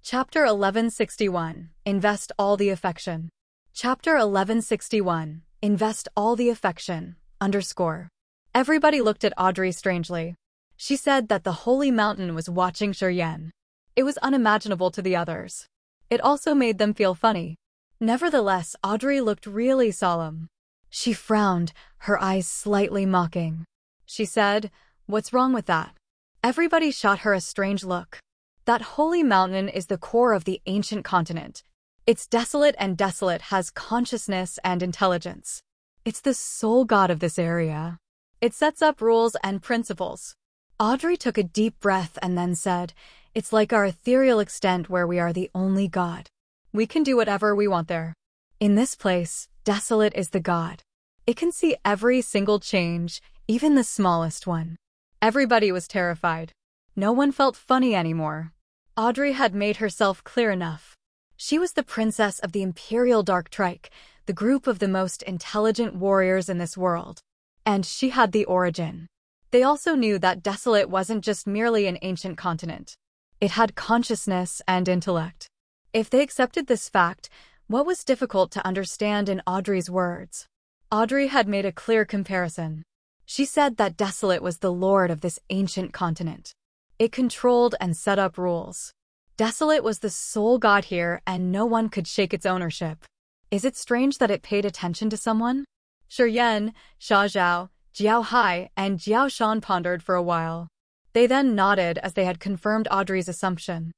Chapter 1161. Invest all the affection. Chapter 1161. Invest all the affection. _ Everybody looked at Audrey strangely. She said that the holy mountain was watching Shiryen. It was unimaginable to the others. It also made them feel funny. Nevertheless, Audrey looked really solemn. She frowned, her eyes slightly mocking. She said, "What's wrong with that?" Everybody shot her a strange look. That holy mountain is the core of the ancient continent. It's desolate, and Desolate has consciousness and intelligence. It's the sole god of this area. It sets up rules and principles. Audrey took a deep breath and then said, "It's like our ethereal extent where we are the only god. We can do whatever we want there. In this place, Desolate is the god. It can see every single change, even the smallest one." Everybody was terrified. No one felt funny anymore. Audrey had made herself clear enough. She was the princess of the Imperial Dark Trike, the group of the most intelligent warriors in this world. And she had the origin. They also knew that Desolate wasn't just merely an ancient continent. It had consciousness and intellect. If they accepted this fact, what was difficult to understand in Audrey's words? Audrey had made a clear comparison. She said that Desolate was the lord of this ancient continent. It controlled and set up rules. Desolate was the sole god here, and no one could shake its ownership. Is it strange that it paid attention to someone? Shiryen, Xiaozhao, Jiao Hai, and Jiao Shan pondered for a while. They then nodded as they had confirmed Audrey's assumption.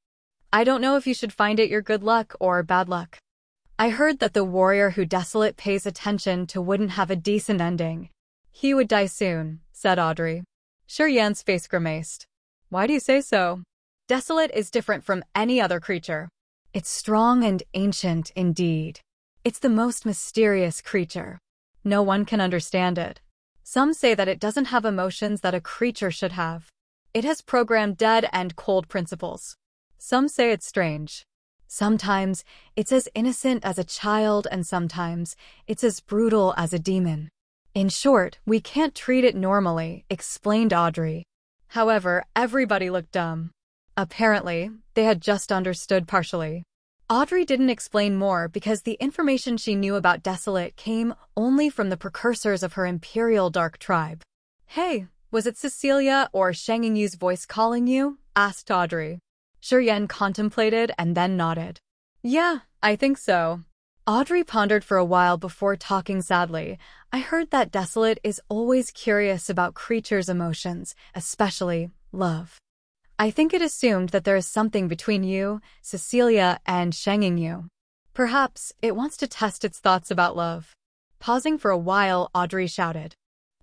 "I don't know if you should find it your good luck or bad luck. I heard that the warrior who Desolate pays attention to wouldn't have a decent ending. He would die soon," said Audrey. Shiryen's face grimaced. "Why do you say so?" "Desolate is different from any other creature. It's strong and ancient indeed. It's the most mysterious creature. No one can understand it. Some say that it doesn't have emotions that a creature should have. It has programmed dead and cold principles. Some say it's strange. Sometimes it's as innocent as a child, and sometimes it's as brutal as a demon. In short, we can't treat it normally," explained Audrey. However, everybody looked dumb. Apparently, they had just understood partially. Audrey didn't explain more because the information she knew about Desolate came only from the precursors of her Imperial Dark Tribe. "Hey, was it Cecilia or Shang Ying's voice calling you?" asked Audrey. Shiryen contemplated and then nodded. "Yeah, I think so." Audrey pondered for a while before talking sadly. "I heard that Desolate is always curious about creatures' emotions, especially love. I think it assumed that there is something between you, Cecilia, and Shang Ying. Perhaps it wants to test its thoughts about love." Pausing for a while, Audrey shouted,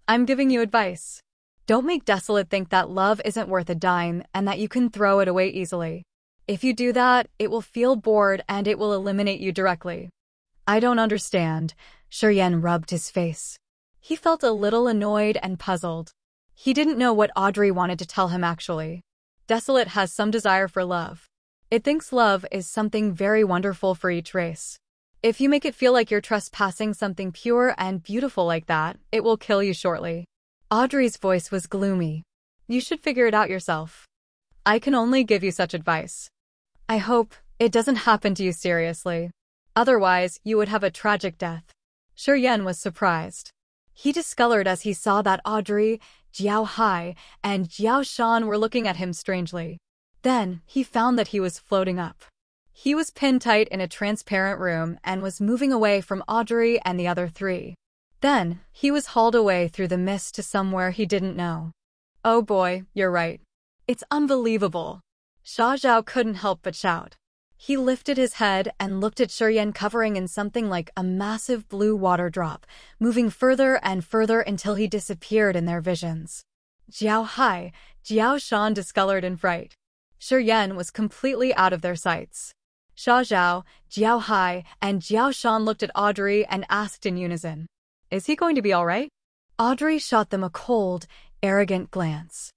"I'm giving you advice. Don't make Desolate think that love isn't worth a dime and that you can throw it away easily. If you do that, it will feel bored and it will eliminate you directly." "I don't understand." Shiryen rubbed his face. He felt a little annoyed and puzzled. He didn't know what Audrey wanted to tell him actually. Desolate has some desire for love. It thinks love is something very wonderful for each race. If you make it feel like you're trespassing something pure and beautiful like that, it will kill you shortly. Audrey's voice was gloomy. "You should figure it out yourself. I can only give you such advice. I hope it doesn't happen to you seriously. Otherwise, you would have a tragic death." Shiryen was surprised. He discolored as he saw that Audrey, Jiao Hai, and Jiao Shan were looking at him strangely. Then, he found that he was floating up. He was pinned tight in a transparent room and was moving away from Audrey and the other three. Then, he was hauled away through the mist to somewhere he didn't know. "Oh boy, you're right. It's unbelievable." Xiaozhao couldn't help but shout. He lifted his head and looked at Shiryen covering in something like a massive blue water drop, moving further and further until he disappeared in their visions. Jiao Hai, Jiao Shan discolored in fright. Shiryen was completely out of their sights. Xiaozhao, Jiao Hai, and Jiao Shan looked at Audrey and asked in unison, "Is he going to be all right?" Audrey shot them a cold, arrogant glance.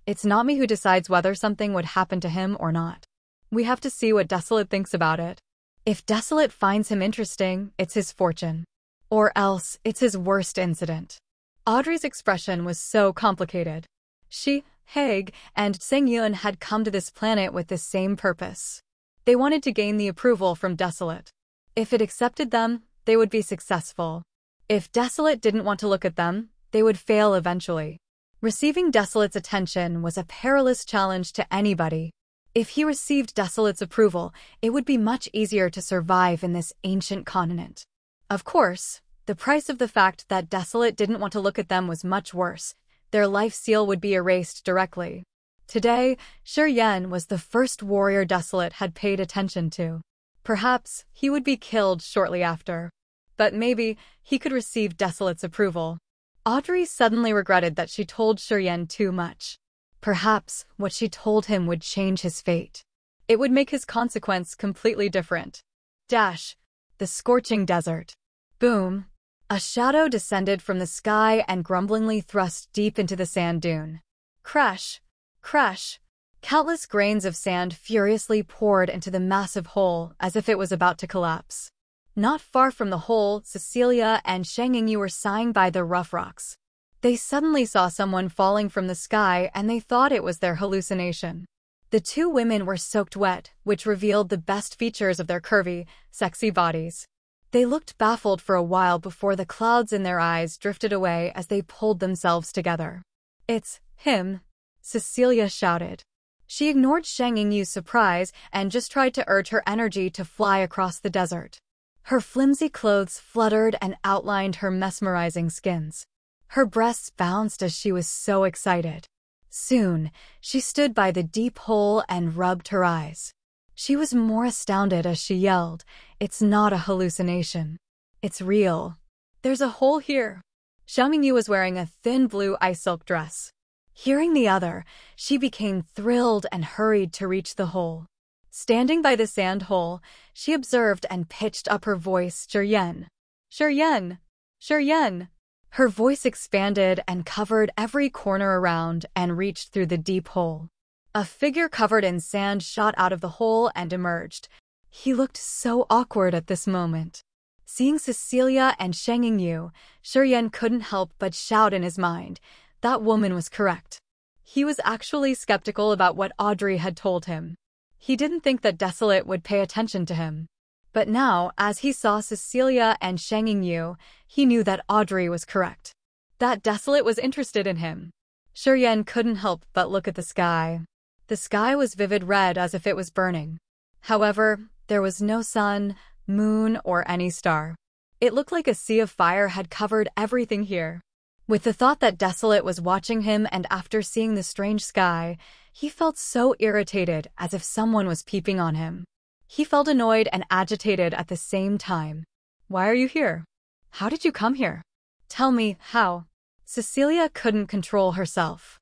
"It's not me who decides whether something would happen to him or not. We have to see what Desolate thinks about it. If Desolate finds him interesting, it's his fortune. Or else, it's his worst incident." Audrey's expression was so complicated. She, Haig, and Tseng Yun had come to this planet with the same purpose. They wanted to gain the approval from Desolate. If it accepted them, they would be successful. If Desolate didn't want to look at them, they would fail eventually. Receiving Desolate's attention was a perilous challenge to anybody. If he received Desolate's approval, it would be much easier to survive in this ancient continent. Of course, the price of the fact that Desolate didn't want to look at them was much worse. Their life seal would be erased directly. Today, Shiryen was the first warrior Desolate had paid attention to. Perhaps he would be killed shortly after. But maybe he could receive Desolate's approval. Audrey suddenly regretted that she told Shiryen too much. Perhaps what she told him would change his fate. It would make his consequence completely different. Dash. The scorching desert. Boom. A shadow descended from the sky and grumblingly thrust deep into the sand dune. Crash. Crash. Countless grains of sand furiously poured into the massive hole as if it was about to collapse. Not far from the hole, Cecilia and Shang Yingyu were sighing by the rough rocks. They suddenly saw someone falling from the sky and they thought it was their hallucination. The two women were soaked wet, which revealed the best features of their curvy, sexy bodies. They looked baffled for a while before the clouds in their eyes drifted away as they pulled themselves together. "It's him," Cecilia shouted. She ignored Shang Yingyu's surprise and just tried to urge her energy to fly across the desert. Her flimsy clothes fluttered and outlined her mesmerizing skins. Her breasts bounced as she was so excited. Soon, she stood by the deep hole and rubbed her eyes. She was more astounded as she yelled, "It's not a hallucination. It's real. There's a hole here." Shang Yingyu was wearing a thin blue ice silk dress. Hearing the other, she became thrilled and hurried to reach the hole. Standing by the sand hole, she observed and pitched up her voice, "Shiryen! Shiryen! Shiryen!" Her voice expanded and covered every corner around and reached through the deep hole. A figure covered in sand shot out of the hole and emerged. He looked so awkward at this moment. Seeing Cecilia and Shang Yingyu, Shiryen couldn't help but shout in his mind. That woman was correct. He was actually skeptical about what Audrey had told him. He didn't think that Desolate would pay attention to him. But now, as he saw Cecilia and Shang Yingyu, he knew that Audrey was correct. That Desolate was interested in him. Shiryen couldn't help but look at the sky. The sky was vivid red as if it was burning. However, there was no sun, moon, or any star. It looked like a sea of fire had covered everything here. With the thought that Desolate was watching him and after seeing the strange sky, he felt so irritated as if someone was peeping on him. He felt annoyed and agitated at the same time. "Why are you here? How did you come here? Tell me, how?" Cecilia couldn't control herself.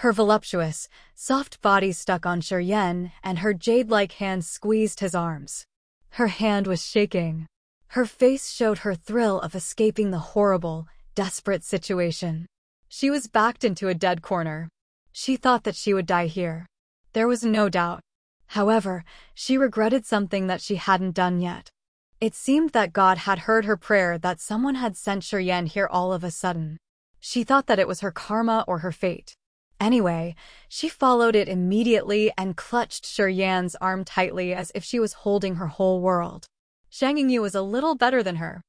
Her voluptuous, soft body stuck on Shiryen and her jade-like hands squeezed his arms. Her hand was shaking. Her face showed her thrill of escaping the horrible, desperate situation. She was backed into a dead corner. She thought that she would die here. There was no doubt. However, she regretted something that she hadn't done yet. It seemed that God had heard her prayer that someone had sent Shiryen here all of a sudden. She thought that it was her karma or her fate. Anyway, she followed it immediately and clutched Shiryen's arm tightly as if she was holding her whole world. Shang Yingyu was a little better than her.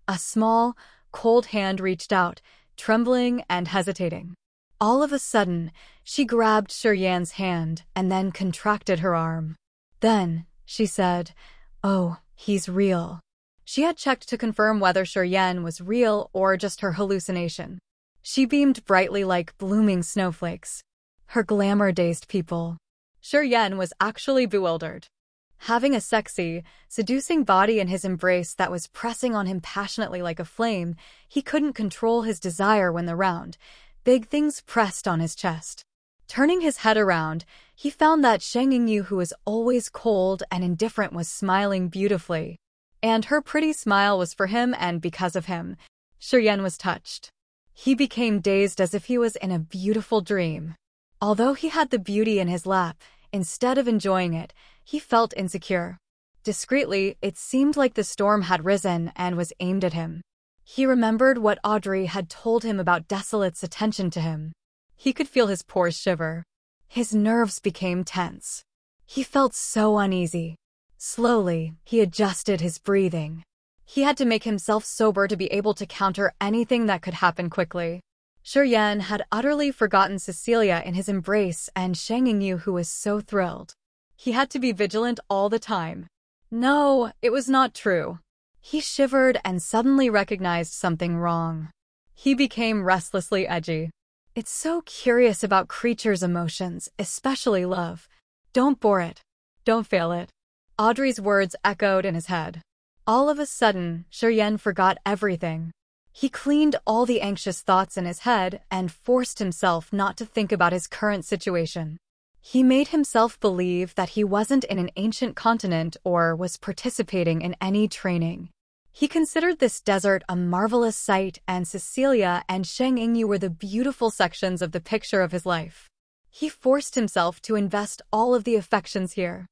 A small, cold hand reached out, trembling and hesitating. All of a sudden, she grabbed Shiryen's hand and then contracted her arm. Then, she said, "Oh, he's real." She had checked to confirm whether Shiryen was real or just her hallucination. She beamed brightly like blooming snowflakes. Her glamour dazed people. Shiryen was actually bewildered. Having a sexy, seducing body in his embrace that was pressing on him passionately like a flame, he couldn't control his desire when the round, big things pressed on his chest. Turning his head around, he found that Shang Yingyu, who was always cold and indifferent, was smiling beautifully. And her pretty smile was for him and because of him. Shiryen was touched. He became dazed as if he was in a beautiful dream. Although he had the beauty in his lap, instead of enjoying it, he felt insecure. Discreetly, it seemed like the storm had risen and was aimed at him. He remembered what Audrey had told him about Desolate's attention to him. He could feel his pores shiver. His nerves became tense. He felt so uneasy. Slowly, he adjusted his breathing. He had to make himself sober to be able to counter anything that could happen quickly. Shiryan had utterly forgotten Cecilia in his embrace and Shang Yingyu, who was so thrilled. He had to be vigilant all the time. No, it was not true. He shivered and suddenly recognized something wrong. He became restlessly edgy. It's so curious about creatures' emotions, especially love. Don't bore it. Don't fail it. Audrey's words echoed in his head. All of a sudden, Shiryan forgot everything. He cleaned all the anxious thoughts in his head and forced himself not to think about his current situation. He made himself believe that he wasn't in an ancient continent or was participating in any training. He considered this desert a marvelous sight, and Cecilia and Shang Yingyu were the beautiful sections of the picture of his life. He forced himself to invest all of the affections here.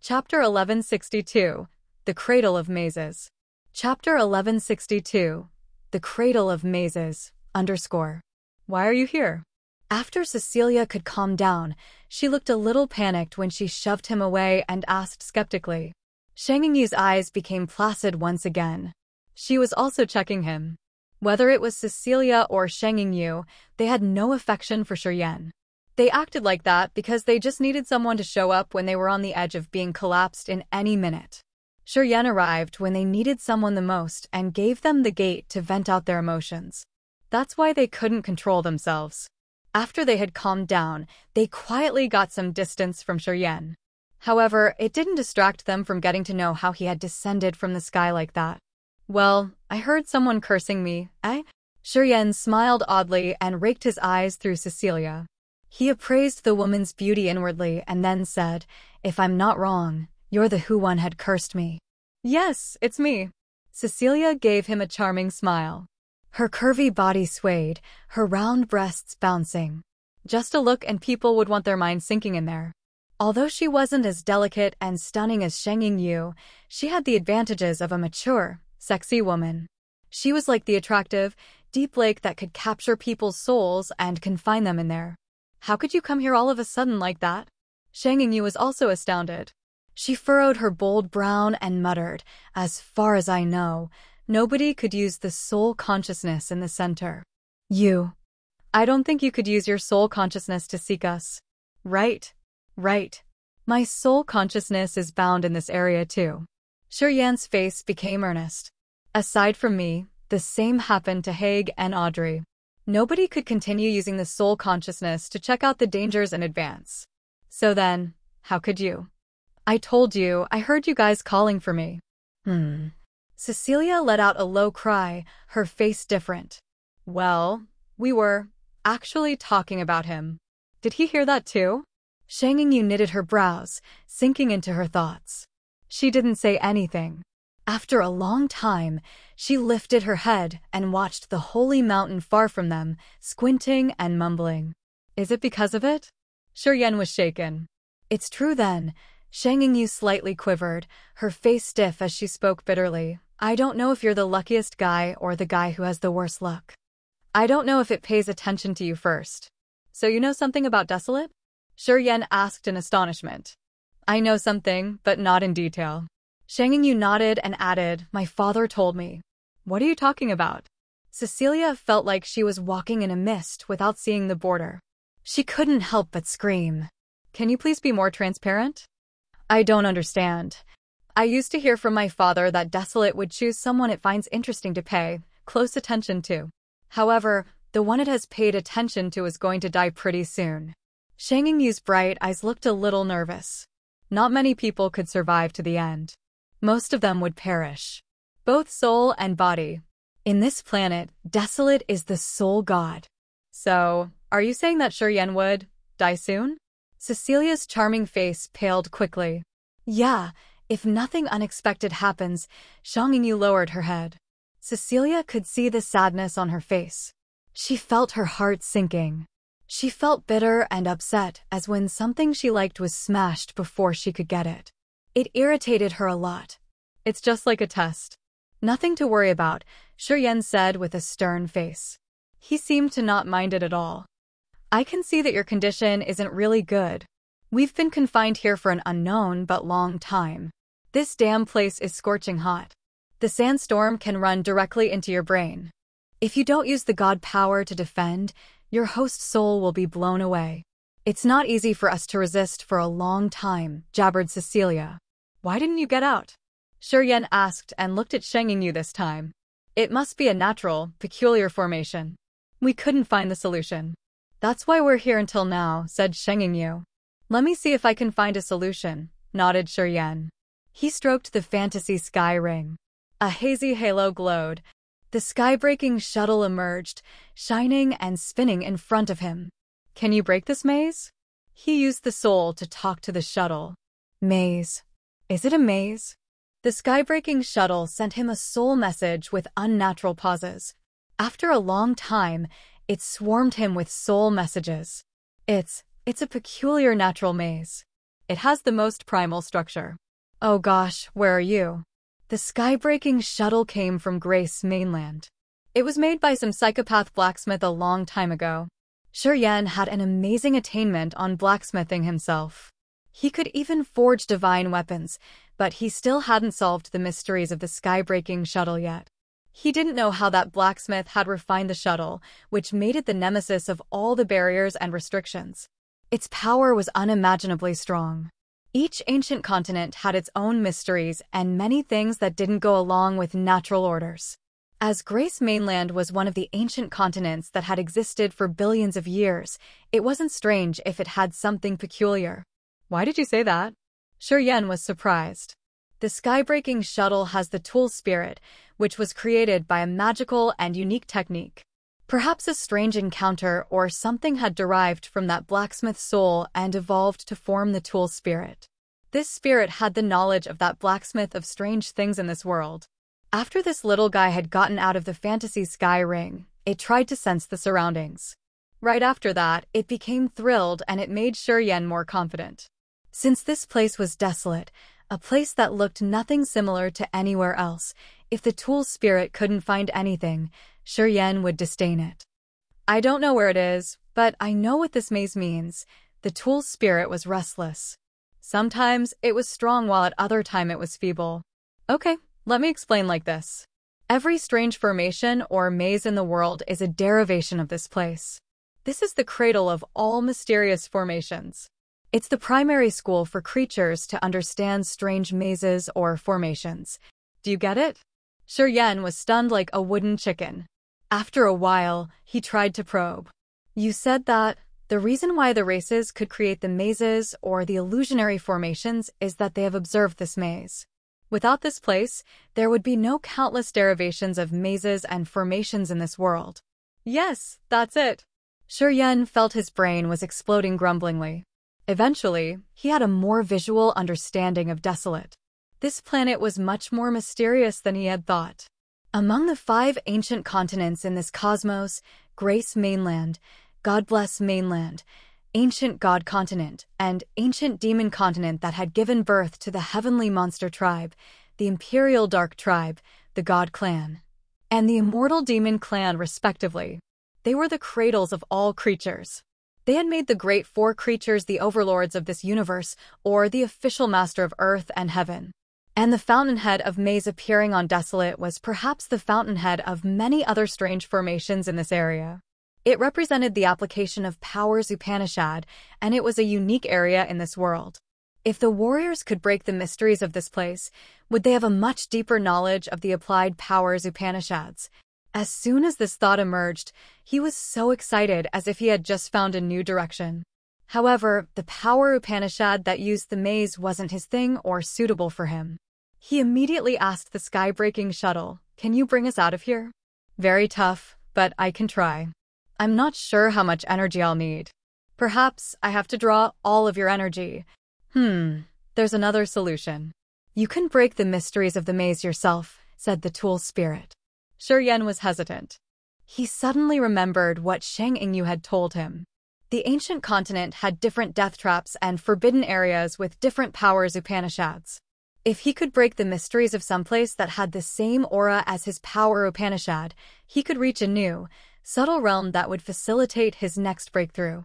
Chapter 1162, The Cradle of Mazes. Chapter 1162, The Cradle of Mazes, _. Why are you here? After Cecilia could calm down, she looked a little panicked when she shoved him away and asked skeptically. Shang Yingyu's eyes became placid once again. She was also checking him. Whether it was Cecilia or Shang Yingyu, they had no affection for Shiryan. They acted like that because they just needed someone to show up when they were on the edge of being collapsed in any minute. Shiryan arrived when they needed someone the most and gave them the gate to vent out their emotions. That's why they couldn't control themselves. After they had calmed down, they quietly got some distance from Shiryan. However, it didn't distract them from getting to know how he had descended from the sky like that. Well, I heard someone cursing me, eh? Shiryan smiled oddly and raked his eyes through Cecilia. He appraised the woman's beauty inwardly and then said, "If I'm not wrong, you're the who one had cursed me." "Yes, it's me." Cecilia gave him a charming smile. Her curvy body swayed, her round breasts bouncing. Just a look and people would want their minds sinking in there. Although she wasn't as delicate and stunning as Shang Yingyu, she had the advantages of a mature, sexy woman. She was like the attractive, deep lake that could capture people's souls and confine them in there. How could you come here all of a sudden like that? Shang Yingyu was also astounded. She furrowed her bold brow and muttered, "As far as I know, nobody could use the soul consciousness in the center. I don't think you could use your soul consciousness to seek us." Right. My soul consciousness is bound in this area too. Shiryan's face became earnest. Aside from me, the same happened to Haig and Audrey. Nobody could continue using the soul consciousness to check out the dangers in advance. So then, how could you? I told you, I heard you guys calling for me. Cecilia let out a low cry, her face different. Well, we were actually talking about him. Did he hear that too? Shang Yingyu knitted her brows, sinking into her thoughts. She didn't say anything. After a long time, she lifted her head and watched the holy mountain far from them, squinting and mumbling. Is it because of it? Shiryan was shaken. It's true then. Shang Yingyu slightly quivered, her face stiff as she spoke bitterly. I don't know if you're the luckiest guy or the guy who has the worst luck. I don't know if it pays attention to you first. So you know something about Desolate? Shiryan asked in astonishment. I know something, but not in detail. Shang Yingyu nodded and added, my father told me. What are you talking about? Cecilia felt like she was walking in a mist without seeing the border. She couldn't help but scream. Can you please be more transparent? I don't understand. I used to hear from my father that Desolate would choose someone it finds interesting to pay close attention to. However, the one it has paid attention to is going to die pretty soon. Shang Yingyu's bright eyes looked a little nervous. Not many people could survive to the end. Most of them would perish. Both soul and body. In this planet, Desolate is the sole god. So, are you saying that Shiryan would die soon? Cecilia's charming face paled quickly. Yeah, if nothing unexpected happens. Shang Yingyu lowered her head. Cecilia could see the sadness on her face. She felt her heart sinking. She felt bitter and upset as when something she liked was smashed before she could get it. It irritated her a lot. It's just like a test. Nothing to worry about, Shiryan said with a stern face. He seemed to not mind it at all. I can see that your condition isn't really good. We've been confined here for an unknown but long time. This damn place is scorching hot. The sandstorm can run directly into your brain. If you don't use the god power to defend, your host soul will be blown away. It's not easy for us to resist for a long time, jabbered Cecilia. Why didn't you get out? Shi asked and looked at Shengyu this time. It must be a natural, peculiar formation. We couldn't find the solution. That's why we're here until now, said Shengyu. Let me see if I can find a solution, nodded Shi. He stroked the fantasy sky ring. A hazy halo glowed. The sky-breaking shuttle emerged, shining and spinning in front of him. Can you break this maze? He used the soul to talk to the shuttle. Maze. Is it a maze? The sky-breaking shuttle sent him a soul message with unnatural pauses. After a long time, it swarmed him with soul messages. It's a peculiar natural maze. It has the most primal structure. Oh gosh, where are you? The sky-breaking shuttle came from Grace Mainland. It was made by some psychopath blacksmith a long time ago. Shi had an amazing attainment on blacksmithing himself. He could even forge divine weapons, but he still hadn't solved the mysteries of the sky-breaking shuttle yet. He didn't know how that blacksmith had refined the shuttle, which made it the nemesis of all the barriers and restrictions. Its power was unimaginably strong. Each ancient continent had its own mysteries and many things that didn't go along with natural orders. As Grace Mainland was one of the ancient continents that had existed for billions of years, it wasn't strange if it had something peculiar. Why did you say that? Shi was surprised. The sky-breaking shuttle has the tool spirit, which was created by a magical and unique technique. Perhaps a strange encounter or something had derived from that blacksmith's soul and evolved to form the tool spirit. This spirit had the knowledge of that blacksmith of strange things in this world. After this little guy had gotten out of the fantasy sky ring, it tried to sense the surroundings. Right after that, it became thrilled and it made Shi more confident. Since this place was desolate, a place that looked nothing similar to anywhere else, if the tool spirit couldn't find anything, Shi would disdain it. I don't know where it is, but I know what this maze means. The tool spirit was restless. Sometimes it was strong while at other time it was feeble. Okay, let me explain like this. Every strange formation or maze in the world is a derivation of this place. This is the cradle of all mysterious formations. It's the primary school for creatures to understand strange mazes or formations. Do you get it? Shi was stunned like a wooden chicken. After a while, he tried to probe. You said that the reason why the races could create the mazes or the illusionary formations is that they have observed this maze. Without this place, there would be no countless derivations of mazes and formations in this world. Yes, that's it. Shi felt his brain was exploding grumblingly. Eventually, he had a more visual understanding of Desolate. This planet was much more mysterious than he had thought. Among the 5 ancient continents in this cosmos, Grace Mainland, God Bless Mainland, Ancient God Continent, and Ancient Demon Continent that had given birth to the Heavenly Monster Tribe, the Imperial Dark Tribe, the God Clan, and the Immortal Demon Clan respectively. They were the cradles of all creatures. They had made the Great Four creatures the overlords of this universe, or the official master of Earth and Heaven. And the fountainhead of maze appearing on Desolate was perhaps the fountainhead of many other strange formations in this area. It represented the application of powers Upanishad, and it was a unique area in this world. If the warriors could break the mysteries of this place, would they have a much deeper knowledge of the applied powers Upanishads? As soon as this thought emerged, he was so excited as if he had just found a new direction. However, the power Upanishad that used the maze wasn't his thing or suitable for him. He immediately asked the sky-breaking shuttle, "Can you bring us out of here?" "Very tough, but I can try. I'm not sure how much energy I'll need. Perhaps I have to draw all of your energy. There's another solution. You can break the mysteries of the maze yourself," said the tool spirit. Shi was hesitant. He suddenly remembered what Shengyu had told him. The ancient continent had different death traps and forbidden areas with different powers Upanishads. If he could break the mysteries of some place that had the same aura as his power Upanishad, he could reach a new, subtle realm that would facilitate his next breakthrough.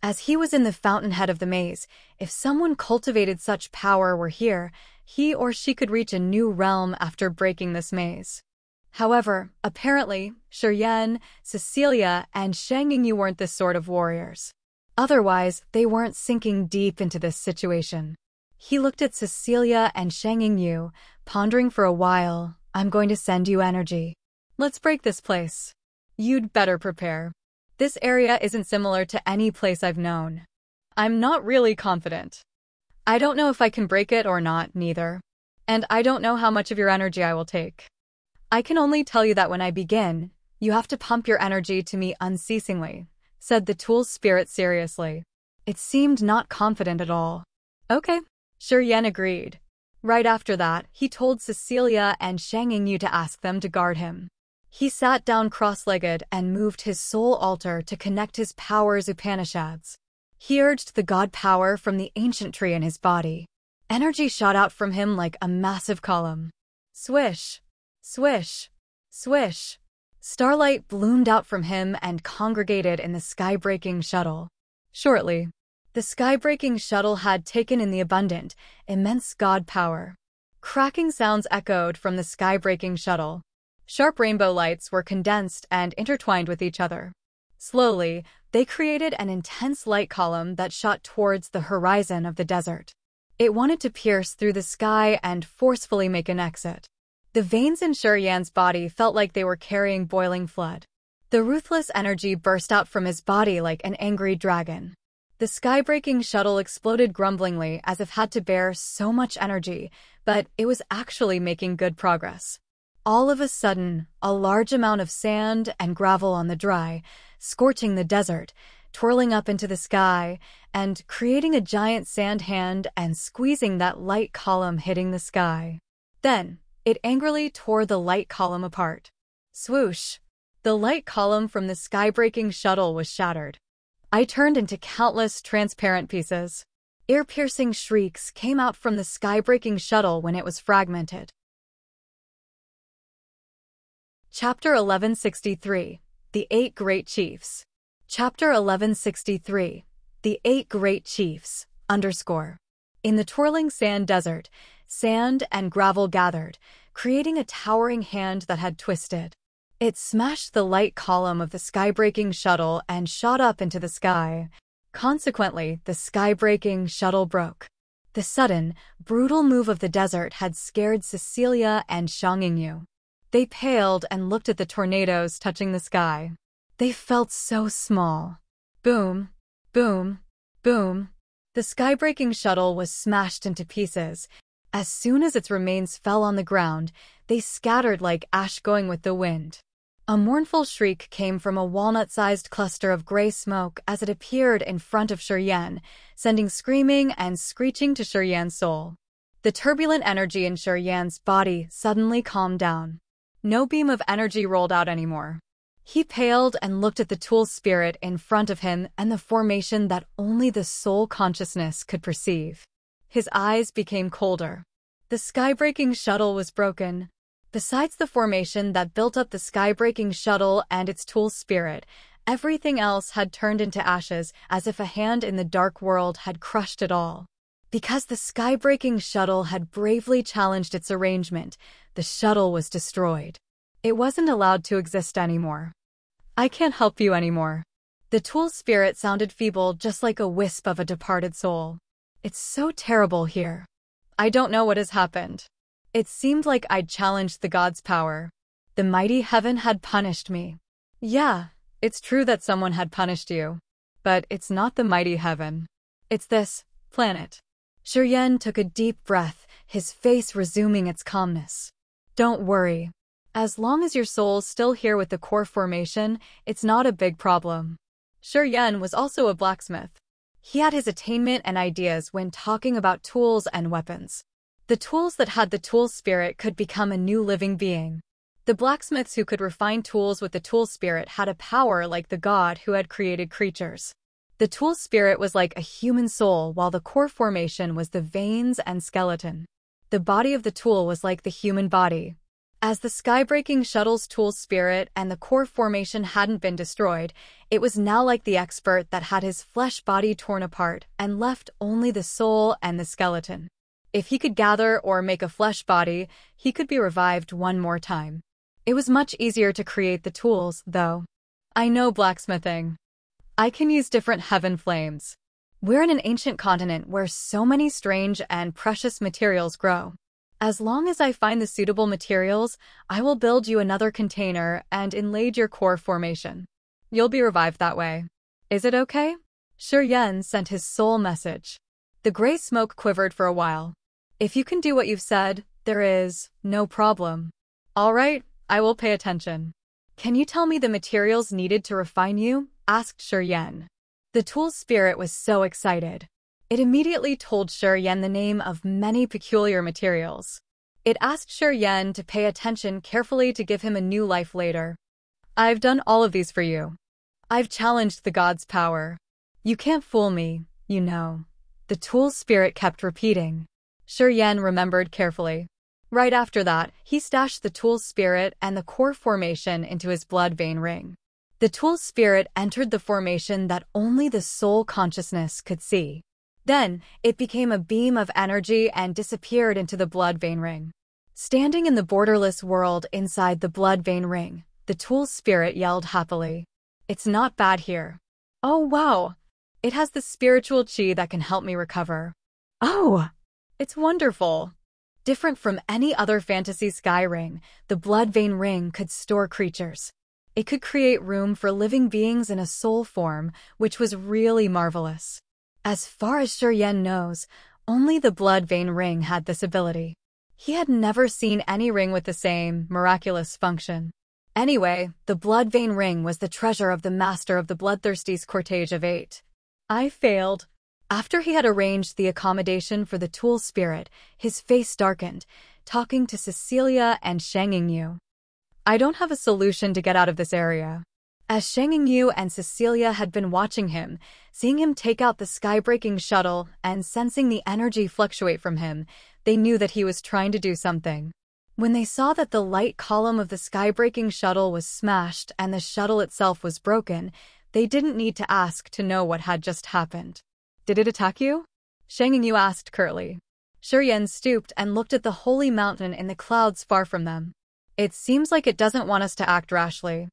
As he was in the fountainhead of the maze, if someone cultivated such power were here, he or she could reach a new realm after breaking this maze. However, apparently, Shiryan, Cecilia, and Shang Yingyu weren't this sort of warriors. Otherwise, they weren't sinking deep into this situation. He looked at Cecilia and Shang Yingyu, pondering for a while. I'm going to send you energy. Let's break this place. You'd better prepare. This area isn't similar to any place I've known. I'm not really confident. I don't know if I can break it or not, neither. And I don't know how much of your energy I will take. I can only tell you that when I begin, you have to pump your energy to me unceasingly, said the tool's spirit seriously. It seemed not confident at all. Okay. Shiryan agreed. Right after that, he told Cecilia and Shang Yingyu to ask them to guard him. He sat down cross-legged and moved his soul altar to connect his powers Upanishads. He urged the god power from the ancient tree in his body. Energy shot out from him like a massive column. Swish, swish, swish. Starlight bloomed out from him and congregated in the sky-breaking shuttle. Shortly, the sky-breaking shuttle had taken in the abundant, immense god power. Cracking sounds echoed from the sky-breaking shuttle. Sharp rainbow lights were condensed and intertwined with each other. Slowly, they created an intense light column that shot towards the horizon of the desert. It wanted to pierce through the sky and forcefully make an exit. The veins in Shiryan's body felt like they were carrying boiling flood. The ruthless energy burst out from his body like an angry dragon. The sky-breaking shuttle exploded grumblingly as if it had to bear so much energy, but it was actually making good progress. All of a sudden, a large amount of sand and gravel on the dry, scorching the desert, twirling up into the sky, and creating a giant sand hand and squeezing that light column hitting the sky. Then, it angrily tore the light column apart. Swoosh! The light column from the sky-breaking shuttle was shattered. I turned into countless transparent pieces. Ear-piercing shrieks came out from the sky-breaking shuttle when it was fragmented. Chapter 1163, The Eight Great Chiefs. Chapter 1163, The Eight Great Chiefs, _ In the twirling sand desert, sand and gravel gathered, creating a towering hand that had twisted. It smashed the light column of the sky-breaking shuttle and shot up into the sky. Consequently, the sky-breaking shuttle broke. The sudden, brutal move of the desert had scared Cecilia and Shang Yingyu. They paled and looked at the tornadoes touching the sky. They felt so small. Boom, boom, boom. The sky-breaking shuttle was smashed into pieces. As soon as its remains fell on the ground, they scattered like ash going with the wind. A mournful shriek came from a walnut-sized cluster of gray smoke as it appeared in front of Shiryan, sending screaming and screeching to Shiryan's soul. The turbulent energy in Shiryan's body suddenly calmed down. No beam of energy rolled out anymore. He paled and looked at the tool spirit in front of him and the formation that only the soul consciousness could perceive. His eyes became colder. The sky-breaking shuttle was broken. Besides the formation that built up the sky-breaking shuttle and its tool spirit, everything else had turned into ashes as if a hand in the dark world had crushed it all. Because the sky-breaking shuttle had bravely challenged its arrangement, the shuttle was destroyed. It wasn't allowed to exist anymore. I can't help you anymore. The tool spirit sounded feeble, just like a wisp of a departed soul. It's so terrible here. I don't know what has happened. It seemed like I'd challenged the god's power. The mighty heaven had punished me. Yeah, it's true that someone had punished you. But it's not the mighty heaven. It's this planet. Shiryan took a deep breath, his face resuming its calmness. Don't worry. As long as your soul's still here with the core formation, it's not a big problem. Shiryan was also a blacksmith. He had his attainment and ideas when talking about tools and weapons. The tools that had the tool spirit could become a new living being. The blacksmiths who could refine tools with the tool spirit had a power like the god who had created creatures. The tool spirit was like a human soul, while the core formation was the veins and skeleton. The body of the tool was like the human body. As the sky-breaking shuttle's tool spirit and the core formation hadn't been destroyed, it was now like the expert that had his flesh body torn apart and left only the soul and the skeleton. If he could gather or make a flesh body, he could be revived one more time. It was much easier to create the tools, though. I know blacksmithing. I can use different heaven flames. We're in an ancient continent where so many strange and precious materials grow. As long as I find the suitable materials, I will build you another container and inlaid your core formation. You'll be revived that way. Is it okay? Shi sent his soul message. The gray smoke quivered for a while. If you can do what you've said, there is no problem. All right, I will pay attention. Can you tell me the materials needed to refine you? Asked Shi. The tool spirit was so excited. It immediately told Shi the name of many peculiar materials. It asked Shi to pay attention carefully to give him a new life later. I've done all of these for you. I've challenged the god's power. You can't fool me, you know. The tool spirit kept repeating. Shi remembered carefully. Right after that, he stashed the tool spirit and the core formation into his blood vein ring. The tool spirit entered the formation that only the soul consciousness could see. Then, it became a beam of energy and disappeared into the blood vein ring. Standing in the borderless world inside the blood vein ring, the tool spirit yelled happily. It's not bad here. Oh wow! It has the spiritual chi that can help me recover. Oh! It's wonderful! Different from any other fantasy sky ring, the blood vein ring could store creatures. It could create room for living beings in a soul form, which was really marvelous. As far as Shi knows, only the blood vein ring had this ability. He had never seen any ring with the same miraculous function. Anyway, the blood vein ring was the treasure of the master of the bloodthirsty's cortege of 8. I failed. After he had arranged the accommodation for the tool spirit, his face darkened, talking to Cecilia and Shangyu. I don't have a solution to get out of this area. As Shangyu and Cecilia had been watching him, seeing him take out the sky-breaking shuttle and sensing the energy fluctuate from him, they knew that he was trying to do something. When they saw that the light column of the sky-breaking shuttle was smashed and the shuttle itself was broken, they didn't need to ask to know what had just happened. Did it attack you? Shangyu asked curtly. Shi stooped and looked at the holy mountain in the clouds far from them. It seems like it doesn't want us to act rashly.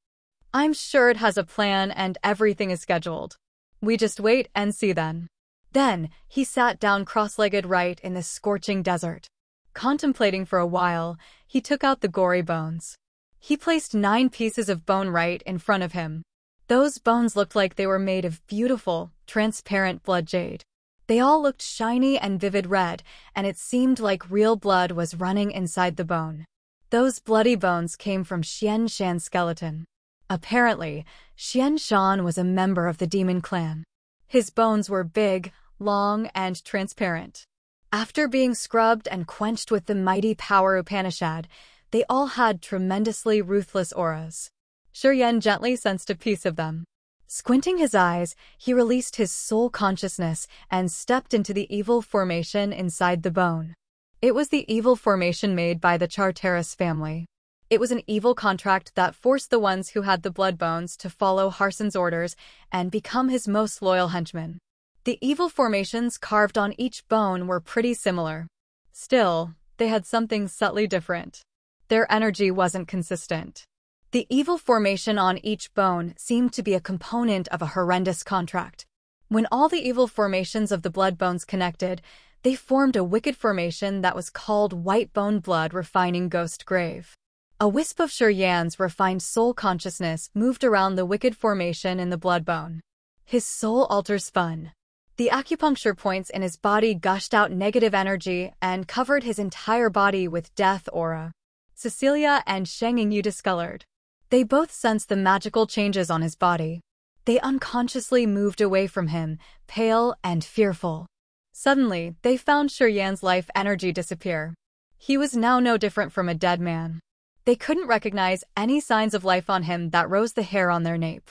I'm sure it has a plan and everything is scheduled. We just wait and see then. Then, he sat down cross-legged right in the scorching desert. Contemplating for a while, he took out the gory bones. He placed 9 pieces of bone right in front of him. Those bones looked like they were made of beautiful, transparent blood jade. They all looked shiny and vivid red, and it seemed like real blood was running inside the bone. Those bloody bones came from Xian Shan's skeleton. Apparently, Xian Shan was a member of the demon clan. His bones were big, long, and transparent. After being scrubbed and quenched with the mighty power Upanishad, they all had tremendously ruthless auras. Shi gently sensed a piece of them. Squinting his eyes, he released his soul consciousness and stepped into the evil formation inside the bone. It was the evil formation made by the Charteris family. It was an evil contract that forced the ones who had the blood bones to follow Harson's orders and become his most loyal henchmen. The evil formations carved on each bone were pretty similar. Still, they had something subtly different. Their energy wasn't consistent. The evil formation on each bone seemed to be a component of a horrendous contract. When all the evil formations of the blood bones connected, they formed a wicked formation that was called White Bone Blood Refining Ghost Grave. A wisp of Shi refined soul consciousness moved around the wicked formation in the blood bone. His soul altar spun. The acupuncture points in his body gushed out negative energy and covered his entire body with death aura. Cecilia and Shangyu discolored. They both sensed the magical changes on his body. They unconsciously moved away from him, pale and fearful. Suddenly, they found Shi life energy disappear. He was now no different from a dead man. They couldn't recognize any signs of life on him that rose the hair on their nape.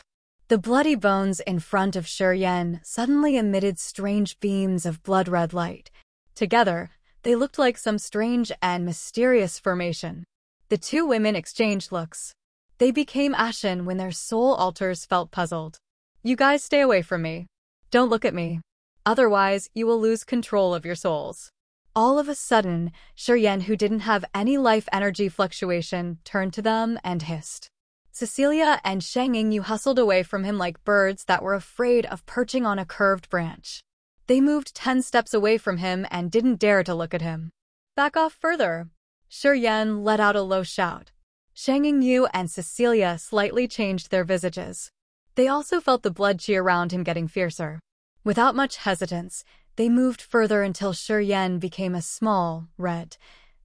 The bloody bones in front of Shi suddenly emitted strange beams of blood-red light. Together, they looked like some strange and mysterious formation. The two women exchanged looks. They became ashen when their soul altars felt puzzled. You guys stay away from me. Don't look at me. Otherwise, you will lose control of your souls. All of a sudden, Shiryen, who didn't have any life energy fluctuation, turned to them and hissed. Cecilia and Shang Yingyu hustled away from him like birds that were afraid of perching on a curved branch. They moved 10 steps away from him and didn't dare to look at him. Back off further. Shiryen let out a low shout. Shang Yingyu and Cecilia slightly changed their visages. They also felt the blood chi around him getting fiercer. Without much hesitance, they moved further until Shiryen became a small, red,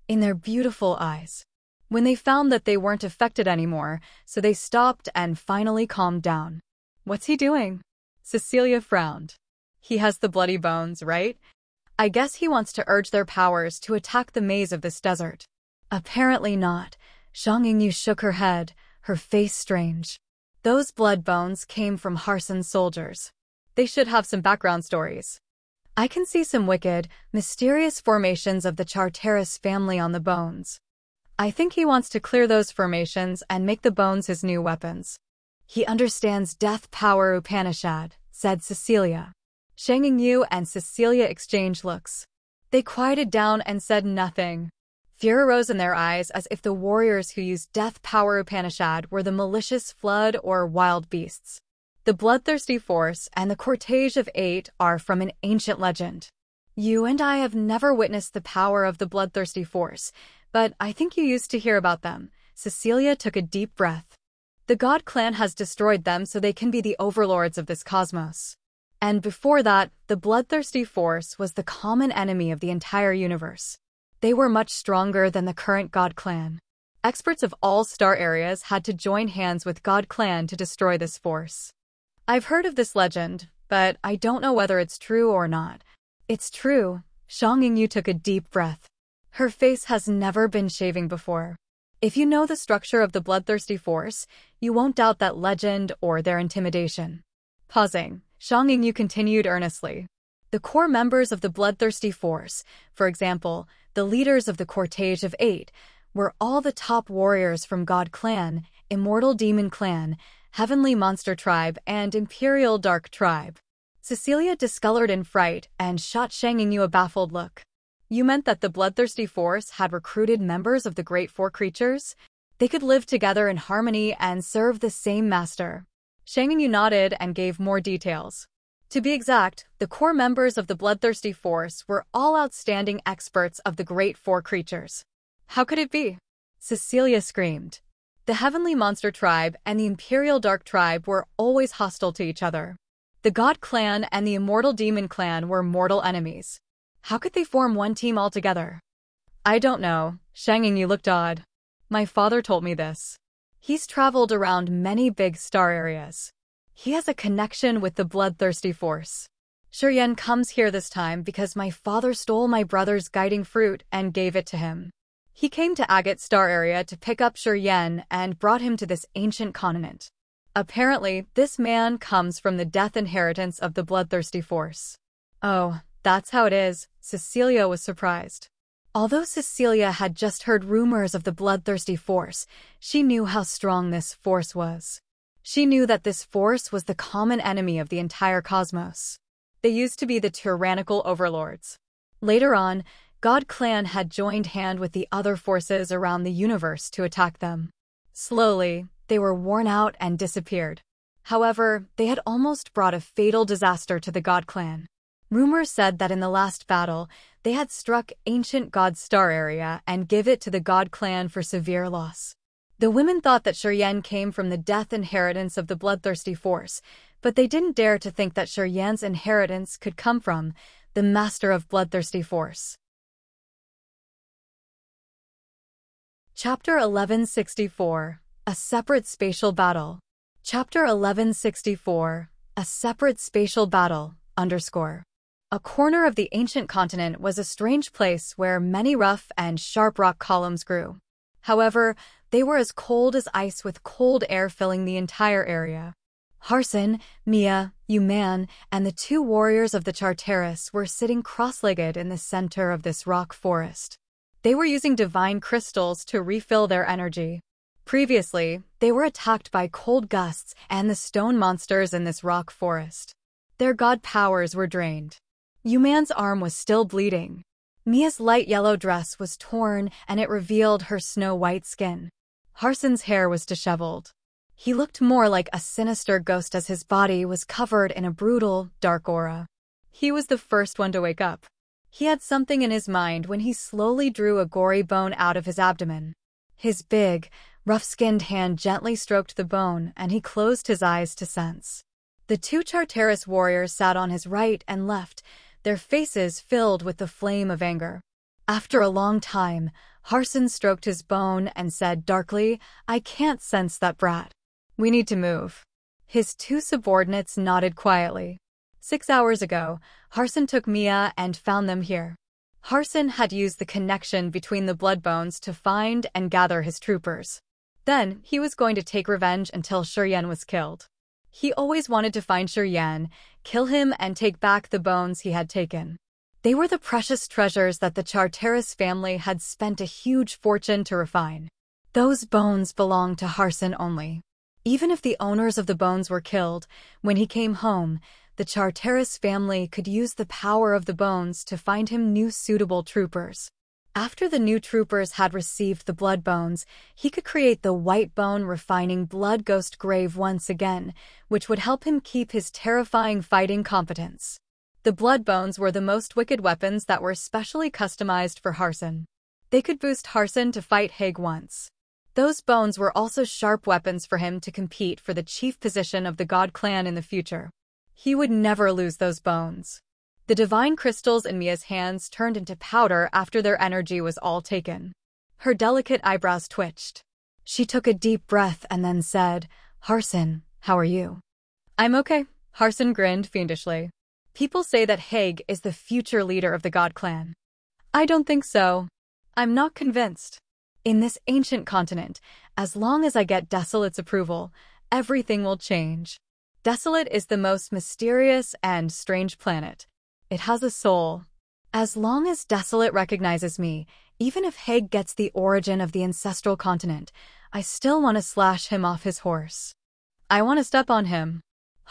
in their beautiful eyes. When they found that they weren't affected anymore, so they stopped and finally calmed down. What's he doing? Cecilia frowned. He has the bloody bones, right? I guess he wants to urge their powers to attack the maze of this desert. Apparently not. Shang Yingyu shook her head, her face strange. Those blood bones came from Harson's soldiers. They should have some background stories. I can see some wicked, mysterious formations of the Charteris family on the bones. I think he wants to clear those formations and make the bones his new weapons. He understands death power Upanishad, said Cecilia. Shang Yingyu and Cecilia exchanged looks. They quieted down and said nothing. Fear arose in their eyes as if the warriors who used death power Upanishad were the malicious flood or wild beasts. The bloodthirsty force and the cortege of 8 are from an ancient legend. You and I have never witnessed the power of the bloodthirsty force, but I think you used to hear about them. Cecilia took a deep breath. The God clan has destroyed them so they can be the overlords of this cosmos. And before that, the bloodthirsty force was the common enemy of the entire universe. They were much stronger than the current God clan. Experts of all star areas had to join hands with God clan to destroy this force. I've heard of this legend, but I don't know whether it's true or not. It's true. Shang Yingyu took a deep breath. Her face has never been shaving before. If you know the structure of the bloodthirsty force, you won't doubt that legend or their intimidation. Pausing, Shang Yingyu continued earnestly. The core members of the bloodthirsty force, for example, the leaders of the cortege of 8, were all the top warriors from God clan, Immortal Demon clan, Heavenly Monster tribe, and Imperial Dark tribe. Cecilia discolored in fright and shot Shang Yingyu a baffled look. You meant that the bloodthirsty force had recruited members of the Great Four creatures? They could live together in harmony and serve the same master. Shang Yingyu nodded and gave more details. To be exact, the core members of the bloodthirsty force were all outstanding experts of the Great Four creatures. How could it be? Cecilia screamed. The Heavenly Monster tribe and the Imperial Dark tribe were always hostile to each other. The God clan and the Immortal Demon clan were mortal enemies. How could they form one team altogether? I don't know. Shang Yingyu looked odd. My father told me this. He's traveled around many big star areas. He has a connection with the bloodthirsty force. Shiryen comes here this time because my father stole my brother's guiding fruit and gave it to him. He came to Agate Star area to pick up Shiryen and brought him to this ancient continent. Apparently, this man comes from the death inheritance of the bloodthirsty force. Oh, that's how it is. Cecilia was surprised. Although Cecilia had just heard rumors of the bloodthirsty force, she knew how strong this force was. She knew that this force was the common enemy of the entire cosmos. They used to be the tyrannical overlords. Later on, God clan had joined hand with the other forces around the universe to attack them. Slowly, they were worn out and disappeared. However, they had almost brought a fatal disaster to the God clan. Rumors said that in the last battle, they had struck ancient God star area and give it to the God clan for severe loss. The women thought that Shiryen came from the death inheritance of the bloodthirsty force, but they didn't dare to think that Shiryen's inheritance could come from the master of bloodthirsty force. Chapter 1164, A Separate-spatial Battle. Chapter 1164, A Separate-spatial Battle, _ A corner of the ancient continent was a strange place where many rough and sharp rock columns grew. However, they were as cold as ice with cold air filling the entire area. Harson, Mia, Yuman, and the 2 warriors of the Charteris were sitting cross-legged in the center of this rock forest. They were using divine crystals to refill their energy. Previously, they were attacked by cold gusts and the stone monsters in this rock forest. Their god powers were drained. Yuman's arm was still bleeding. Mia's light yellow dress was torn and it revealed her snow-white skin. Harson's hair was disheveled. He looked more like a sinister ghost as his body was covered in a brutal, dark aura. He was the first one to wake up. He had something in his mind when he slowly drew a gory bone out of his abdomen. His big, rough-skinned hand gently stroked the bone and he closed his eyes to sense. The two Charteris warriors sat on his right and left, their faces filled with the flame of anger. After a long time, Harson stroked his bone and said darkly, "I can't sense that brat. We need to move." His two subordinates nodded quietly. 6 hours ago, Harson took Mia and found them here. Harson had used the connection between the Bloodbones to find and gather his troopers. Then, he was going to take revenge until Shuryen was killed. He always wanted to find Shuryen, kill him and take back the bones he had taken. They were the precious treasures that the Charteris family had spent a huge fortune to refine. Those bones belonged to Harson only. Even if the owners of the bones were killed, when he came home, the Charteris family could use the power of the bones to find him new suitable troopers. After the new troopers had received the blood bones, he could create the white bone refining blood ghost grave once again, which would help him keep his terrifying fighting competence. The blood bones were the most wicked weapons that were specially customized for Harson. They could boost Harson to fight Haig once. Those bones were also sharp weapons for him to compete for the chief position of the God Clan in the future. He would never lose those bones. The divine crystals in Mia's hands turned into powder after their energy was all taken. Her delicate eyebrows twitched. She took a deep breath and then said, "Harson, how are you?" "I'm okay," Harson grinned fiendishly. "People say that Haig is the future leader of the God Clan. I don't think so. I'm not convinced. In this ancient continent, as long as I get Desolate's approval, everything will change. Desolate is the most mysterious and strange planet. It has a soul. As long as Desolate recognizes me, even if Haig gets the origin of the ancestral continent, I still want to slash him off his horse. I want to step on him."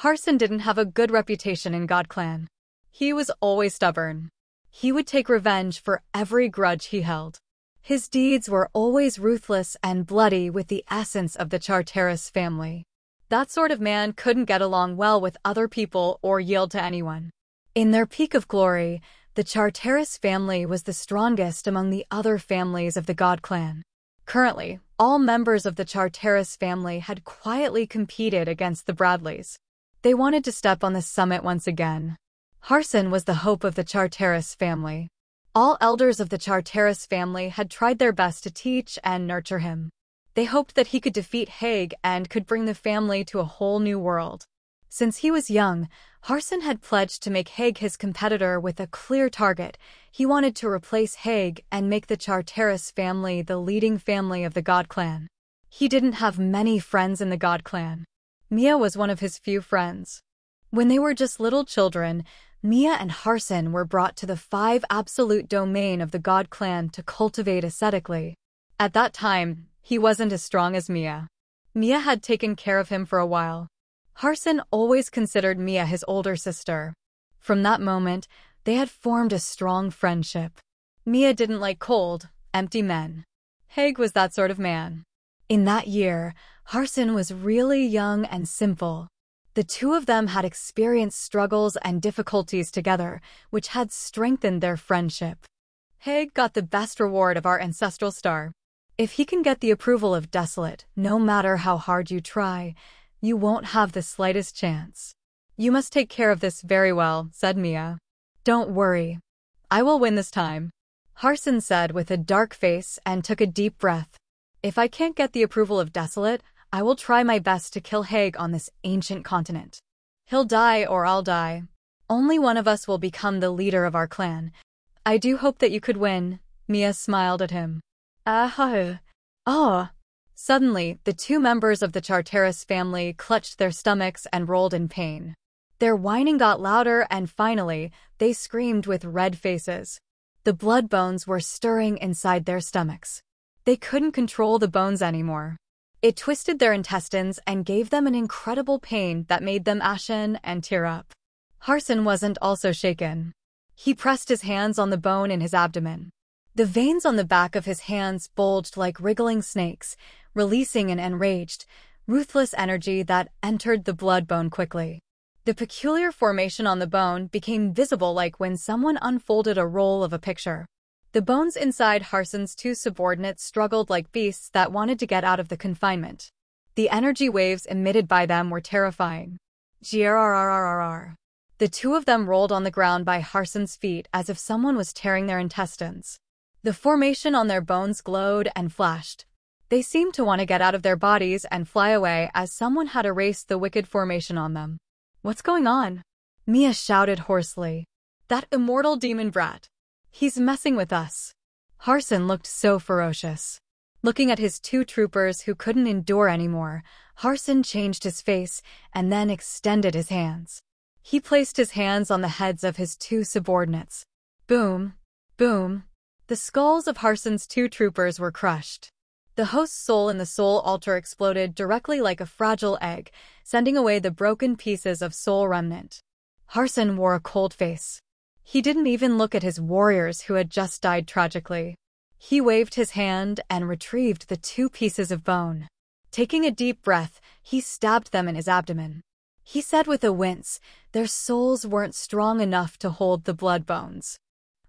Harson didn't have a good reputation in God Clan. He was always stubborn. He would take revenge for every grudge he held. His deeds were always ruthless and bloody with the essence of the Charteris family. That sort of man couldn't get along well with other people or yield to anyone. In their peak of glory, the Charteris family was the strongest among the other families of the God Clan. Currently, all members of the Charteris family had quietly competed against the Bradleys. They wanted to step on the summit once again. Harson was the hope of the Charteris family. All elders of the Charteris family had tried their best to teach and nurture him. They hoped that he could defeat Haig and could bring the family to a whole new world. Since he was young, Harson had pledged to make Haig his competitor with a clear target. He wanted to replace Haig and make the Charteris family the leading family of the God Clan. He didn't have many friends in the God Clan. Mia was one of his few friends. When they were just little children, Mia and Harson were brought to the 5 absolute domain of the God Clan to cultivate ascetically. At that time, he wasn't as strong as Mia. Mia had taken care of him for a while. Harson always considered Mia his older sister. From that moment, they had formed a strong friendship. Mia didn't like cold, empty men. Haig was that sort of man. In that year, Harson was really young and simple. The two of them had experienced struggles and difficulties together, which had strengthened their friendship. Haig got the best reward of our ancestral star. If he can get the approval of Desolate, no matter how hard you try, you won't have the slightest chance. "You must take care of this very well," said Mia. "Don't worry. I will win this time," Harson said with a dark face and took a deep breath. "If I can't get the approval of Desolate, I will try my best to kill Haig on this ancient continent. He'll die or I'll die. Only one of us will become the leader of our clan. I do hope that you could win." Mia smiled at him. Oh. Suddenly, the 2 members of the Charteris family clutched their stomachs and rolled in pain. Their whining got louder and finally, they screamed with red faces. The blood bones were stirring inside their stomachs. They couldn't control the bones anymore. It twisted their intestines and gave them an incredible pain that made them ashen and tear up. Harson wasn't also shaken. He pressed his hands on the bone in his abdomen. The veins on the back of his hands bulged like wriggling snakes, releasing an enraged, ruthless energy that entered the blood bone quickly. The peculiar formation on the bone became visible like when someone unfolded a roll of a picture. The bones inside Harson's two subordinates struggled like beasts that wanted to get out of the confinement. The energy waves emitted by them were terrifying. Grrrrrrrrr. The two of them rolled on the ground by Harson's feet as if someone was tearing their intestines. The formation on their bones glowed and flashed. They seemed to want to get out of their bodies and fly away as someone had erased the wicked formation on them. "What's going on?" Mia shouted hoarsely. "That immortal demon brat. He's messing with us." Harson looked so ferocious. Looking at his two troopers who couldn't endure anymore, Harson changed his face and then extended his hands. He placed his hands on the heads of his two subordinates. Boom, boom. The skulls of Harson's two troopers were crushed. The host's soul in the soul altar exploded directly like a fragile egg, sending away the broken pieces of soul remnant. Harson wore a cold face. He didn't even look at his warriors who had just died tragically. He waved his hand and retrieved the two pieces of bone. Taking a deep breath, he stabbed them in his abdomen. He said with a wince, their souls weren't strong enough to hold the blood bones.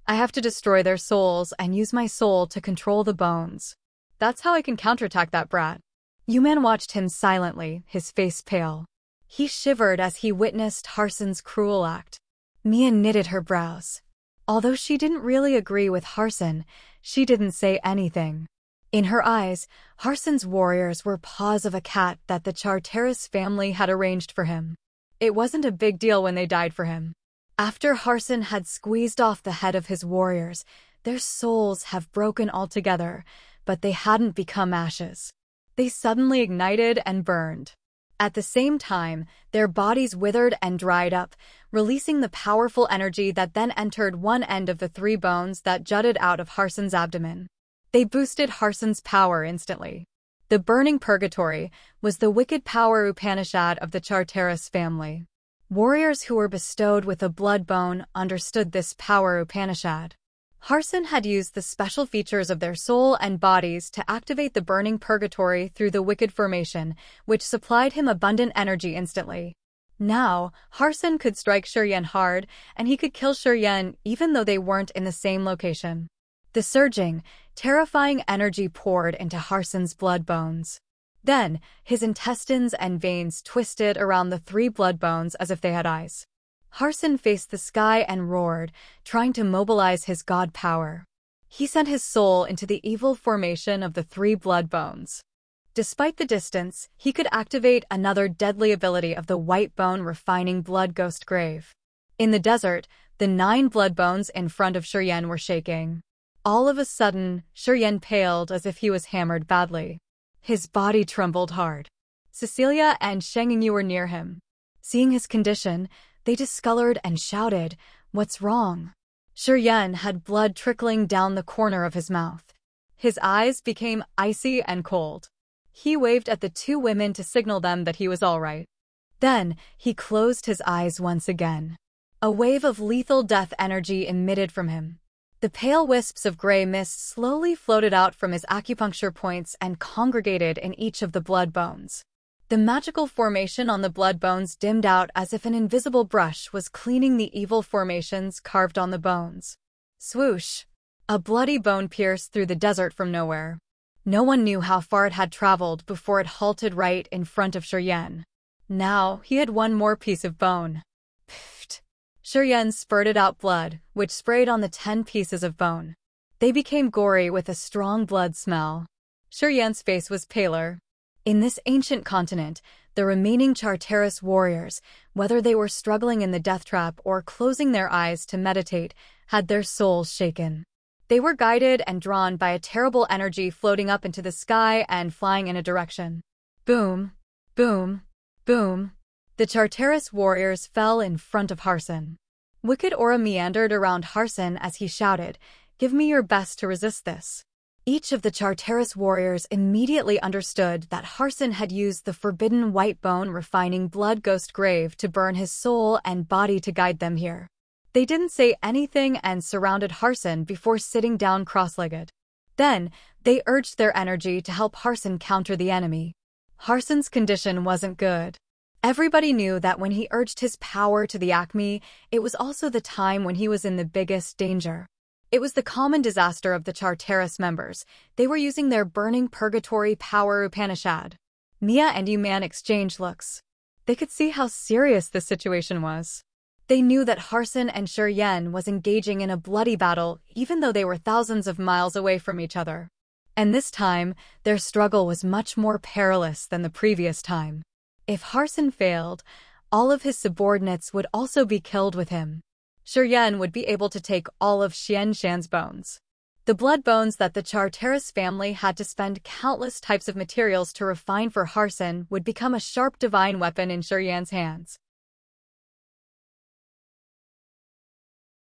"I have to destroy their souls and use my soul to control the bones. That's how I can counterattack that brat." Yuman watched him silently, his face pale. He shivered as he witnessed Harson's cruel act. Mia knitted her brows. Although she didn't really agree with Harson, she didn't say anything. In her eyes, Harson's warriors were paws of a cat that the Charteris family had arranged for him. It wasn't a big deal when they died for him. After Harson had squeezed off the head of his warriors, their souls have broken altogether, but they hadn't become ashes. They suddenly ignited and burned. At the same time, their bodies withered and dried up, releasing the powerful energy that then entered one end of the three bones that jutted out of Harson's abdomen. They boosted Harson's power instantly. The burning purgatory was the wicked power Upanishad of the Charteris family. Warriors who were bestowed with a blood bone understood this power Upanishad. Harson had used the special features of their soul and bodies to activate the burning purgatory through the wicked formation, which supplied him abundant energy instantly. Now, Harson could strike Shuryen hard, and he could kill Shuryen even though they weren't in the same location. The surging, terrifying energy poured into Harson's blood bones. Then, his intestines and veins twisted around the three blood bones as if they had eyes. Harson faced the sky and roared, trying to mobilize his god power. He sent his soul into the evil formation of the three blood bones. Despite the distance, he could activate another deadly ability of the white bone refining blood ghost grave. In the desert, the 9 blood bones in front of Shuryen were shaking. All of a sudden, Shuryen paled as if he was hammered badly. His body trembled hard. Cecilia and Sheng Yingyu were near him. Seeing his condition, they discolored and shouted, "What's wrong?" Shuryen had blood trickling down the corner of his mouth. His eyes became icy and cold. He waved at the 2 women to signal them that he was all right. Then, he closed his eyes once again. A wave of lethal death energy emitted from him. The pale wisps of gray mist slowly floated out from his acupuncture points and congregated in each of the blood bones. The magical formation on the blood bones dimmed out as if an invisible brush was cleaning the evil formations carved on the bones. Swoosh! A bloody bone pierced through the desert from nowhere. No one knew how far it had traveled before it halted right in front of Shuryen. Now, he had one more piece of bone. Pfft! Shuryen spurted out blood, which sprayed on the 10 pieces of bone. They became gory with a strong blood smell. Shuryen's face was paler. In this ancient continent, the remaining Charteris warriors, whether they were struggling in the death trap or closing their eyes to meditate, had their souls shaken. They were guided and drawn by a terrible energy floating up into the sky and flying in a direction. Boom! Boom! Boom! The Charteris warriors fell in front of Harson. Wicked aura meandered around Harson as he shouted, Give me your best to resist this. Each of the Charteris warriors immediately understood that Harson had used the forbidden white bone refining blood ghost grave to burn his soul and body to guide them here. They didn't say anything and surrounded Harson before sitting down cross-legged. Then, they urged their energy to help Harson counter the enemy. Harson's condition wasn't good. Everybody knew that when he urged his power to the acme, it was also the time when he was in the biggest danger. It was the common disaster of the Charteris members. They were using their burning purgatory power Upanishad. Mia and Yuman exchanged looks. They could see how serious this situation was. They knew that Harson and Shiryen was engaging in a bloody battle even though they were thousands of miles away from each other. And this time, their struggle was much more perilous than the previous time. If Harson failed, all of his subordinates would also be killed with him. Shiryen would be able to take all of Xianshan's bones. The blood bones that the Charteris family had to spend countless types of materials to refine for Harson would become a sharp divine weapon in Shiryen's hands.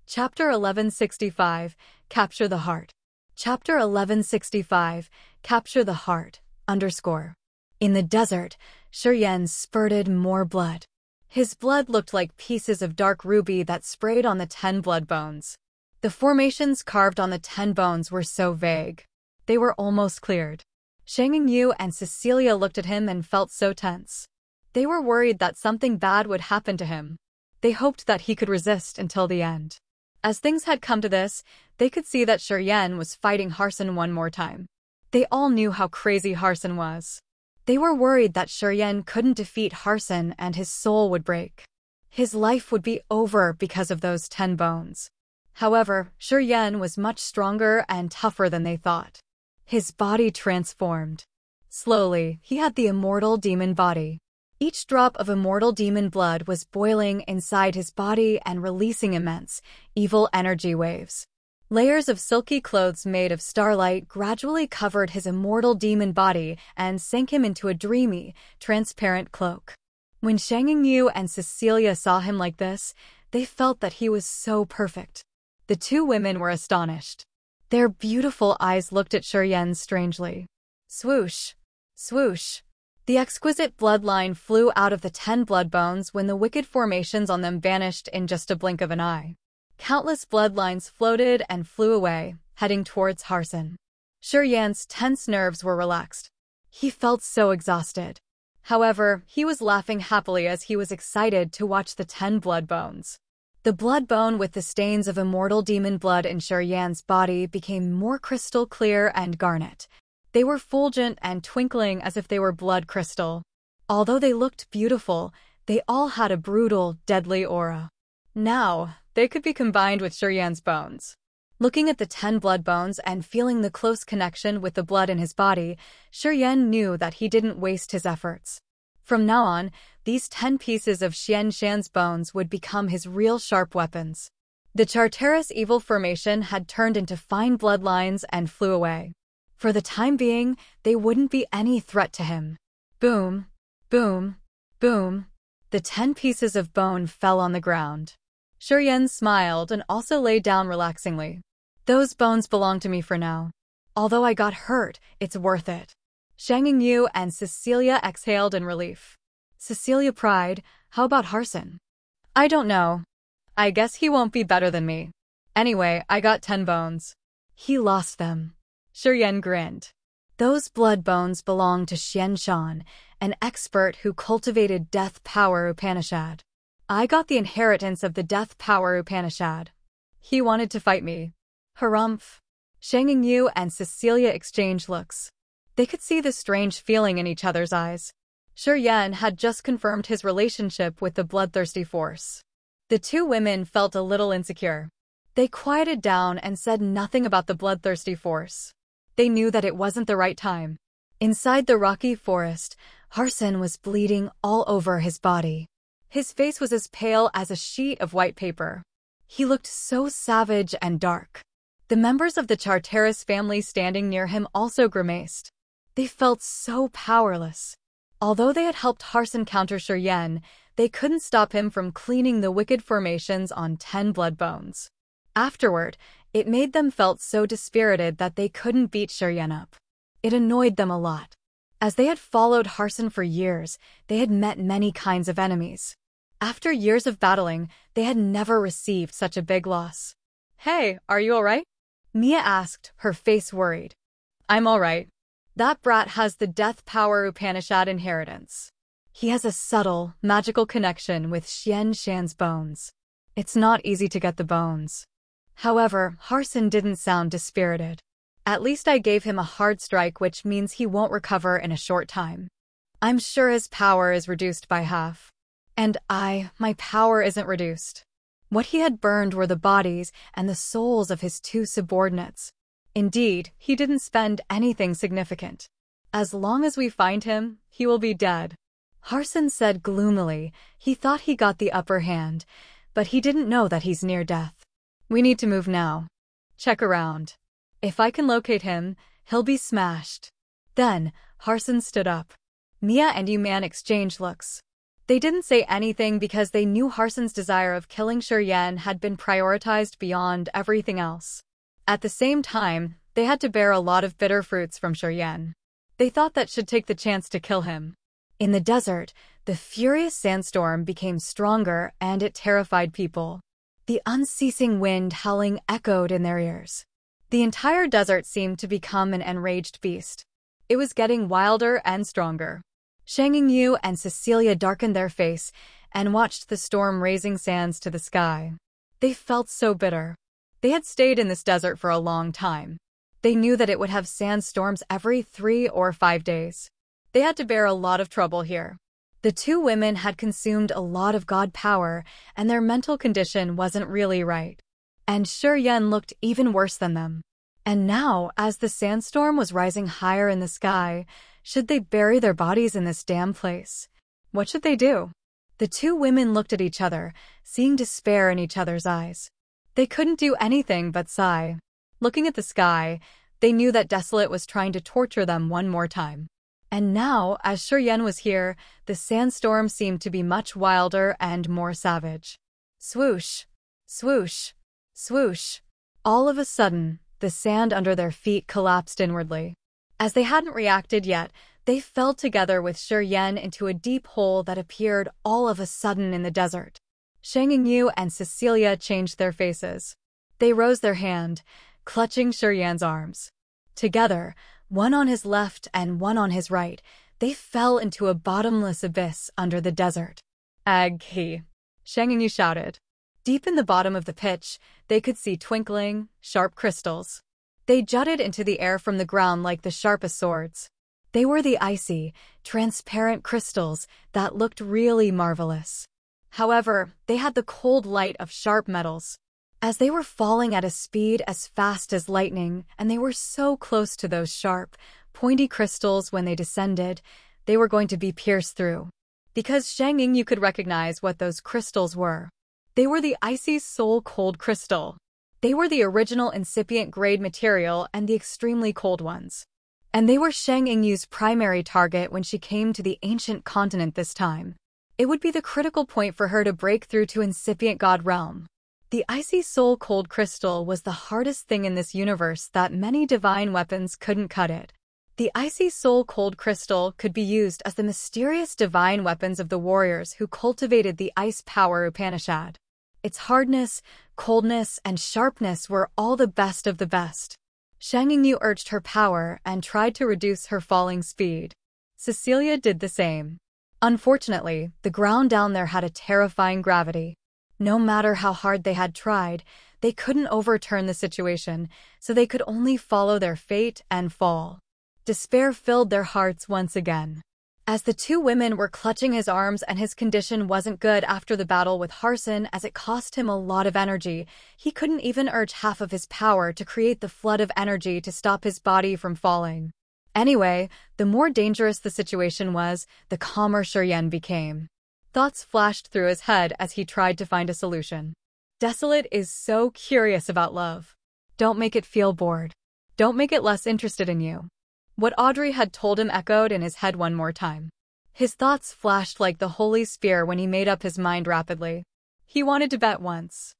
Chapter 1165, Capture the Heart. Chapter 1165, Capture the Heart, _ In the desert, Shiryen spurted more blood. His blood looked like pieces of dark ruby that sprayed on the 10 blood bones. The formations carved on the 10 bones were so vague. They were almost cleared. Shang Yu and Cecilia looked at him and felt so tense. They were worried that something bad would happen to him. They hoped that he could resist until the end. As things had come to this, they could see that Shiryen was fighting Harson one more time. They all knew how crazy Harson was. They were worried that Shiryen couldn't defeat Harson and his soul would break. His life would be over because of those 10 bones. However, Shiryen was much stronger and tougher than they thought. His body transformed. Slowly, he had the immortal demon body. Each drop of immortal demon blood was boiling inside his body and releasing immense, evil energy waves. Layers of silky clothes made of starlight gradually covered his immortal demon body and sank him into a dreamy, transparent cloak. When Shang Yu and Cecilia saw him like this, they felt that he was so perfect. The two women were astonished. Their beautiful eyes looked at Shiryen strangely. Swoosh! Swoosh! The exquisite bloodline flew out of the 10 blood bones when the wicked formations on them vanished in just a blink of an eye. Countless bloodlines floated and flew away, heading towards Harson. Shiryen's tense nerves were relaxed. He felt so exhausted. However, he was laughing happily as he was excited to watch the 10 blood bones. The blood bone with the stains of immortal demon blood in Shiryen's body became more crystal clear and garnet. They were fulgent and twinkling as if they were blood crystal. Although they looked beautiful, they all had a brutal, deadly aura. Now, they could be combined with Shiryen's bones. Looking at the 10 blood bones and feeling the close connection with the blood in his body, Shiryen knew that he didn't waste his efforts. From now on, these 10 pieces of Xianshan's bones would become his real sharp weapons. The Charteris evil formation had turned into fine bloodlines and flew away. For the time being, they wouldn't be any threat to him. Boom, boom, boom. The 10 pieces of bone fell on the ground. Shiryen smiled and also lay down relaxingly. Those bones belong to me for now. Although I got hurt, it's worth it. Shang Yu and Cecilia exhaled in relief. Cecilia cried, "How about Harson?" "I don't know. I guess he won't be better than me. Anyway, I got 10 bones." "He lost them." Shiryen grinned. Those blood bones belonged to Xianshan, an expert who cultivated Death Power Upanishad. I got the inheritance of the Death Power Upanishad. He wanted to fight me. Harumph. Shang Yu and Cecilia exchanged looks. They could see the strange feeling in each other's eyes. Shiryen had just confirmed his relationship with the bloodthirsty force. The two women felt a little insecure. They quieted down and said nothing about the bloodthirsty force. They knew that it wasn't the right time. Inside the rocky forest, Harson was bleeding all over his body. His face was as pale as a sheet of white paper. He looked so savage and dark. The members of the Charteris family standing near him also grimaced. They felt so powerless. Although they had helped Harson counter Shiryen, they couldn't stop him from cleaning the wicked formations on 10 blood bones. Afterward, It made them felt so dispirited that they couldn't beat Shiryen up. It annoyed them a lot. As they had followed Harson for years, they had met many kinds of enemies. After years of battling, they had never received such a big loss. "Hey, are you alright?" Mia asked, her face worried. "I'm alright. That brat has the death power Upanishad inheritance. He has a subtle, magical connection with Xian Shan's bones. It's not easy to get the bones." However, Harson didn't sound dispirited. "At least I gave him a hard strike, which means he won't recover in a short time. I'm sure his power is reduced by half. And my power isn't reduced." What he had burned were the bodies and the souls of his two subordinates. Indeed, he didn't spend anything significant. "As long as we find him, he will be dead," Harson said gloomily. He thought he got the upper hand, but he didn't know that he's near death. "We need to move now. Check around. If I can locate him, he'll be smashed." Then, Harson stood up. Mia and Yuman exchanged looks. They didn't say anything because they knew Harson's desire of killing Shiryen had been prioritized beyond everything else. At the same time, they had to bear a lot of bitter fruits from Shiryen. They thought that should take the chance to kill him. In the desert, the furious sandstorm became stronger and it terrified people. The unceasing wind howling echoed in their ears. The entire desert seemed to become an enraged beast. It was getting wilder and stronger. Shang Yingyu and Cecilia darkened their face and watched the storm raising sands to the sky. They felt so bitter. They had stayed in this desert for a long time. They knew that it would have sandstorms every 3 or 5 days. They had to bear a lot of trouble here. The two women had consumed a lot of god power, and their mental condition wasn't really right. And Shiryen looked even worse than them. And now, as the sandstorm was rising higher in the sky, should they bury their bodies in this damn place? What should they do? The two women looked at each other, seeing despair in each other's eyes. They couldn't do anything but sigh. Looking at the sky, they knew that Desolate was trying to torture them one more time. And now, as Shiryen was here, the sandstorm seemed to be much wilder and more savage. Swoosh, swoosh, swoosh. All of a sudden, the sand under their feet collapsed inwardly. As they hadn't reacted yet, they fell together with Shiryen into a deep hole that appeared all of a sudden in the desert. Shang Yingyu and Cecilia changed their faces. They rose their hand, clutching Shiryen's arms. Together, one on his left and one on his right, they fell into a bottomless abyss under the desert. "Ag-he," Shang Yingyu shouted. Deep in the bottom of the pit, they could see twinkling, sharp crystals. They jutted into the air from the ground like the sharpest swords. They were the icy, transparent crystals that looked really marvelous. However, they had the cold light of sharp metals. As they were falling at a speed as fast as lightning, and they were so close to those sharp, pointy crystals when they descended, they were going to be pierced through. Because Shang Yingyu could recognize what those crystals were. They were the icy soul cold crystal. They were the original incipient grade material and the extremely cold ones. And they were Shang Yingyu's primary target when she came to the ancient continent this time. It would be the critical point for her to break through to incipient god realm. The icy soul cold crystal was the hardest thing in this universe that many divine weapons couldn't cut it. The icy soul cold crystal could be used as the mysterious divine weapons of the warriors who cultivated the ice power Upanishad. Its hardness, coldness, and sharpness were all the best of the best. Shang Yingyu urged her power and tried to reduce her falling speed. Cecilia did the same. Unfortunately, the ground down there had a terrifying gravity. No matter how hard they had tried, they couldn't overturn the situation, so they could only follow their fate and fall. Despair filled their hearts once again. As the two women were clutching his arms and his condition wasn't good after the battle with Harson as it cost him a lot of energy, he couldn't even urge half of his power to create the flood of energy to stop his body from falling. Anyway, the more dangerous the situation was, the calmer Shiryen became. Thoughts flashed through his head as he tried to find a solution. Desolate is so curious about love. Don't make it feel bored. Don't make it less interested in you. What Audrey had told him echoed in his head one more time. His thoughts flashed like the holy spear when he made up his mind rapidly. He wanted to bet once.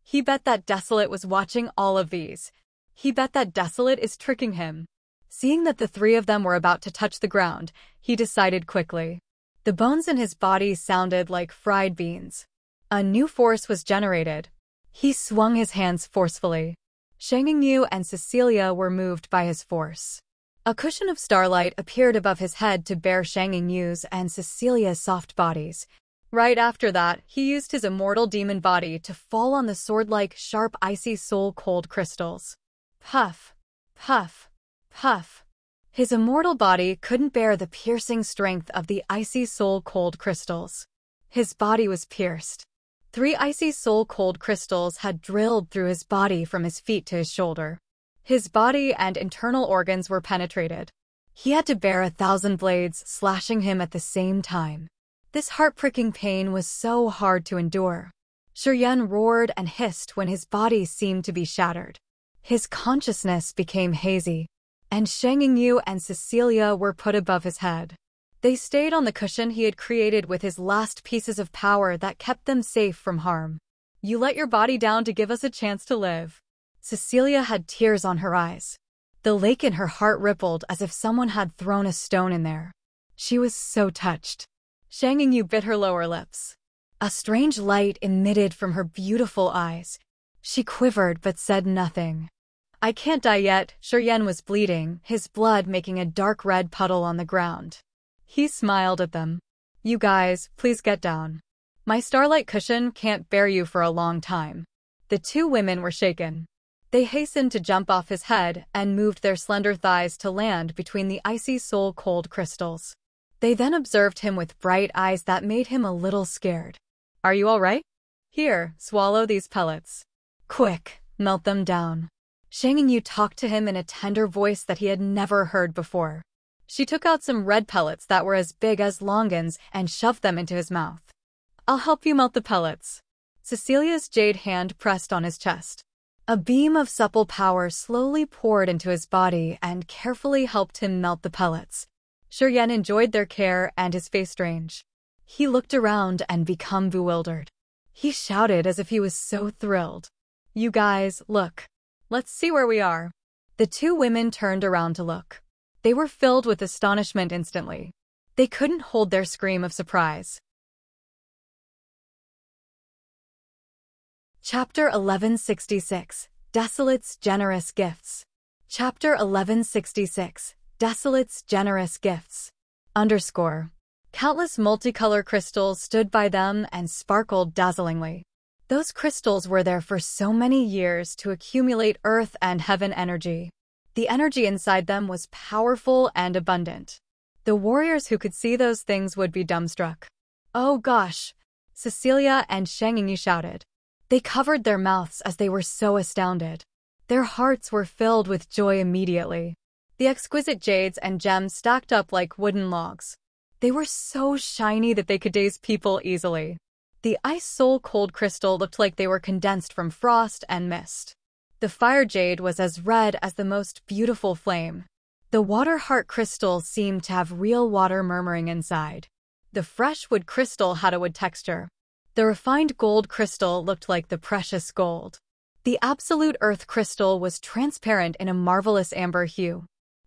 He bet that Desolate was watching all of these. He bet that Desolate is tricking him. Seeing that the three of them were about to touch the ground, he decided quickly. The bones in his body sounded like fried beans. A new force was generated. He swung his hands forcefully. Shang Yingyu and Cecilia were moved by his force. A cushion of starlight appeared above his head to bear Shang Yingyu's and Cecilia's soft bodies. Right after that, he used his immortal demon body to fall on the sword-like, sharp, icy soul-cold crystals. Puff, puff, puff. His immortal body couldn't bear the piercing strength of the icy soul-cold crystals. His body was pierced. 3 icy soul-cold crystals had drilled through his body from his feet to his shoulder. His body and internal organs were penetrated. He had to bear 1,000 blades slashing him at the same time. This heart-pricking pain was so hard to endure. Shuryen roared and hissed when his body seemed to be shattered. His consciousness became hazy, and Shang Yingyu and Cecilia were put above his head. They stayed on the cushion he had created with his last pieces of power that kept them safe from harm. You let your body down to give us a chance to live. Cecilia had tears on her eyes. The lake in her heart rippled as if someone had thrown a stone in there. She was so touched. Shang Yingyu bit her lower lips. A strange light emitted from her beautiful eyes. She quivered but said nothing. I can't die yet. Shuryen was bleeding, his blood making a dark red puddle on the ground. He smiled at them. You guys, please get down. My starlight cushion can't bear you for a long time. The 2 women were shaken. They hastened to jump off his head and moved their slender thighs to land between the icy soul-cold crystals. They then observed him with bright eyes that made him a little scared. Are you all right? Here, swallow these pellets. Quick, melt them down. Shang Yingyu talked to him in a tender voice that he had never heard before. She took out some red pellets that were as big as longans and shoved them into his mouth. I'll help you melt the pellets. Cecilia's jade hand pressed on his chest. A beam of supple power slowly poured into his body and carefully helped him melt the pellets. Shuryen enjoyed their care and his face changed. He looked around and became bewildered. He shouted as if he was so thrilled. You guys, look. Let's see where we are. The 2 women turned around to look. They were filled with astonishment instantly. They couldn't hold their scream of surprise. Chapter 1166, Desolate's Generous Gifts. Chapter 1166, Desolate's Generous Gifts. Countless multicolor crystals stood by them and sparkled dazzlingly. Those crystals were there for so many years to accumulate earth and heaven energy. The energy inside them was powerful and abundant. The warriors who could see those things would be dumbstruck. Oh gosh! Cecilia and Shang Yingyu shouted. They covered their mouths as they were so astounded. Their hearts were filled with joy immediately. The exquisite jades and gems stacked up like wooden logs. They were so shiny that they could daze people easily. The ice soul cold crystal looked like they were condensed from frost and mist. The fire jade was as red as the most beautiful flame. The water heart crystal seemed to have real water murmuring inside. The fresh wood crystal had a wood texture. The refined gold crystal looked like the precious gold. The absolute earth crystal was transparent in a marvelous amber hue.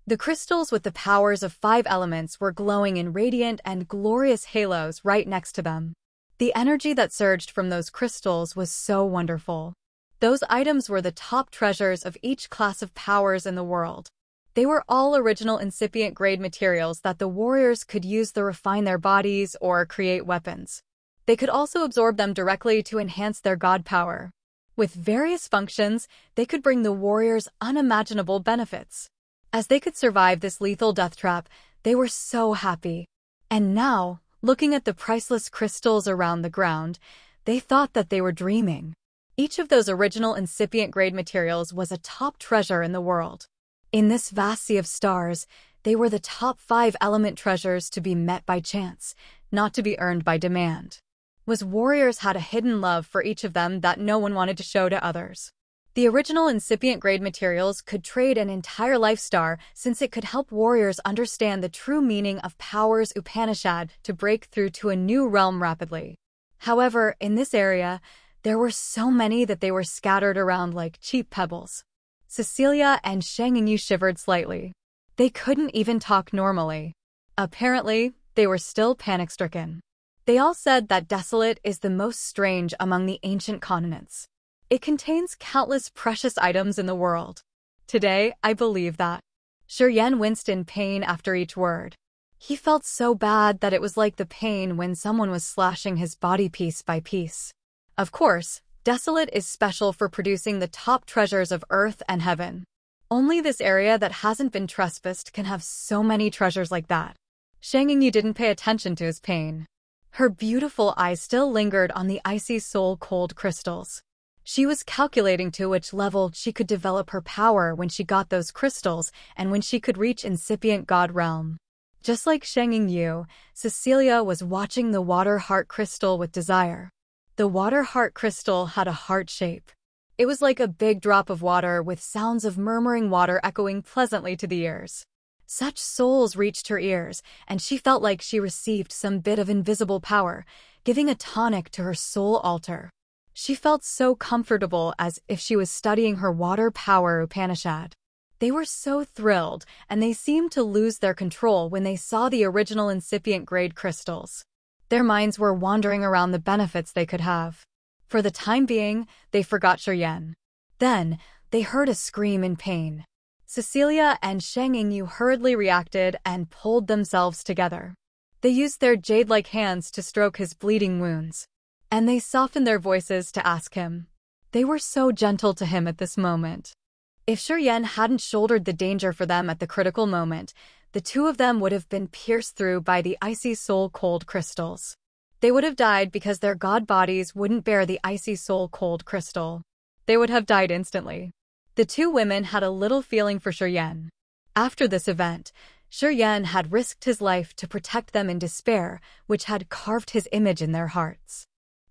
The crystals with the powers of 5 elements were glowing in radiant and glorious halos right next to them. The energy that surged from those crystals was so wonderful. Those items were the top treasures of each class of powers in the world. They were all original incipient grade materials that the warriors could use to refine their bodies or create weapons. They could also absorb them directly to enhance their god power. With various functions, they could bring the warriors unimaginable benefits. As they could survive this lethal death trap, they were so happy. And now, looking at the priceless crystals around the ground, they thought that they were dreaming. Each of those original incipient grade materials was a top treasure in the world. In this vast sea of stars, they were the top 5 element treasures to be met by chance, not to be earned by demand. Warriors had a hidden love for each of them that no one wanted to show to others. The original incipient grade materials could trade an entire life star since it could help warriors understand the true meaning of powers Upanishad to break through to a new realm rapidly. However, in this area, There were so many that they were scattered around like cheap pebbles. Cecilia and Shang Yingyu shivered slightly. They couldn't even talk normally. Apparently, they were still panic-stricken. They all said that Desolate is the most strange among the ancient continents. It contains countless precious items in the world. Today, I believe that. Shuryen winced in pain after each word. He felt so bad that it was like the pain when someone was slashing his body piece by piece. Of course, Desolate is special for producing the top treasures of earth and heaven. Only this area that hasn't been trespassed can have so many treasures like that. Shang Yingyu didn't pay attention to his pain. Her beautiful eyes still lingered on the icy soul-cold crystals. She was calculating to which level she could develop her power when she got those crystals and when she could reach incipient god realm. Just like Shang Yingyu, Cecilia was watching the water heart crystal with desire. The water heart crystal had a heart shape. It was like a big drop of water with sounds of murmuring water echoing pleasantly to the ears. Such souls reached her ears, and she felt like she received some bit of invisible power, giving a tonic to her soul altar. She felt so comfortable as if she was studying her water power Upanishad. They were so thrilled, and they seemed to lose their control when they saw the original incipient grade crystals. Their minds were wandering around the benefits they could have. For the time being, they forgot Shuryen. Then, they heard a scream in pain. Cecilia and Shang Yingyu hurriedly reacted and pulled themselves together. They used their jade-like hands to stroke his bleeding wounds. And they softened their voices to ask him. They were so gentle to him at this moment. If Shuryen hadn't shouldered the danger for them at the critical moment, the two of them would have been pierced through by the icy soul-cold crystals. They would have died because their god bodies wouldn't bear the icy soul-cold crystal. They would have died instantly. The two women had a little feeling for Shuryen. After this event, Shuryen had risked his life to protect them in despair, which had carved his image in their hearts.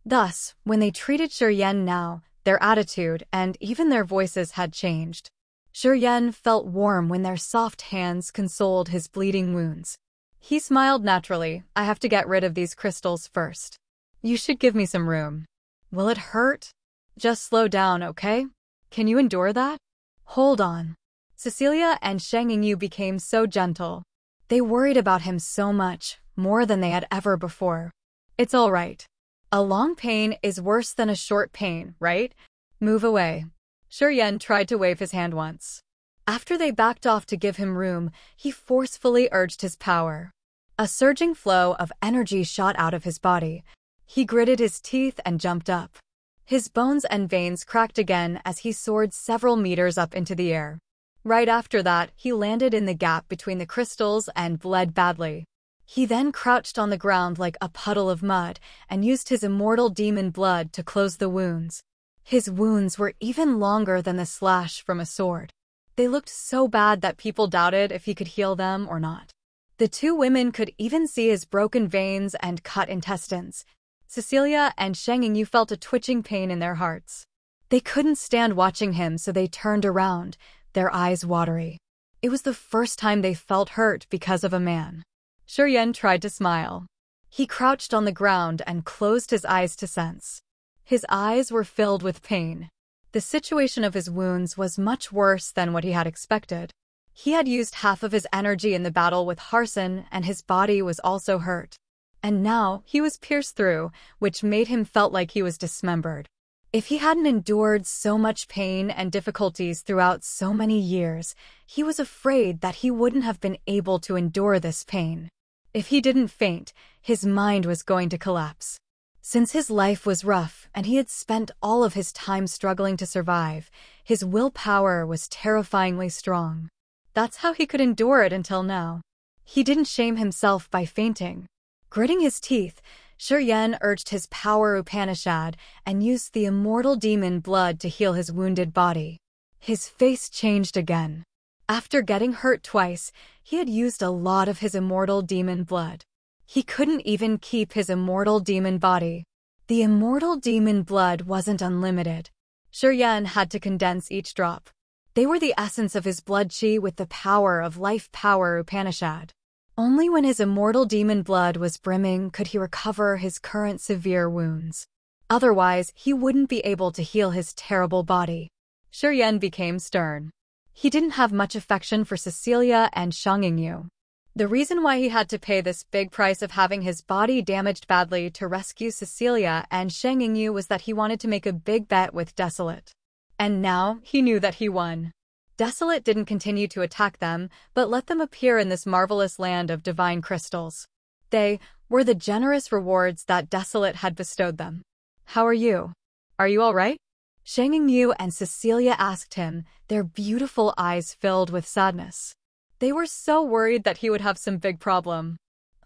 Thus, when they treated Shuryen now, their attitude and even their voices had changed. Shuryen felt warm when their soft hands consoled his bleeding wounds. He smiled naturally. I have to get rid of these crystals first. You should give me some room. Will it hurt? Just slow down, okay? Can you endure that? Hold on. Cecilia and Shang Yingyu became so gentle. They worried about him so much, more than they had ever before. It's all right. A long pain is worse than a short pain, right? Move away. Shuryen tried to wave his hand once. After they backed off to give him room, he forcefully urged his power. A surging flow of energy shot out of his body. He gritted his teeth and jumped up. His bones and veins cracked again as he soared several meters up into the air. Right after that, he landed in the gap between the crystals and bled badly. He then crouched on the ground like a puddle of mud and used his immortal demon blood to close the wounds. His wounds were even longer than the slash from a sword. They looked so bad that people doubted if he could heal them or not. The two women could even see his broken veins and cut intestines. Cecilia and Shang Yingyu felt a twitching pain in their hearts. They couldn't stand watching him, so they turned around, their eyes watery. It was the first time they felt hurt because of a man. Shuryen tried to smile. He crouched on the ground and closed his eyes to sense. His eyes were filled with pain. The situation of his wounds was much worse than what he had expected. He had used half of his energy in the battle with Harson, and his body was also hurt. And now he was pierced through, which made him felt like he was dismembered. If he hadn't endured so much pain and difficulties throughout so many years, he was afraid that he wouldn't have been able to endure this pain. If he didn't faint, his mind was going to collapse. Since his life was rough and he had spent all of his time struggling to survive, his willpower was terrifyingly strong. That's how he could endure it until now. He didn't shame himself by fainting. Gritting his teeth, Shuryen urged his power Upanishad and used the immortal demon blood to heal his wounded body. His face changed again. After getting hurt twice, he had used a lot of his immortal demon blood. He couldn't even keep his immortal demon body. The immortal demon blood wasn't unlimited. Shuryen had to condense each drop. They were the essence of his blood chi with the power of life power Upanishad. Only when his immortal demon blood was brimming could he recover his current severe wounds. Otherwise, he wouldn't be able to heal his terrible body. Shiryan became stern. He didn't have much affection for Cecilia and Shang Yingyu. The reason why he had to pay this big price of having his body damaged badly to rescue Cecilia and Shang Yingyu was that he wanted to make a big bet with Desolate. And now, he knew that he won. Desolate didn't continue to attack them, but let them appear in this marvelous land of divine crystals. They were the generous rewards that Desolate had bestowed them. How are you? Are you all right? Shang Yingyu and Cecilia asked him, their beautiful eyes filled with sadness. They were so worried that he would have some big problem.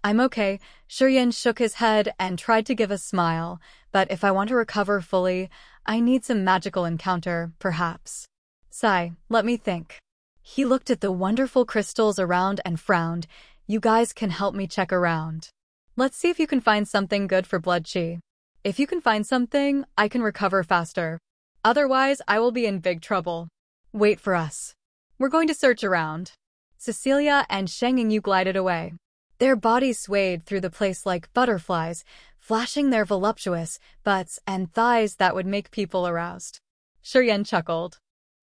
I'm okay. Shiryan shook his head and tried to give a smile, but if I want to recover fully, I need some magical encounter, perhaps. Sigh, let me think. He looked at the wonderful crystals around and frowned. You guys can help me check around. Let's see if you can find something good for blood chi. If you can find something, I can recover faster. Otherwise, I will be in big trouble. Wait for us. We're going to search around. Cecilia and Shang Yingyu glided away. Their bodies swayed through the place like butterflies, flashing their voluptuous butts and thighs that would make people aroused. Shiryan chuckled.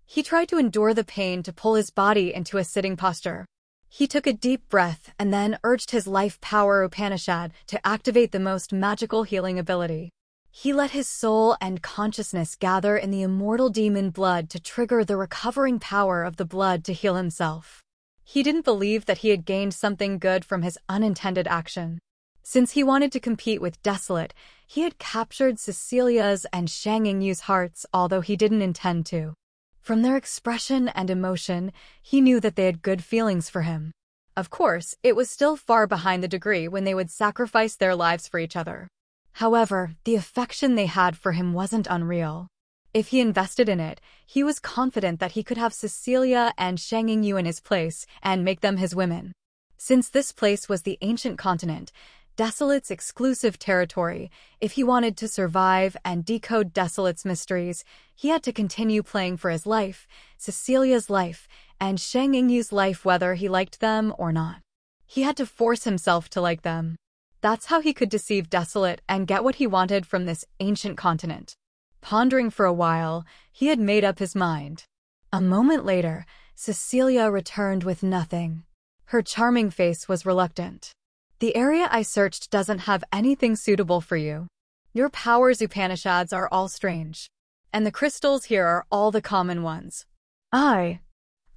He tried to endure the pain to pull his body into a sitting posture. He took a deep breath and then urged his life power Upanishad to activate the most magical healing ability. He let his soul and consciousness gather in the immortal demon blood to trigger the recovering power of the blood to heal himself. He didn't believe that he had gained something good from his unintended action. Since he wanted to compete with Desolate, he had captured Cecilia's and Shang Yingyu's hearts, although he didn't intend to. From their expression and emotion, he knew that they had good feelings for him. Of course, it was still far behind the degree when they would sacrifice their lives for each other. However, the affection they had for him wasn't unreal. If he invested in it, he was confident that he could have Cecilia and Shang Yingyu in his place and make them his women. Since this place was the ancient continent, Desolate's exclusive territory, if he wanted to survive and decode Desolate's mysteries, he had to continue playing for his life, Cecilia's life, and Shang Yingyu's life whether he liked them or not. He had to force himself to like them. That's how he could deceive Desolate and get what he wanted from this ancient continent. Pondering for a while, he had made up his mind. A moment later, Cecilia returned with nothing. Her charming face was reluctant. The area I searched doesn't have anything suitable for you. Your powers Upanishads are all strange. And the crystals here are all the common ones.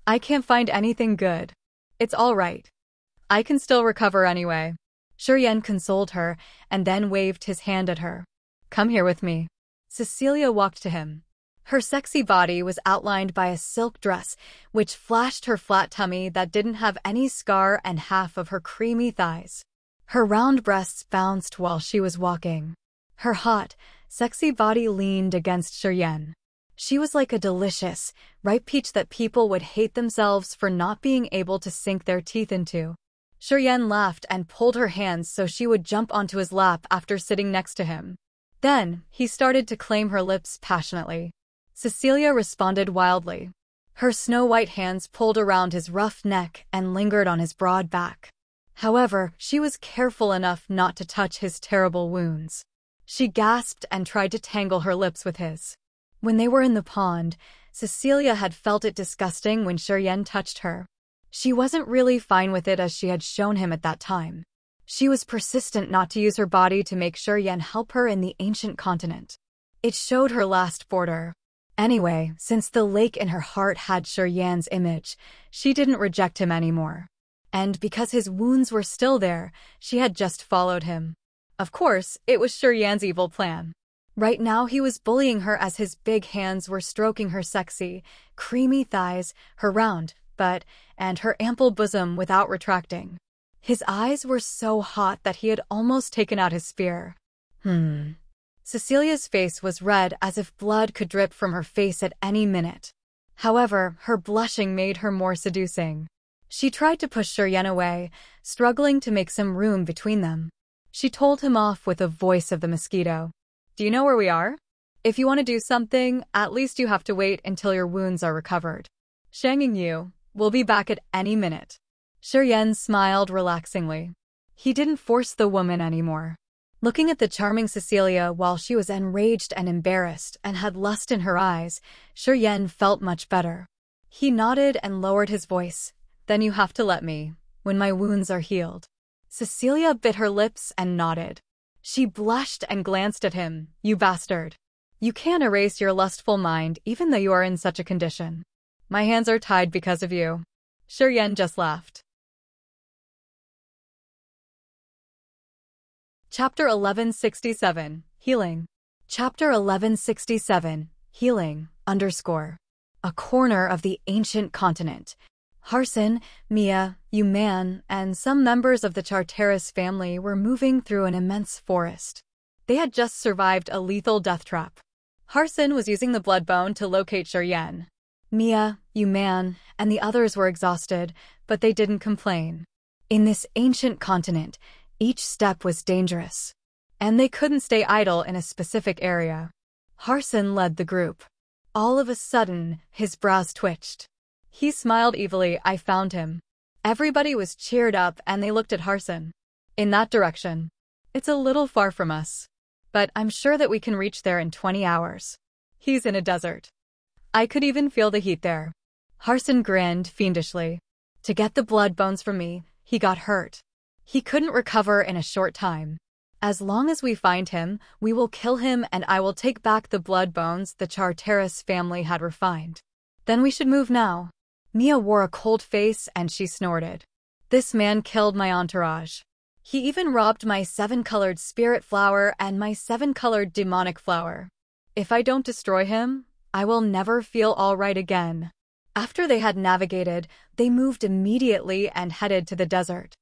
I can't find anything good. It's all right. I can still recover anyway. Shiryan consoled her and then waved his hand at her. Come here with me. Cecilia walked to him. Her sexy body was outlined by a silk dress, which flashed her flat tummy that didn't have any scar and half of her creamy thighs. Her round breasts bounced while she was walking. Her hot, sexy body leaned against Shiryan. She was like a delicious, ripe peach that people would hate themselves for not being able to sink their teeth into. Shiryan laughed and pulled her hands so she would jump onto his lap after sitting next to him. Then, he started to claim her lips passionately. Cecilia responded wildly. Her snow-white hands pulled around his rough neck and lingered on his broad back. However, she was careful enough not to touch his terrible wounds. She gasped and tried to tangle her lips with his. When they were in the pond, Cecilia had felt it disgusting when Shiryan touched her. She wasn't really fine with it as she had shown him at that time. She was persistent not to use her body to make Shiryan help her in the ancient continent. It showed her last border. Anyway, since the lake in her heart had Shiryan's image, she didn't reject him anymore. And because his wounds were still there, she had just followed him. Of course, it was Shiryan's evil plan. Right now he was bullying her as his big hands were stroking her sexy, creamy thighs, her round butt, and her ample bosom without retracting. His eyes were so hot that he had almost taken out his spear. Cecilia's face was red as if blood could drip from her face at any minute. However, her blushing made her more seducing. She tried to push Shiryan away, struggling to make some room between them. She told him off with a voice of the mosquito. Do you know where we are? If you want to do something, at least you have to wait until your wounds are recovered. Shang Yingyu, we'll be back at any minute. Shiryan smiled relaxingly. He didn't force the woman anymore. Looking at the charming Cecilia while she was enraged and embarrassed and had lust in her eyes, Shiryen felt much better. He nodded and lowered his voice. Then you have to let me, when my wounds are healed. Cecilia bit her lips and nodded. She blushed and glanced at him. You bastard. You can't erase your lustful mind even though you are in such a condition. My hands are tied because of you. Shiryen just laughed. Chapter 1167, Healing. Chapter 1167, Healing, _ A corner of the ancient continent. Harson, Mia, Yuman, and some members of the Charteris family were moving through an immense forest. They had just survived a lethal death trap. Harson was using the bloodbone to locate Shiryen. Mia, Yuman, and the others were exhausted, but they didn't complain. In this ancient continent, each step was dangerous, and they couldn't stay idle in a specific area. Harson led the group. All of a sudden, his brows twitched. He smiled evilly. I found him. Everybody was cheered up and they looked at Harson. In that direction. It's a little far from us, but I'm sure that we can reach there in 20 hours. He's in a desert. I could even feel the heat there. Harson grinned fiendishly. To get the blood bones from me, he got hurt. He couldn't recover in a short time. As long as we find him, we will kill him and I will take back the blood bones the Charteris family had refined. Then we should move now. Mia wore a cold face and she snorted. This man killed my entourage. He even robbed my 7-colored spirit flower and my 7-colored demonic flower. If I don't destroy him, I will never feel all right again. After they had navigated, they moved immediately and headed to the desert.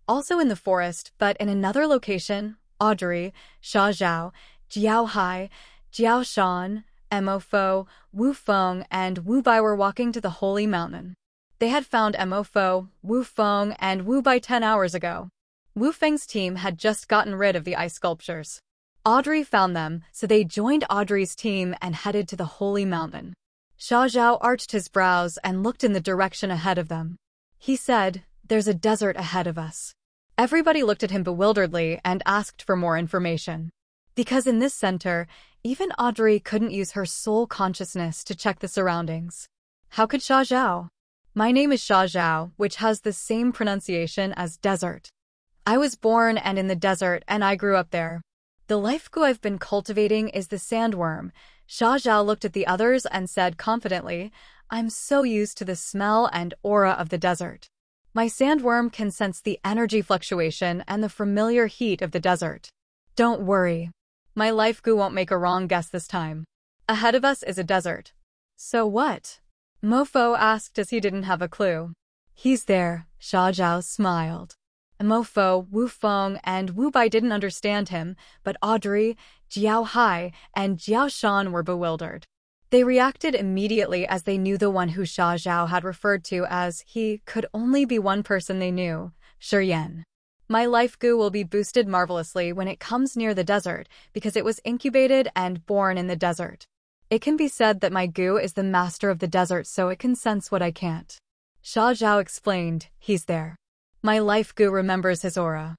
Also in the forest, but in another location, Audrey, Xia Zhao, Jiao Hai, Jiao Shan, Mo Fo, Wu Feng, and Wu Bai were walking to the Holy Mountain. They had found Mo Fo, Wu Feng, and Wu Bai 10 hours ago. Wu Feng's team had just gotten rid of the ice sculptures. Audrey found them, so they joined Audrey's team and headed to the Holy Mountain. Xia Zhao arched his brows and looked in the direction ahead of them. He said, "There's a desert ahead of us." Everybody looked at him bewilderedly and asked for more information. Because in this center, even Audrey couldn't use her soul consciousness to check the surroundings. How could Xia Zhao? My name is Xia Zhao, which has the same pronunciation as desert. I was born and in the desert and I grew up there. The life goo I've been cultivating is the sandworm. Xia Zhao looked at the others and said confidently, I'm so used to the smell and aura of the desert. My sandworm can sense the energy fluctuation and the familiar heat of the desert. Don't worry. My life goo won't make a wrong guess this time. Ahead of us is a desert. So what? Mofo asked as he didn't have a clue. He's there, Xia Zhao smiled. Mofo, Wu Feng, and Wu Bai didn't understand him, but Audrey, Jiao Hai, and Jiao Shan were bewildered. They reacted immediately as they knew the one who Xia Zhao had referred to as he could only be one person they knew, Shiryen. My life goo will be boosted marvelously when it comes near the desert because it was incubated and born in the desert. It can be said that my goo is the master of the desert so it can sense what I can't. Xia Zhao explained, he's there. My life goo remembers his aura.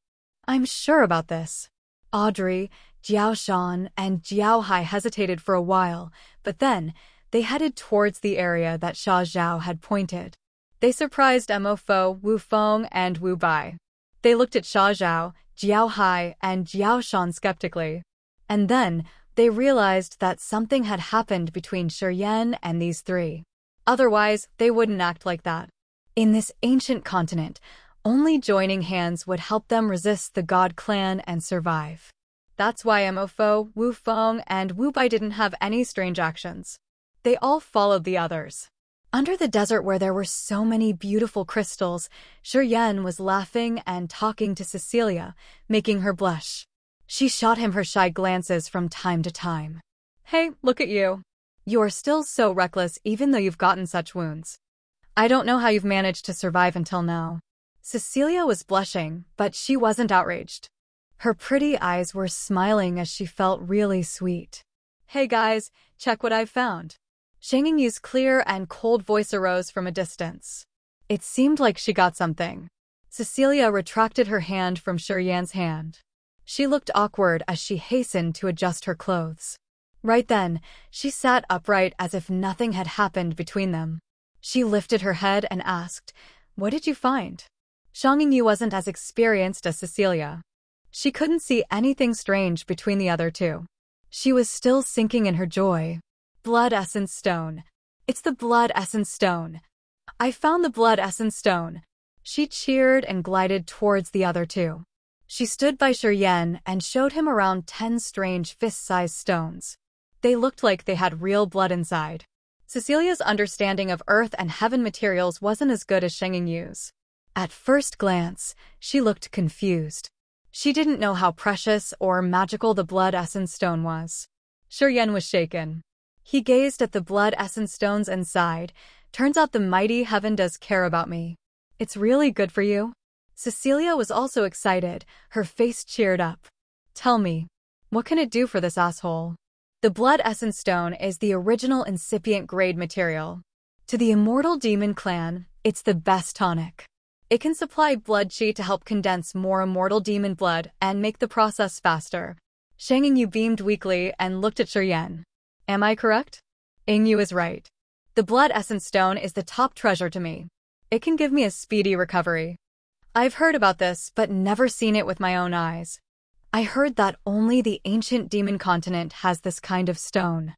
I'm sure about this. Audrey, Jiao Shan, and Jiao Hai hesitated for a while, but then they headed towards the area that Xia Zhao had pointed. They surprised Mo Fo, Wu Feng, and Wu Bai. They looked at Xia Zhao, Jiao Hai, and Jiao Shan skeptically. And then they realized that something had happened between Shiryen and these three. Otherwise, they wouldn't act like that. In this ancient continent, only joining hands would help them resist the God clan and survive. That's why Mo Fo, Wu Feng, and Wu Bai didn't have any strange actions. They all followed the others. Under the desert where there were so many beautiful crystals, Shiryen was laughing and talking to Cecilia, making her blush. She shot him her shy glances from time to time. Hey, look at you. You are still so reckless even though you've gotten such wounds. I don't know how you've managed to survive until now. Cecilia was blushing, but she wasn't outraged. Her pretty eyes were smiling as she felt really sweet. Hey guys, check what I've found. Shang Yu's clear and cold voice arose from a distance. It seemed like she got something. Cecilia retracted her hand from Shiryen's hand. She looked awkward as she hastened to adjust her clothes. Right then, she sat upright as if nothing had happened between them. She lifted her head and asked, "What did you find?" Xiangyu wasn't as experienced as Cecilia. She couldn't see anything strange between the other two. She was still sinking in her joy. Blood Essence Stone. It's the Blood Essence Stone. I found the Blood Essence Stone. She cheered and glided towards the other two. She stood by Shiryen and showed him around 10 strange fist-sized stones. They looked like they had real blood inside. Cecilia's understanding of earth and heaven materials wasn't as good as Xiangyu's. At first glance, she looked confused. She didn't know how precious or magical the Blood Essence Stone was. Shiryen was shaken. He gazed at the Blood Essence Stones and sighed. Turns out the mighty heaven does care about me. It's really good for you. Cecilia was also excited. Her face cheered up. Tell me, what can it do for this asshole? The Blood Essence Stone is the original incipient grade material. To the Immortal Demon Clan, it's the best tonic. It can supply blood chi to help condense more immortal demon blood and make the process faster. Xiangyu beamed weakly and looked at Shiryen. Am I correct? Yingyu is right. The Blood Essence Stone is the top treasure to me. It can give me a speedy recovery. I've heard about this, but never seen it with my own eyes. I heard that only the ancient demon continent has this kind of stone.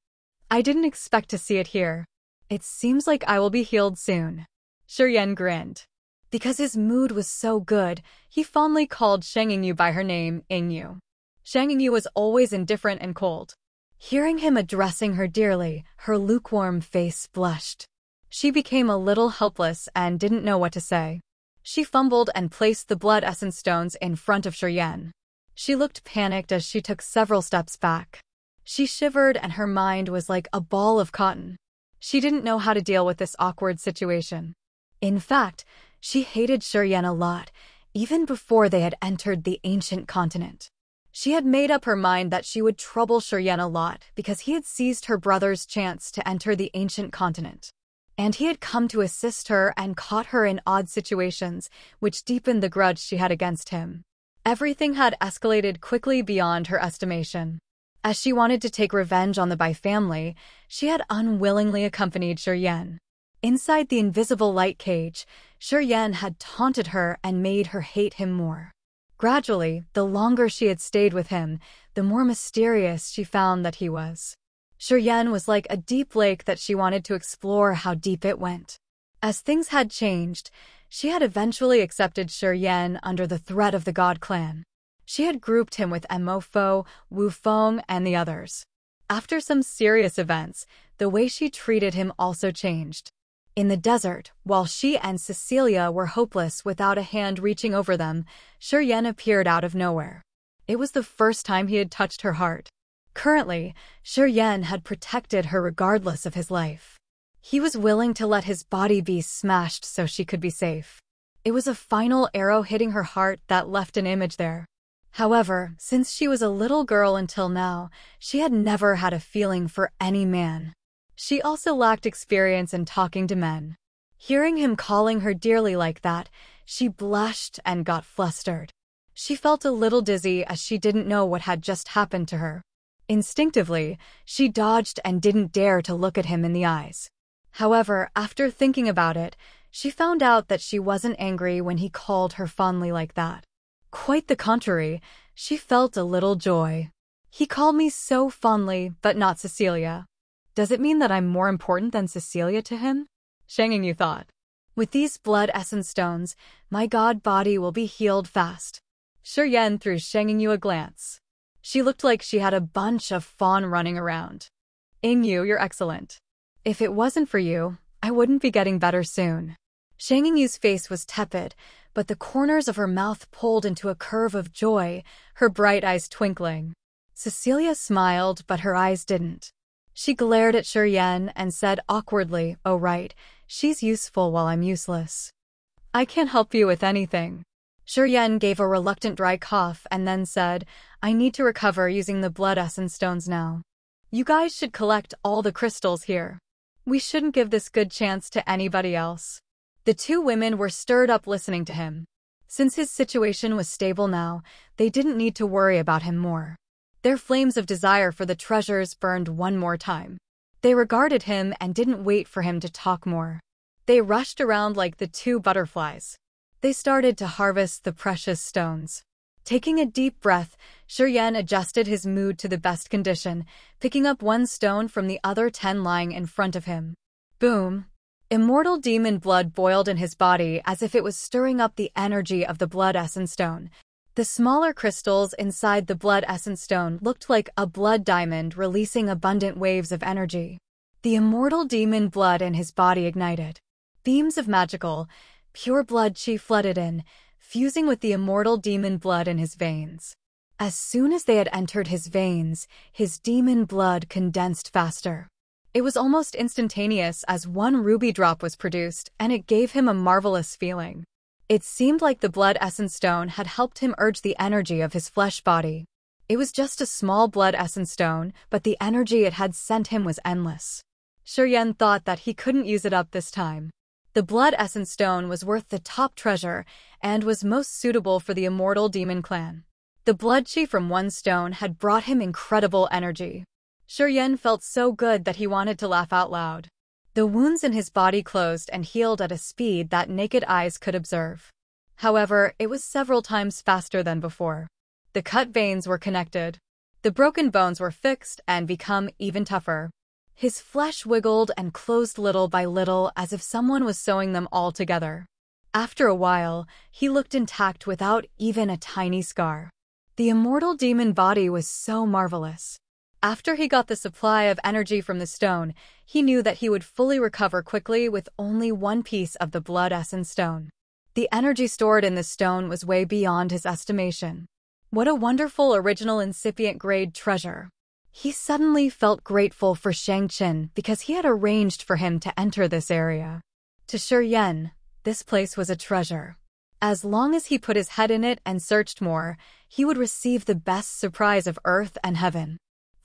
I didn't expect to see it here. It seems like I will be healed soon. Shiryen grinned. Because his mood was so good, he fondly called Xiangyu by her name, Yingyu. Xiangyu was always indifferent and cold. Hearing him addressing her dearly, her lukewarm face blushed. She became a little helpless and didn't know what to say. She fumbled and placed the Blood Essence Stones in front of Shiryen. She looked panicked as she took several steps back. She shivered and her mind was like a ball of cotton. She didn't know how to deal with this awkward situation. In fact, she hated Shiryen a lot, even before they had entered the ancient continent. She had made up her mind that she would trouble Shiryen a lot because he had seized her brother's chance to enter the ancient continent. And he had come to assist her and caught her in odd situations, which deepened the grudge she had against him. Everything had escalated quickly beyond her estimation. As she wanted to take revenge on the Bai family, she had unwillingly accompanied Shiryen. Inside the invisible light cage, Shiryen had taunted her and made her hate him more. Gradually, the longer she had stayed with him, the more mysterious she found that he was. Shiryen was like a deep lake that she wanted to explore how deep it went. As things had changed, she had eventually accepted Shiryen under the threat of the God Clan. She had grouped him with Mofo, Wu Feng, and the others. After some serious events, the way she treated him also changed. In the desert, while she and Cecilia were hopeless without a hand reaching over them, Shiryen appeared out of nowhere. It was the first time he had touched her heart. Currently, Shiryen had protected her regardless of his life. He was willing to let his body be smashed so she could be safe. It was a final arrow hitting her heart that left an image there. However, since she was a little girl until now, she had never had a feeling for any man. She also lacked experience in talking to men. Hearing him calling her dearly like that, she blushed and got flustered. She felt a little dizzy as she didn't know what had just happened to her. Instinctively, she dodged and didn't dare to look at him in the eyes. However, after thinking about it, she found out that she wasn't angry when he called her fondly like that. Quite the contrary, she felt a little joy. He called me so fondly, but not Cecilia. Does it mean that I'm more important than Cecilia to him? Xiangyu thought. With these blood essence stones, my god body will be healed fast. Shiryen threw Xiangyu a glance. She looked like she had a bunch of fawn running around. Yingyu, you're excellent. If it wasn't for you, I wouldn't be getting better soon. Xiangyu's face was tepid, but the corners of her mouth pulled into a curve of joy, her bright eyes twinkling. Cecilia smiled, but her eyes didn't. She glared at Shiryen and said awkwardly, "Oh right, she's useful while I'm useless. I can't help you with anything." Shiryen gave a reluctant dry cough and then said, "I need to recover using the blood essence stones now. You guys should collect all the crystals here. We shouldn't give this good chance to anybody else." The two women were stirred up listening to him. Since his situation was stable now, they didn't need to worry about him more. Their flames of desire for the treasures burned one more time. They regarded him and didn't wait for him to talk more. They rushed around like the two butterflies. They started to harvest the precious stones. Taking a deep breath, Shiryen adjusted his mood to the best condition, picking up one stone from the other 10 lying in front of him. Boom! Immortal demon blood boiled in his body as if it was stirring up the energy of the blood essence stone. The smaller crystals inside the blood essence stone looked like a blood diamond releasing abundant waves of energy. The immortal demon blood in his body ignited. Beams of magical, pure blood chi flooded in, fusing with the immortal demon blood in his veins. As soon as they had entered his veins, his demon blood condensed faster. It was almost instantaneous as one ruby drop was produced, and it gave him a marvelous feeling. It seemed like the blood essence stone had helped him urge the energy of his flesh body. It was just a small blood essence stone, but the energy it had sent him was endless. Shiryen thought that he couldn't use it up this time. The blood essence stone was worth the top treasure and was most suitable for the immortal demon clan. The blood chi from one stone had brought him incredible energy. Shiryen felt so good that he wanted to laugh out loud. The wounds in his body closed and healed at a speed that naked eyes could observe. However, it was several times faster than before. The cut veins were connected. The broken bones were fixed and become even tougher. His flesh wiggled and closed little by little as if someone was sewing them all together. After a while, he looked intact without even a tiny scar. The immortal demon body was so marvelous. After he got the supply of energy from the stone, he knew that he would fully recover quickly with only one piece of the blood essence stone. The energy stored in the stone was way beyond his estimation. What a wonderful original incipient grade treasure. He suddenly felt grateful for Shangqin because he had arranged for him to enter this area. To Shiryen, this place was a treasure. As long as he put his head in it and searched more, he would receive the best surprise of earth and heaven.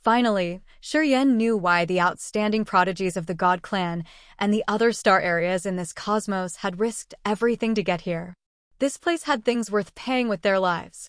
Finally, Shiryen knew why the outstanding prodigies of the God Clan and the other star areas in this cosmos had risked everything to get here. This place had things worth paying with their lives.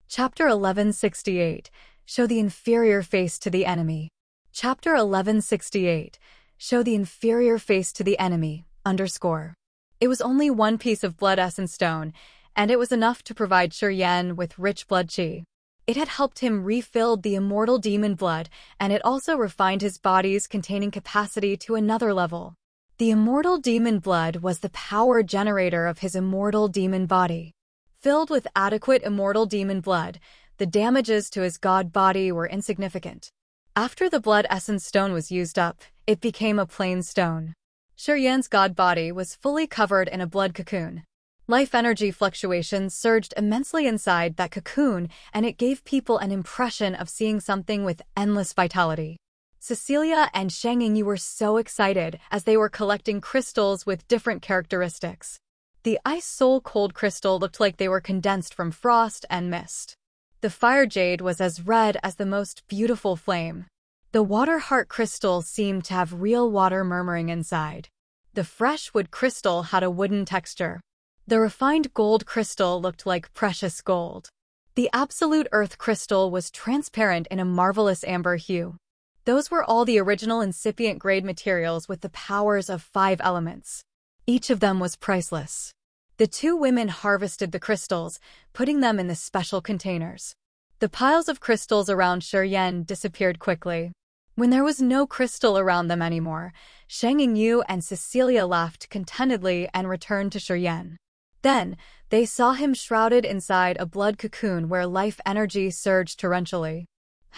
Chapter 1168. Show the inferior face to the enemy. Chapter 1168. Show the inferior face to the enemy, _. It was only one piece of blood essence stone, and it was enough to provide Shiryen with rich blood chi. It had helped him refill the immortal demon blood, and it also refined his body's containing capacity to another level. The immortal demon blood was the power generator of his immortal demon body. Filled with adequate immortal demon blood, the damages to his god body were insignificant. After the blood essence stone was used up, it became a plain stone. Shiryen's god body was fully covered in a blood cocoon. Life energy fluctuations surged immensely inside that cocoon, and it gave people an impression of seeing something with endless vitality. Cecilia and Shang Yingyu were so excited as they were collecting crystals with different characteristics. The ice soul cold crystal looked like they were condensed from frost and mist. The fire jade was as red as the most beautiful flame. The water heart crystal seemed to have real water murmuring inside. The fresh wood crystal had a wooden texture. The refined gold crystal looked like precious gold. The absolute earth crystal was transparent in a marvelous amber hue. Those were all the original incipient grade materials with the powers of 5 elements. Each of them was priceless. The two women harvested the crystals, putting them in the special containers. The piles of crystals around Shiryen disappeared quickly. When there was no crystal around them anymore, Shang Yingyu and Cecilia laughed contentedly and returned to Shiryen. Then, they saw him shrouded inside a blood cocoon where life energy surged torrentially.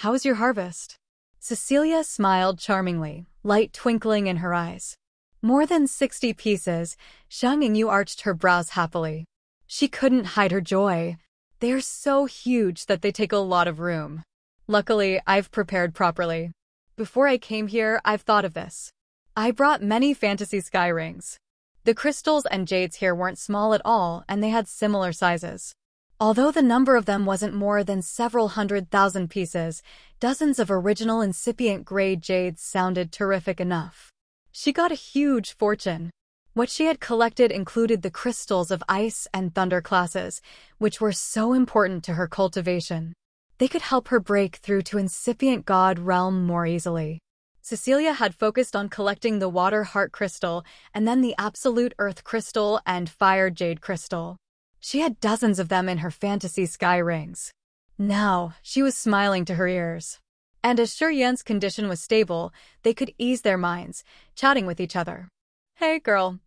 "How was your harvest?" Cecilia smiled charmingly, light twinkling in her eyes. More than 60 pieces, Shang Yingyu arched her brows happily. She couldn't hide her joy. They are so huge that they take a lot of room. Luckily, I've prepared properly. Before I came here, I've thought of this. I brought many fantasy sky rings. The crystals and jades here weren't small at all, and they had similar sizes. Although the number of them wasn't more than several 100,000 pieces, dozens of original incipient grade jades sounded terrific enough. She got a huge fortune. What she had collected included the crystals of ice and thunder classes, which were so important to her cultivation. They could help her break through to incipient god realm more easily. Cecilia had focused on collecting the water heart crystal and then the absolute earth crystal and fire jade crystal. She had dozens of them in her fantasy sky rings. Now, she was smiling to her ears. And as Shuriyen's condition was stable, they could ease their minds, chatting with each other. Hey, girl.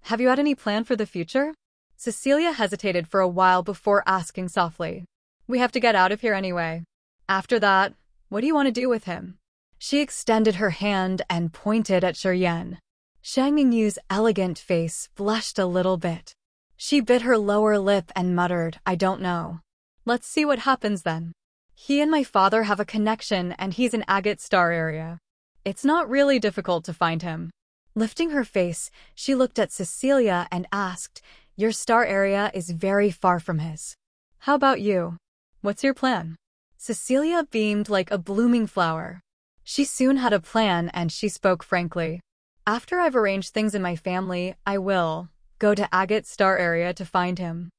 Have you had any plan for the future? Cecilia hesitated for a while before asking softly. We have to get out of here anyway. After that, what do you want to do with him? She extended her hand and pointed at Shuriyen. Shang Yingyu's elegant face blushed a little bit. She bit her lower lip and muttered, I don't know. Let's see what happens then. He and my father have a connection and he's in Agate Star area. It's not really difficult to find him. Lifting her face, she looked at Cecilia and asked, Your star area is very far from his. How about you? What's your plan? Cecilia beamed like a blooming flower. She soon had a plan and she spoke frankly. After I've arranged things in my family, I will go to Agate Star area to find him.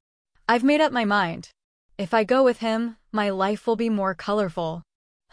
I've made up my mind. If I go with him, my life will be more colorful.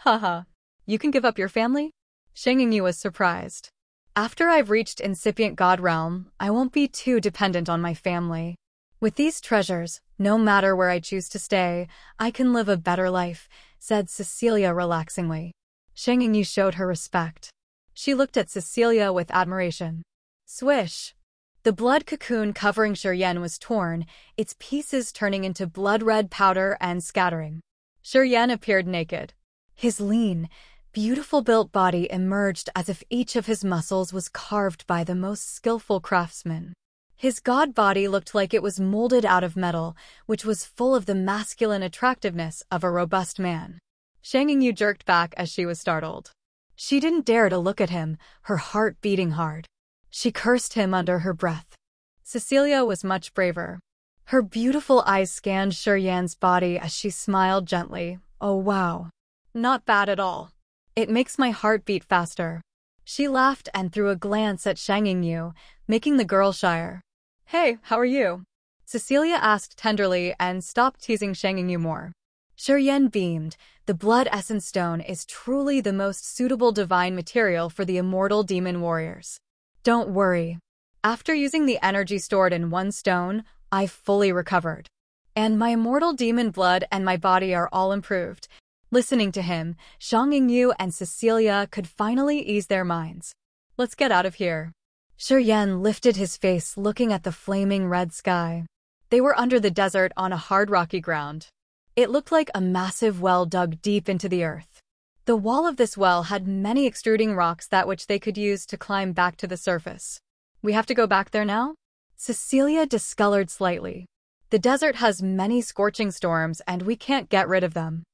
Haha, you can give up your family? Shang Yingyu was surprised. After I've reached incipient god realm, I won't be too dependent on my family. With these treasures, no matter where I choose to stay, I can live a better life, said Cecilia relaxingly. Shang Yingyu showed her respect. She looked at Cecilia with admiration. Swish! The blood cocoon covering Shuriyen was torn, its pieces turning into blood-red powder and scattering. Shuriyen appeared naked. His lean, beautiful-built body emerged as if each of his muscles was carved by the most skillful craftsman. His god body looked like it was molded out of metal, which was full of the masculine attractiveness of a robust man. Shang Yingyu jerked back as she was startled. She didn't dare to look at him, her heart beating hard. She cursed him under her breath. Cecilia was much braver. Her beautiful eyes scanned Shuriyen's body as she smiled gently. Oh wow. Not bad at all. It makes my heart beat faster. She laughed and threw a glance at Shang Yingyu, making the girl shyer. Hey, how are you? Cecilia asked tenderly and stopped teasing Shang Yingyu more. Shuriyen beamed. The blood essence stone is truly the most suitable divine material for the immortal demon warriors. Don't worry. After using the energy stored in one stone, I've fully recovered. And my immortal demon blood and my body are all improved. Listening to him, Shang Yingyu and Cecilia could finally ease their minds. Let's get out of here. Shuriyen lifted his face looking at the flaming red sky. They were under the desert on a hard rocky ground. It looked like a massive well dug deep into the earth. The wall of this well had many extruding rocks that which they could use to climb back to the surface. We have to go back there now? Cecilia discolored slightly. The desert has many scorching storms and we can't get rid of them.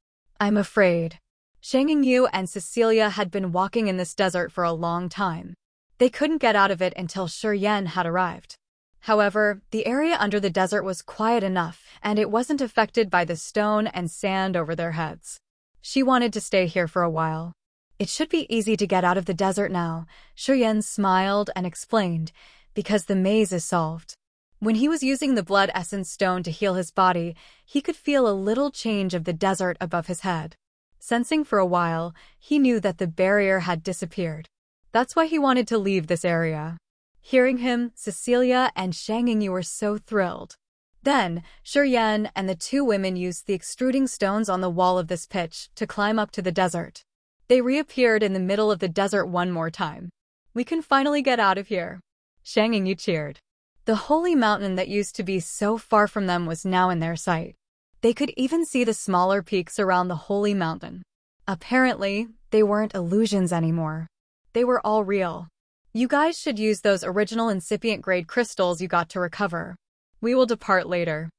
I'm afraid. Shang Yingyu and Cecilia had been walking in this desert for a long time. They couldn't get out of it until Shuriyen had arrived. However, the area under the desert was quiet enough and it wasn't affected by the stone and sand over their heads. She wanted to stay here for a while. It should be easy to get out of the desert now, Shuriyen smiled and explained, because the maze is solved. When he was using the blood essence stone to heal his body, he could feel a little change of the desert above his head. Sensing for a while, he knew that the barrier had disappeared. That's why he wanted to leave this area. Hearing him, Cecilia and Shang Yingyu were so thrilled. Then, Shuriyen and the two women used the extruding stones on the wall of this pitch to climb up to the desert. They reappeared in the middle of the desert one more time. We can finally get out of here. Shang Yingyu cheered. The holy mountain that used to be so far from them was now in their sight. They could even see the smaller peaks around the holy mountain. Apparently, they weren't illusions anymore. They were all real. You guys should use those original incipient grade crystals you got to recover. We will depart later.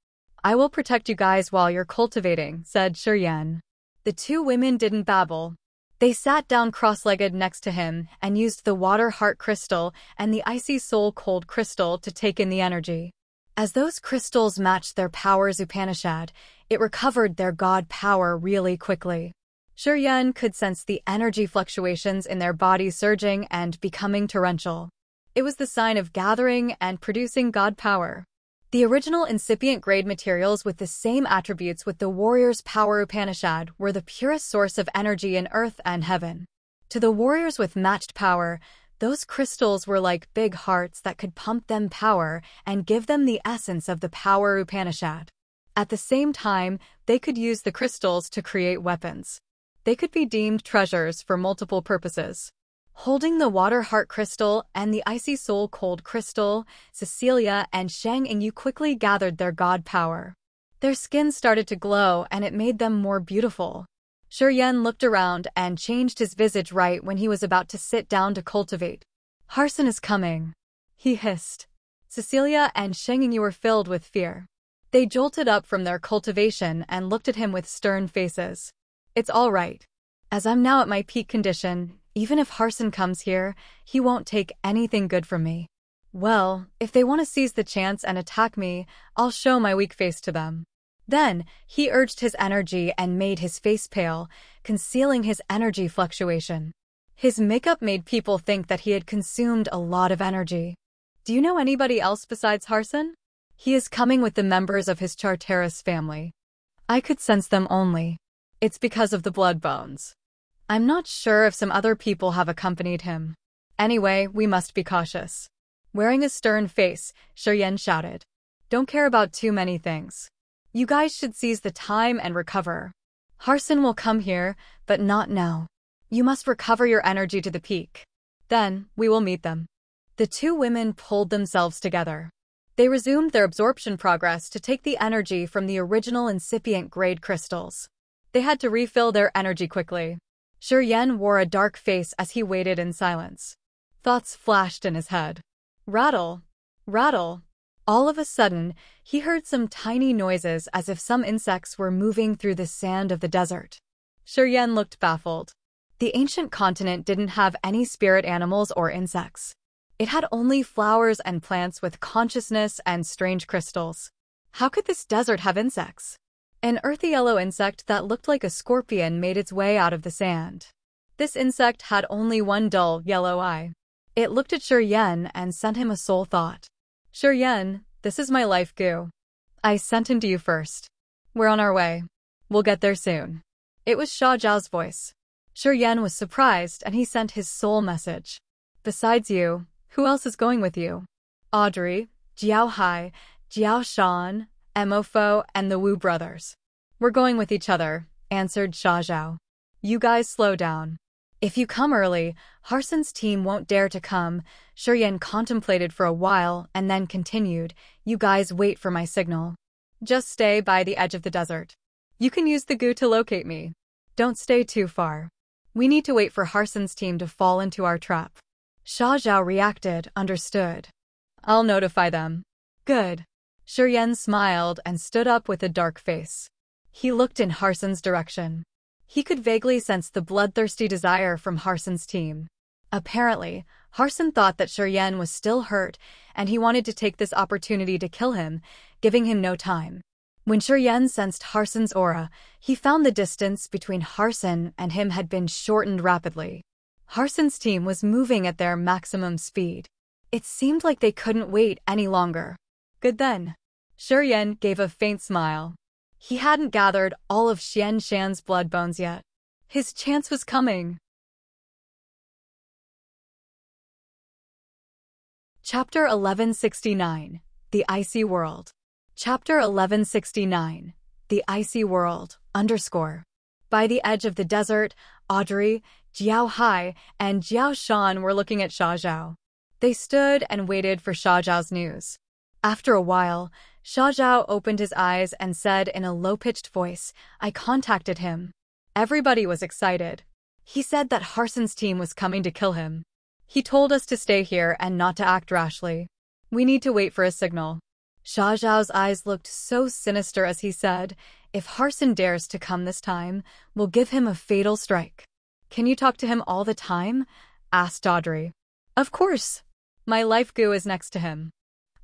I will protect you guys while you're cultivating, said Shuriyen. The two women didn't babble. They sat down cross-legged next to him and used the water heart crystal and the icy soul cold crystal to take in the energy. As those crystals matched their powers Upanishad, it recovered their god power really quickly. Shuriyen could sense the energy fluctuations in their bodies surging and becoming torrential. It was the sign of gathering and producing god power. The original incipient grade materials with the same attributes with the warrior's power Upanishad were the purest source of energy in earth and heaven. To the warriors with matched power, those crystals were like big hearts that could pump them power and give them the essence of the power Upanishad. At the same time, they could use the crystals to create weapons. They could be deemed treasures for multiple purposes. Holding the Water Heart Crystal and the Icy Soul Cold Crystal, Cecilia and Shang Yingyu quickly gathered their god power. Their skin started to glow and it made them more beautiful. Shuryen looked around and changed his visage right when he was about to sit down to cultivate. Harson is coming, he hissed. Cecilia and Shang Yingyu were filled with fear. They jolted up from their cultivation and looked at him with stern faces. It's all right. As I'm now at my peak condition, even if Harson comes here, he won't take anything good from me. Well, if they want to seize the chance and attack me, I'll show my weak face to them. Then, he urged his energy and made his face pale, concealing his energy fluctuation. His makeup made people think that he had consumed a lot of energy. Do you know anybody else besides Harson? He is coming with the members of his Charteris family. I could sense them only. It's because of the blood bones. I'm not sure if some other people have accompanied him. Anyway, we must be cautious. Wearing a stern face, Shuryen shouted. Don't care about too many things. You guys should seize the time and recover. Harson will come here, but not now. You must recover your energy to the peak. Then, we will meet them. The two women pulled themselves together. They resumed their absorption progress to take the energy from the original incipient grade crystals. They had to refill their energy quickly. Shuryen wore a dark face as he waited in silence. Thoughts flashed in his head. Rattle, rattle. All of a sudden, he heard some tiny noises as if some insects were moving through the sand of the desert. Shuryen looked baffled. The ancient continent didn't have any spirit animals or insects. It had only flowers and plants with consciousness and strange crystals. How could this desert have insects? An earthy yellow insect that looked like a scorpion made its way out of the sand. This insect had only one dull, yellow eye. It looked at Shuryen and sent him a soul thought. Shuryen, this is my life goo. I sent him to you first. We're on our way. We'll get there soon. It was Sha Zhao's voice. Shuryen was surprised and he sent his soul message. Besides you, who else is going with you? Audrey, Jiao Hai, Jiao Shan, Emofo, and the Wu brothers. We're going with each other, answered Sha Zhao. You guys slow down. If you come early, Harson's team won't dare to come. Shuryen contemplated for a while and then continued, you guys wait for my signal. Just stay by the edge of the desert. You can use the goo to locate me. Don't stay too far. We need to wait for Harson's team to fall into our trap. Sha Zhao reacted, understood. I'll notify them. Good. Shuryen smiled and stood up with a dark face. He looked in Harson's direction. He could vaguely sense the bloodthirsty desire from Harson's team. Apparently, Harson thought that Shuryen was still hurt, and he wanted to take this opportunity to kill him, giving him no time. When Shuryen sensed Harson's aura, he found the distance between Harson and him had been shortened rapidly. Harson's team was moving at their maximum speed. It seemed like they couldn't wait any longer. Good then. Shuryen gave a faint smile. He hadn't gathered all of Xian Shan's blood bones yet. His chance was coming. Chapter 1169, The Icy World. Chapter 1169, The Icy World, _ By the edge of the desert, Audrey, Jiao Hai, and Jiao Shan were looking at Sha Zhao. They stood and waited for Sha Zhao's news. After a while, Sha Zhao opened his eyes and said in a low-pitched voice, I contacted him. Everybody was excited. He said that Harson's team was coming to kill him. He told us to stay here and not to act rashly. We need to wait for a signal. Sha Zhao's eyes looked so sinister as he said, if Harson dares to come this time, we'll give him a fatal strike. Can you talk to him all the time? Asked Audrey. Of course. My life goo is next to him.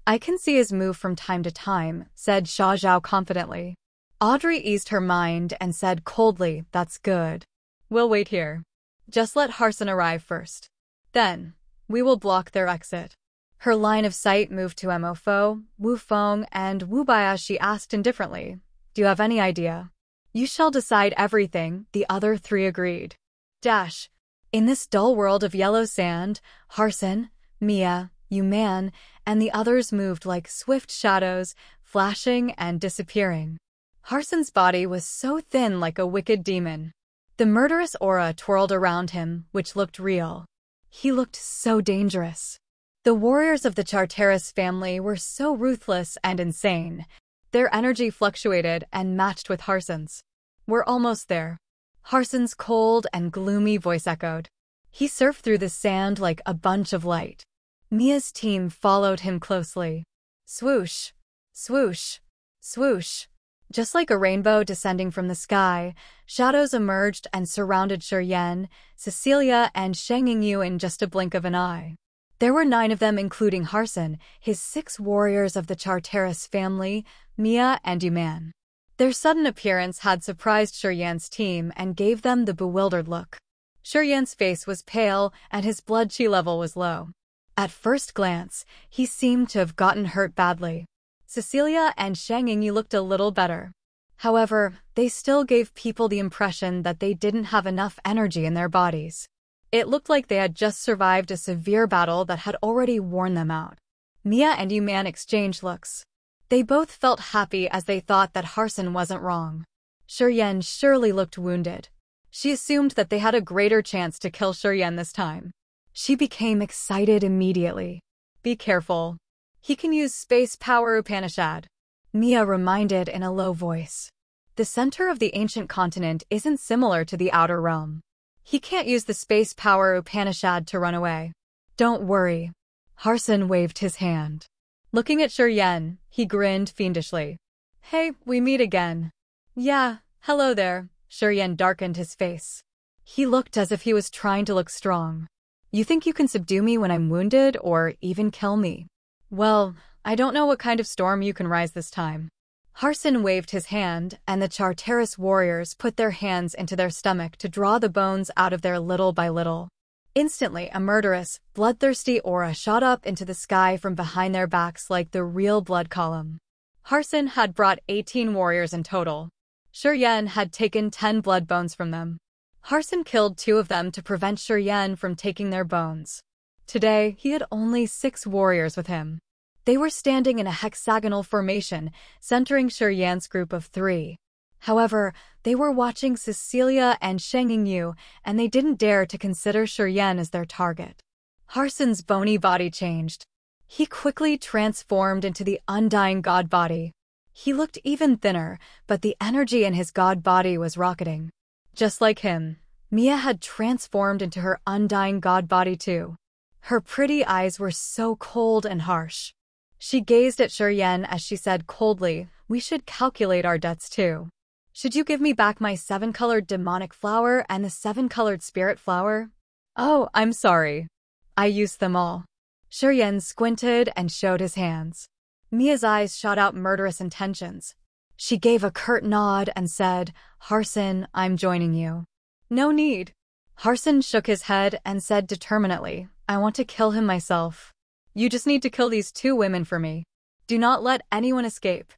I can see his move from time to time, said Sha Zhao confidently. Audrey eased her mind and said coldly, that's good. We'll wait here. Just let Harson arrive first. Then, We will block their exit. Her line of sight moved to Mofo, Wu Feng, and Wu Bai as she asked indifferently, "Do you have any idea?" "You shall decide everything," the other three agreed. Dash. In this dull world of yellow sand, Harson, Mia, Yuman, and the others moved like swift shadows, flashing and disappearing. Harson's body was so thin like a wicked demon. The murderous aura twirled around him, which looked real. He looked so dangerous. The warriors of the Charteris family were so ruthless and insane. Their energy fluctuated and matched with Harson's. "We're almost there." Harson's cold and gloomy voice echoed. He surfed through the sand like a bunch of light. Mia's team followed him closely. Swoosh, swoosh, swoosh. Just like a rainbow descending from the sky, shadows emerged and surrounded Shuryen, Cecilia, and Shang Yingyu in just a blink of an eye. There were 9 of them, including Harson, his 6 warriors of the Charteris family, Mia and Yuman. Their sudden appearance had surprised Shuryen's team and gave them the bewildered look. Shuryen's face was pale and his blood chi level was low. At first glance, he seemed to have gotten hurt badly. Cecilia and Shang Yingyu looked a little better. However, they still gave people the impression that they didn't have enough energy in their bodies. It looked like they had just survived a severe battle that had already worn them out. Mia and Yuman exchanged looks. They both felt happy as they thought that Harson wasn't wrong. Shuryen surely looked wounded. She assumed that they had a greater chance to kill Shuryen this time. She became excited immediately. "Be careful. He can use space power Upanishad," Mia reminded in a low voice. "The center of the ancient continent isn't similar to the outer realm. He can't use the space power Upanishad to run away." "Don't worry." Harson waved his hand. Looking at Shuryen, he grinned fiendishly. "Hey, we meet again." "Yeah, hello there." Shuryen darkened his face. He looked as if he was trying to look strong. "You think you can subdue me when I'm wounded or even kill me? Well, I don't know what kind of storm you can rise this time." Harson waved his hand, and the Charteris warriors put their hands into their stomach to draw the bones out of there little by little. Instantly, a murderous, bloodthirsty aura shot up into the sky from behind their backs like the real blood column. Harson had brought 18 warriors in total. Shuryen had taken 10 blood bones from them. Harson killed 2 of them to prevent Shuryen from taking their bones. Today, he had only 6 warriors with him. They were standing in a hexagonal formation, centering Shuryen's group of 3. However, they were watching Cecilia and Shang Yingyu, and they didn't dare to consider Shuryen as their target. Harson's bony body changed. He quickly transformed into the undying god body. He looked even thinner, but the energy in his god body was rocketing. Just like him, Mia had transformed into her undying god body too. Her pretty eyes were so cold and harsh. She gazed at Shuryen as she said coldly, "We should calculate our debts too. Should you give me back my 7-colored demonic flower and the 7-colored spirit flower?" "Oh, I'm sorry. I used them all." Shuryen squinted and showed his hands. Mia's eyes shot out murderous intentions. She gave a curt nod and said, "Harson, I'm joining you." "No need." Harson shook his head and said determinedly, "I want to kill him myself. You just need to kill these 2 women for me. Do not let anyone escape."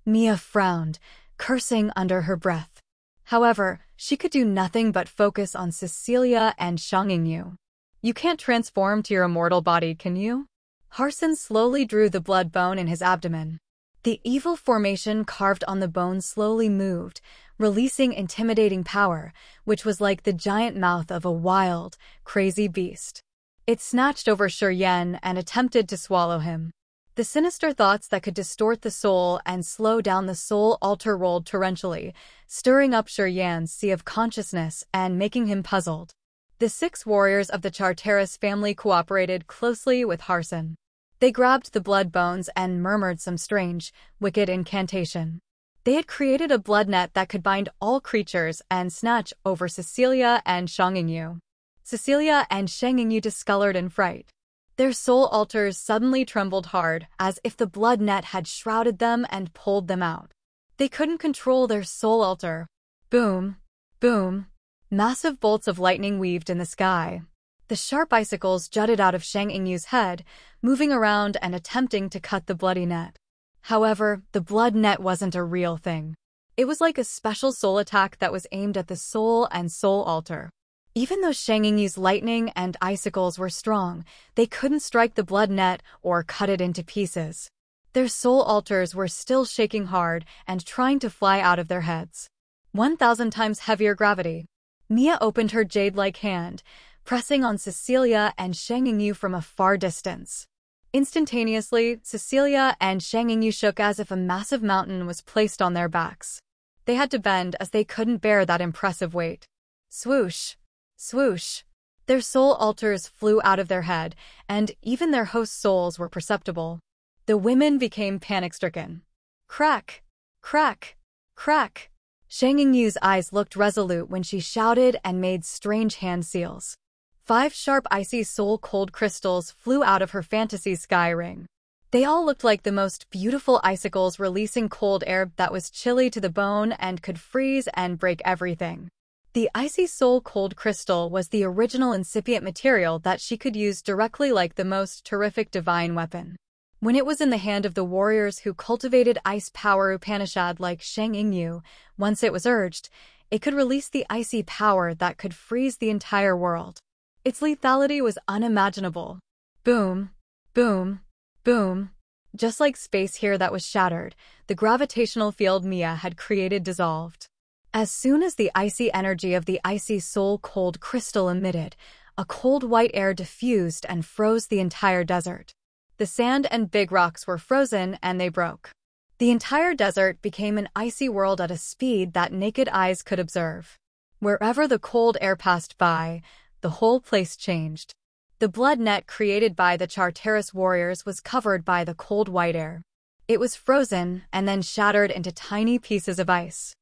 Mia frowned, cursing under her breath. However, she could do nothing but focus on Cecilia and Shang Yingyu. "You can't transform to your immortal body, can you?" Harson slowly drew the blood bone in his abdomen. The evil formation carved on the bone slowly moved, releasing intimidating power, which was like the giant mouth of a wild, crazy beast. It snatched over Shuryen and attempted to swallow him. The sinister thoughts that could distort the soul and slow down the soul altar rolled torrentially, stirring up Shuryen's sea of consciousness and making him puzzled. The 6 warriors of the Charteris family cooperated closely with Harson. They grabbed the blood bones and murmured some strange, wicked incantation. They had created a blood net that could bind all creatures and snatch over Cecilia and Shang Yingyu. Cecilia and Shang Yingyu discolored in fright. Their soul altars suddenly trembled hard, as if the blood net had shrouded them and pulled them out. They couldn't control their soul altar. Boom, boom. Massive bolts of lightning weaved in the sky. The sharp icicles jutted out of Shang Yingyu's head, moving around and attempting to cut the bloody net. However, the blood net wasn't a real thing. It was like a special soul attack that was aimed at the soul and soul altar. Even though Shang Yingyu's lightning and icicles were strong, they couldn't strike the blood net or cut it into pieces. Their soul altars were still shaking hard and trying to fly out of their heads. 1,000 times heavier gravity. Mia opened her jade-like hand, pressing on Cecilia and Shang Yingyu from a far distance. Instantaneously, Cecilia and Shang Yingyu shook as if a massive mountain was placed on their backs. They had to bend as they couldn't bear that impressive weight. Swoosh! Swoosh! Their soul altars flew out of their head, and even their host souls were perceptible. The women became panic-stricken. Crack! Crack! Crack! Shang Yingyu's eyes looked resolute when she shouted and made strange hand seals. 5 sharp icy soul-cold crystals flew out of her fantasy sky ring. They all looked like the most beautiful icicles releasing cold air that was chilly to the bone and could freeze and break everything. The icy soul-cold crystal was the original incipient material that she could use directly like the most terrific divine weapon. When it was in the hand of the warriors who cultivated ice power Upanishad like Shang Yingyu, once it was urged, it could release the icy power that could freeze the entire world. Its lethality was unimaginable. Boom, boom, boom. Just like space here that was shattered, the gravitational field Mia had created dissolved. As soon as the icy energy of the icy soul-cold crystal emitted, a cold white air diffused and froze the entire desert. The sand and big rocks were frozen and they broke. The entire desert became an icy world at a speed that naked eyes could observe. Wherever the cold air passed by, the whole place changed. The blood net created by the Charteris warriors was covered by the cold white air. It was frozen and then shattered into tiny pieces of ice.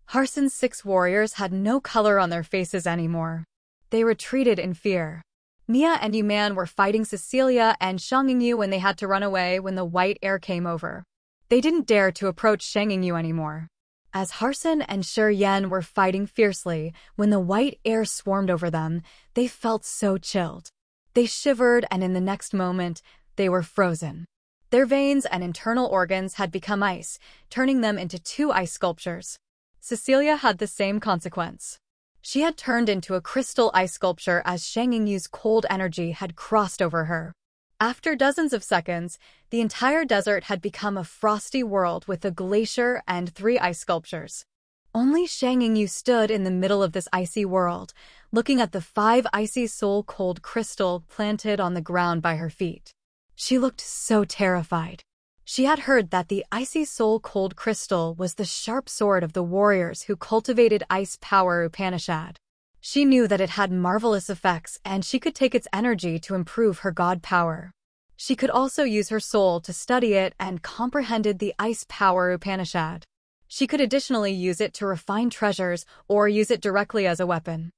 Harson's 6 warriors had no color on their faces anymore. They retreated in fear. Mia and Yuman were fighting Cecilia and Shang Yingyu when they had to run away when the white air came over. They didn't dare to approach Shang Yingyu anymore. As Harson and Shi Yan were fighting fiercely, when the white air swarmed over them, they felt so chilled. They shivered and in the next moment, they were frozen. Their veins and internal organs had become ice, turning them into 2 ice sculptures. Cecilia had the same consequence. She had turned into a crystal ice sculpture as Shang Yingyu's cold energy had crossed over her. After dozens of seconds, the entire desert had become a frosty world with a glacier and 3 ice sculptures. Only Shang Yingyu stood in the middle of this icy world, looking at the 5 icy soul-cold crystal planted on the ground by her feet. She looked so terrified. She had heard that the icy soul-cold crystal was the sharp sword of the warriors who cultivated ice power Upanishad. She knew that it had marvelous effects and she could take its energy to improve her god power. She could also use her soul to study it and comprehended the ice power Upanishad. She could additionally use it to refine treasures or use it directly as a weapon.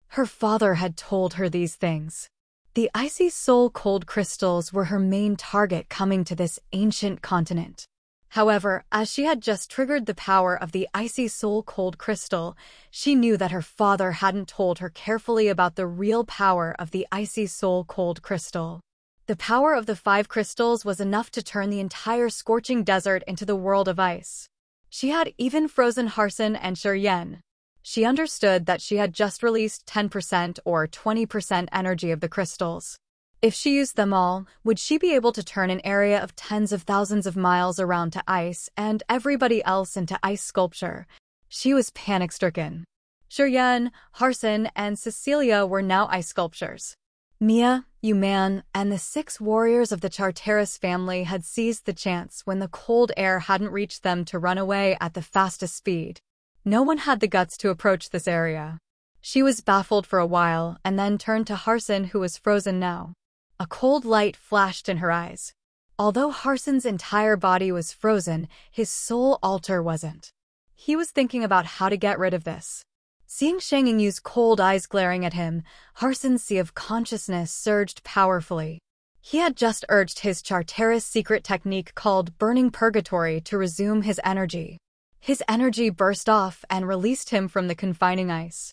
Her father had told her these things. The icy soul-cold crystals were her main target coming to this ancient continent. However, as she had just triggered the power of the icy soul-cold crystal, she knew that her father hadn't told her carefully about the real power of the icy soul-cold crystal. The power of the 5 crystals was enough to turn the entire scorching desert into the world of ice. She had even frozen Harson and Shi Yan. She understood that she had just released 10% or 20% energy of the crystals. If she used them all, would she be able to turn an area of tens of thousands of miles around to ice and everybody else into ice sculpture? She was panic-stricken. Shi Yan, Harson, and Cecilia were now ice sculptures. Mia, Yuman, and the 6 warriors of the Charteris family had seized the chance when the cold air hadn't reached them to run away at the fastest speed. No one had the guts to approach this area. She was baffled for a while and then turned to Harson, who was frozen now. A cold light flashed in her eyes. Although Harson's entire body was frozen, his soul altar wasn't. He was thinking about how to get rid of this. Seeing Shang Yingyu's cold eyes glaring at him, Harson's sea of consciousness surged powerfully. He had just urged his Charteris secret technique called Burning Purgatory to resume his energy. His energy burst off and released him from the confining ice.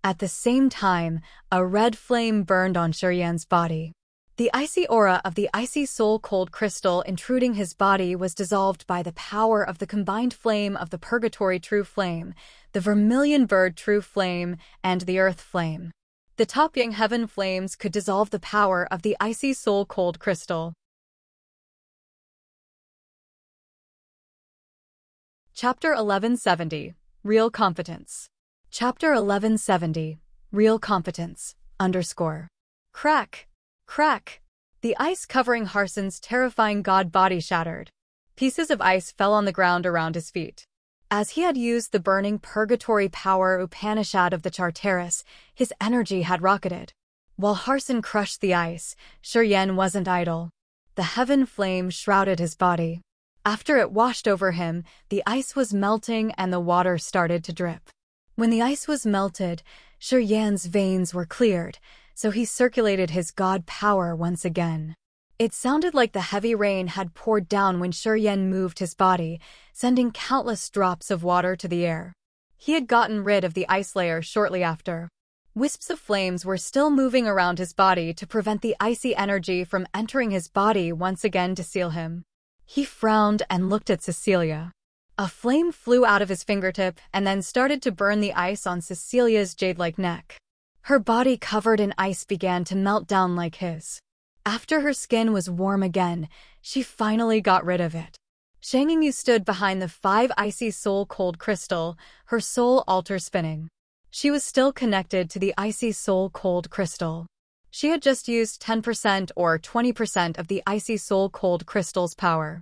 At the same time, a red flame burned on Shuriyan's body. The icy aura of the icy soul-cold crystal intruding his body was dissolved by the power of the combined flame of the Purgatory True Flame, the Vermilion Bird True Flame, and the Earth Flame. The top Yang Heaven flames could dissolve the power of the icy soul-cold crystal. Chapter 1170. Real Competence. Chapter 1170. Real Competence. Crack. Crack. The ice covering Harson's terrifying god body shattered. Pieces of ice fell on the ground around his feet. As he had used the burning purgatory power Upanishad of the Charteris, his energy had rocketed. While Harson crushed the ice, Shuriyan wasn't idle. The heaven flame shrouded his body. After it washed over him, the ice was melting and the water started to drip. When the ice was melted, Shuriyan's veins were cleared, so he circulated his god power once again. It sounded like the heavy rain had poured down when Shuriyan moved his body, sending countless drops of water to the air. He had gotten rid of the ice layer shortly after. Wisps of flames were still moving around his body to prevent the icy energy from entering his body once again to seal him. He frowned and looked at Cecilia. A flame flew out of his fingertip and then started to burn the ice on Cecilia's jade-like neck. Her body covered in ice began to melt down like his. After her skin was warm again, she finally got rid of it. Shang Yingyu stood behind the 5 icy soul-cold crystal, her soul altar spinning. She was still connected to the icy soul-cold crystal. She had just used 10% or 20% of the icy soul-cold crystal's power.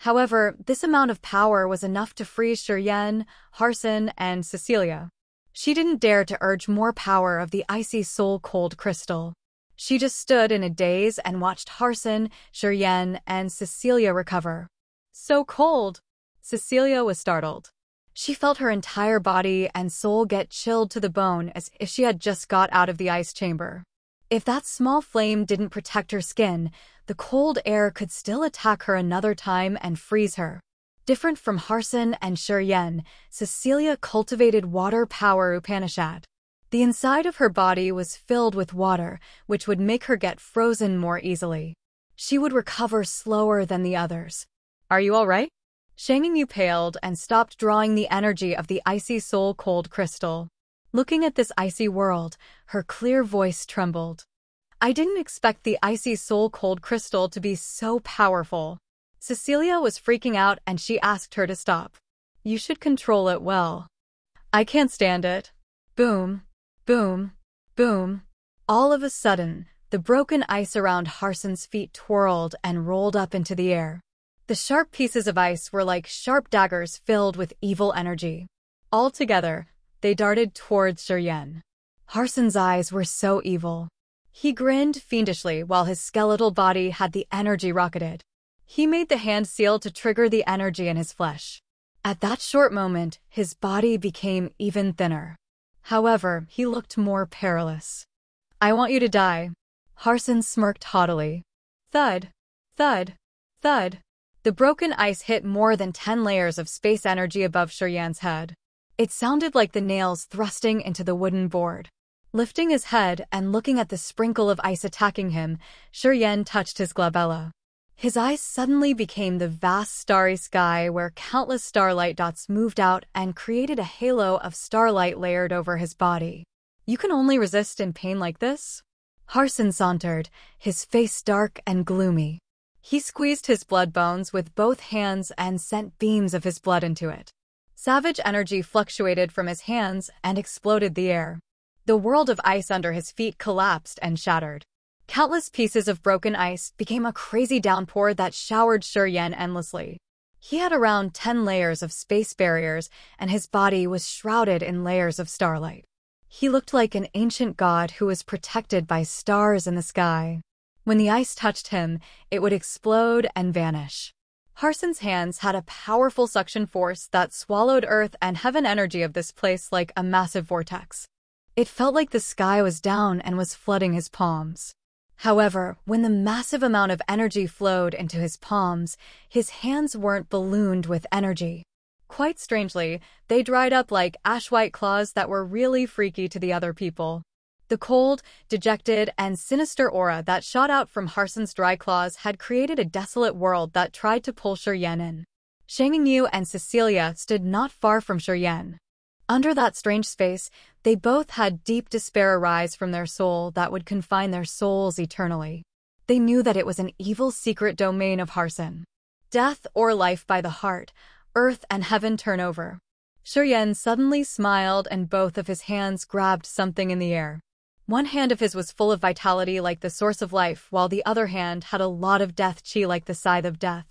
However, this amount of power was enough to freeze Shuriyan, Harson, and Cecilia. She didn't dare to urge more power of the icy soul-cold crystal. She just stood in a daze and watched Harson, Shuriyan, and Cecilia recover. So cold! Cecilia was startled. She felt her entire body and soul get chilled to the bone as if she had just got out of the ice chamber. If that small flame didn't protect her skin, the cold air could still attack her another time and freeze her. Different from Harson and Shuriyan, Cecilia cultivated water power Upanishad. The inside of her body was filled with water, which would make her get frozen more easily. She would recover slower than the others. Are you all right? Shang Yingyu paled and stopped drawing the energy of the icy soul-cold crystal. Looking at this icy world, her clear voice trembled. I didn't expect the icy soul-cold crystal to be so powerful. Cecilia was freaking out and she asked her to stop. You should control it well. I can't stand it. Boom. Boom, boom. All of a sudden, the broken ice around Harson's feet twirled and rolled up into the air. The sharp pieces of ice were like sharp daggers filled with evil energy. All together, they darted towards Shuriyan. Harson's eyes were so evil. He grinned fiendishly while his skeletal body had the energy rocketed. He made the hand seal to trigger the energy in his flesh. At that short moment, his body became even thinner. However, he looked more perilous. I want you to die. Harson smirked haughtily. Thud, thud, thud. The broken ice hit more than 10 layers of space energy above Shuriyan's head. It sounded like the nails thrusting into the wooden board. Lifting his head and looking at the sprinkle of ice attacking him, Shuriyan touched his glabella. His eyes suddenly became the vast starry sky where countless starlight dots moved out and created a halo of starlight layered over his body. You can only resist in pain like this? Harson sauntered, his face dark and gloomy. He squeezed his blood bones with both hands and sent beams of his blood into it. Savage energy fluctuated from his hands and exploded the air. The world of ice under his feet collapsed and shattered. Countless pieces of broken ice became a crazy downpour that showered Shuriyan endlessly. He had around 10 layers of space barriers, and his body was shrouded in layers of starlight. He looked like an ancient god who was protected by stars in the sky. When the ice touched him, it would explode and vanish. Harson's hands had a powerful suction force that swallowed earth and heaven energy of this place like a massive vortex. It felt like the sky was down and was flooding his palms. However, when the massive amount of energy flowed into his palms, his hands weren't ballooned with energy. Quite strangely, they dried up like ash-white claws that were really freaky to the other people. The cold, dejected, and sinister aura that shot out from Harson's dry claws had created a desolate world that tried to pull Shiryen in. Shangyu and Cecilia stood not far from Shiryen. Under that strange space, they both had deep despair arise from their soul that would confine their souls eternally. They knew that it was an evil secret domain of Harson. Death or life by the heart, earth and heaven turn over. Shiryen suddenly smiled and both of his hands grabbed something in the air. One hand of his was full of vitality like the source of life, while the other hand had a lot of death chi like the scythe of death.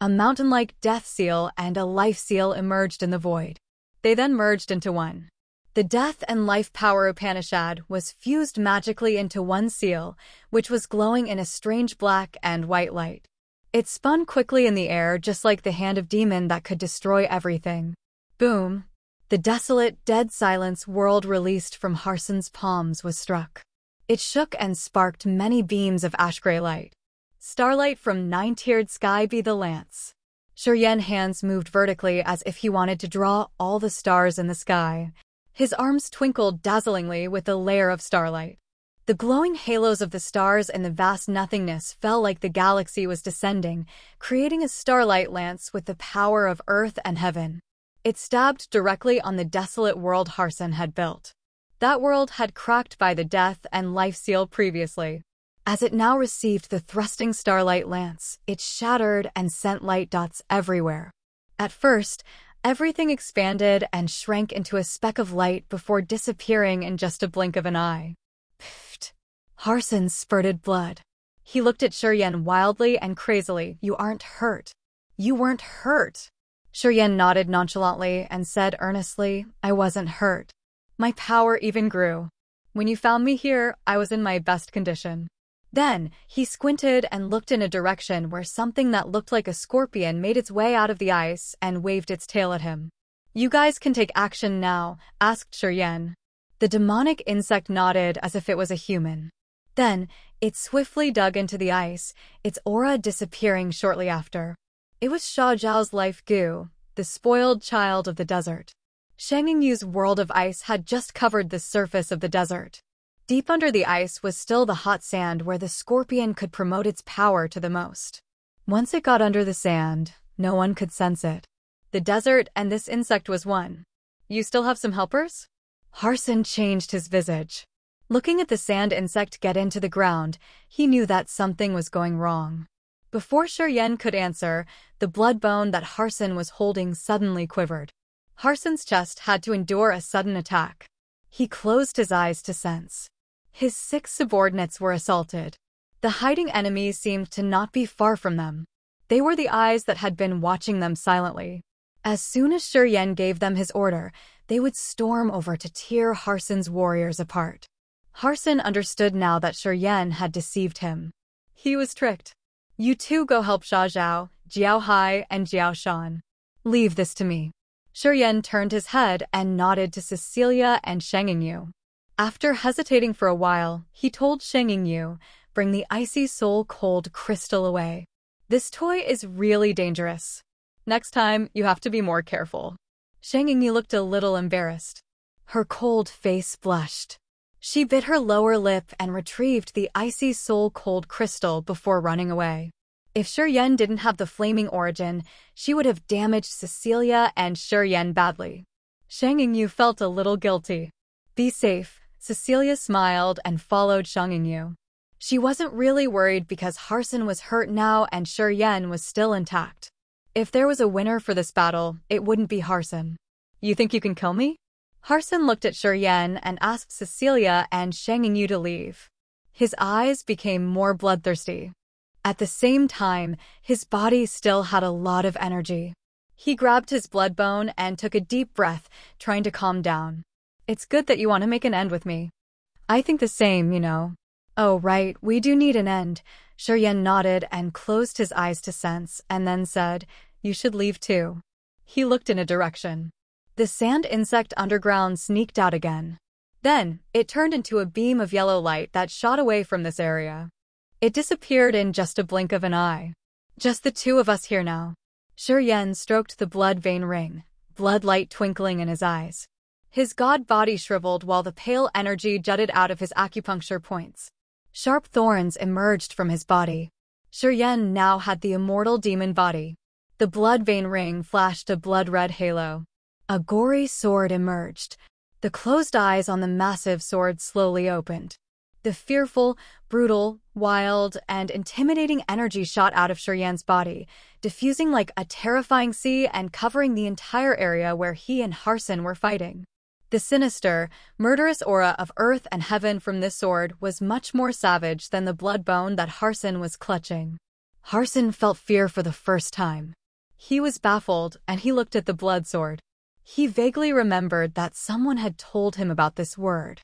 A mountain-like death seal and a life seal emerged in the void. They then merged into one. The death and life power Upanishad was fused magically into one seal, which was glowing in a strange black and white light. It spun quickly in the air just like the hand of demon that could destroy everything. Boom! The desolate, dead silence world released from Harson's palms was struck. It shook and sparked many beams of ash-gray light. Starlight from nine-tiered sky be the lance. Shiryen's hands moved vertically as if he wanted to draw all the stars in the sky. His arms twinkled dazzlingly with a layer of starlight. The glowing halos of the stars in the vast nothingness fell like the galaxy was descending, creating a starlight lance with the power of earth and heaven. It stabbed directly on the desolate world Harson had built. That world had cracked by the death and life seal previously. As it now received the thrusting starlight lance, it shattered and sent light dots everywhere. At first, everything expanded and shrank into a speck of light before disappearing in just a blink of an eye. Pfft! Harson spurted blood. He looked at Shiryen wildly and crazily. You aren't hurt. You weren't hurt. Shiryen nodded nonchalantly and said earnestly, I wasn't hurt. My power even grew. When you found me here, I was in my best condition. Then, he squinted and looked in a direction where something that looked like a scorpion made its way out of the ice and waved its tail at him. You guys can take action now, asked Shiryen. The demonic insect nodded as if it was a human. Then, it swiftly dug into the ice, its aura disappearing shortly after. It was Sha Zhao's life goo, the spoiled child of the desert. Shangyu's world of ice had just covered the surface of the desert. Deep under the ice was still the hot sand where the scorpion could promote its power to the most. Once it got under the sand, no one could sense it. The desert and this insect was one. You still have some helpers? Harson changed his visage. Looking at the sand insect get into the ground, he knew that something was going wrong. Before Shiryen could answer, the blood bone that Harson was holding suddenly quivered. Harson's chest had to endure a sudden attack. He closed his eyes to sense. His 6 subordinates were assaulted. The hiding enemies seemed to not be far from them. They were the eyes that had been watching them silently. As soon as Shiryen gave them his order, they would storm over to tear Harson's warriors apart. Harson understood now that Shiryen had deceived him. He was tricked. You two go help Sha Zhao, Jiao Hai, and Jiao Shan. Leave this to me. Shiryen turned his head and nodded to Cecilia and Shangyu. After hesitating for a while, he told Shangyu, bring the icy soul cold crystal away. This toy is really dangerous. Next time, you have to be more careful. Shangyu looked a little embarrassed. Her cold face blushed. She bit her lower lip and retrieved the icy soul cold crystal before running away. If Shiryen didn't have the flaming origin, she would have damaged Cecilia and Shiryen badly. Shangyu felt a little guilty. Be safe, Cecilia smiled and followed Shangyu. She wasn't really worried because Harson was hurt now and Shiryen was still intact. If there was a winner for this battle, it wouldn't be Harson. You think you can kill me? Harson looked at Shiryen and asked Cecilia and Shangyu to leave. His eyes became more bloodthirsty. At the same time, his body still had a lot of energy. He grabbed his blood bone and took a deep breath, trying to calm down. It's good that you want to make an end with me. I think the same, you know. Oh, right, we do need an end. Shiryen nodded and closed his eyes to sense, and then said, you should leave too. He looked in a direction. The sand insect underground sneaked out again. Then, it turned into a beam of yellow light that shot away from this area. It disappeared in just a blink of an eye. Just the two of us here now. Shiryen stroked the blood vein ring, blood light twinkling in his eyes. His god body shriveled while the pale energy jutted out of his acupuncture points. Sharp thorns emerged from his body. Shiryen now had the immortal demon body. The blood vein ring flashed a blood-red halo. A gory sword emerged. The closed eyes on the massive sword slowly opened. The fearful, brutal, wild, and intimidating energy shot out of Shiryen's body, diffusing like a terrifying sea and covering the entire area where he and Harson were fighting. The sinister, murderous aura of earth and heaven from this sword was much more savage than the blood bone that Harson was clutching. Harson felt fear for the first time. He was baffled, and he looked at the blood sword. He vaguely remembered that someone had told him about this word.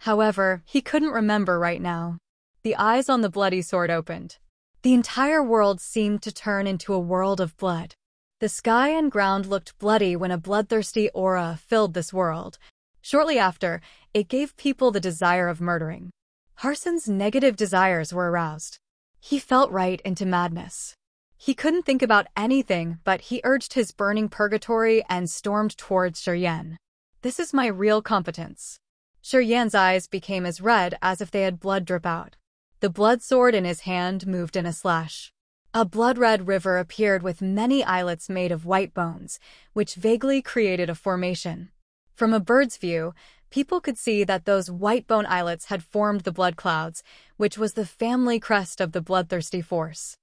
However, he couldn't remember right now. The eyes on the bloody sword opened. The entire world seemed to turn into a world of blood. The sky and ground looked bloody when a bloodthirsty aura filled this world. Shortly after, it gave people the desire of murdering. Harson's negative desires were aroused. He felt right into madness. He couldn't think about anything, but he urged his burning purgatory and stormed towards Shiryen. This is my real competence. Shiryen's eyes became as red as if they had blood drip out. The blood sword in his hand moved in a slash. A blood-red river appeared with many islets made of white bones, which vaguely created a formation. From a bird's view, people could see that those white bone islets had formed the blood clouds, which was the family crest of the bloodthirsty force.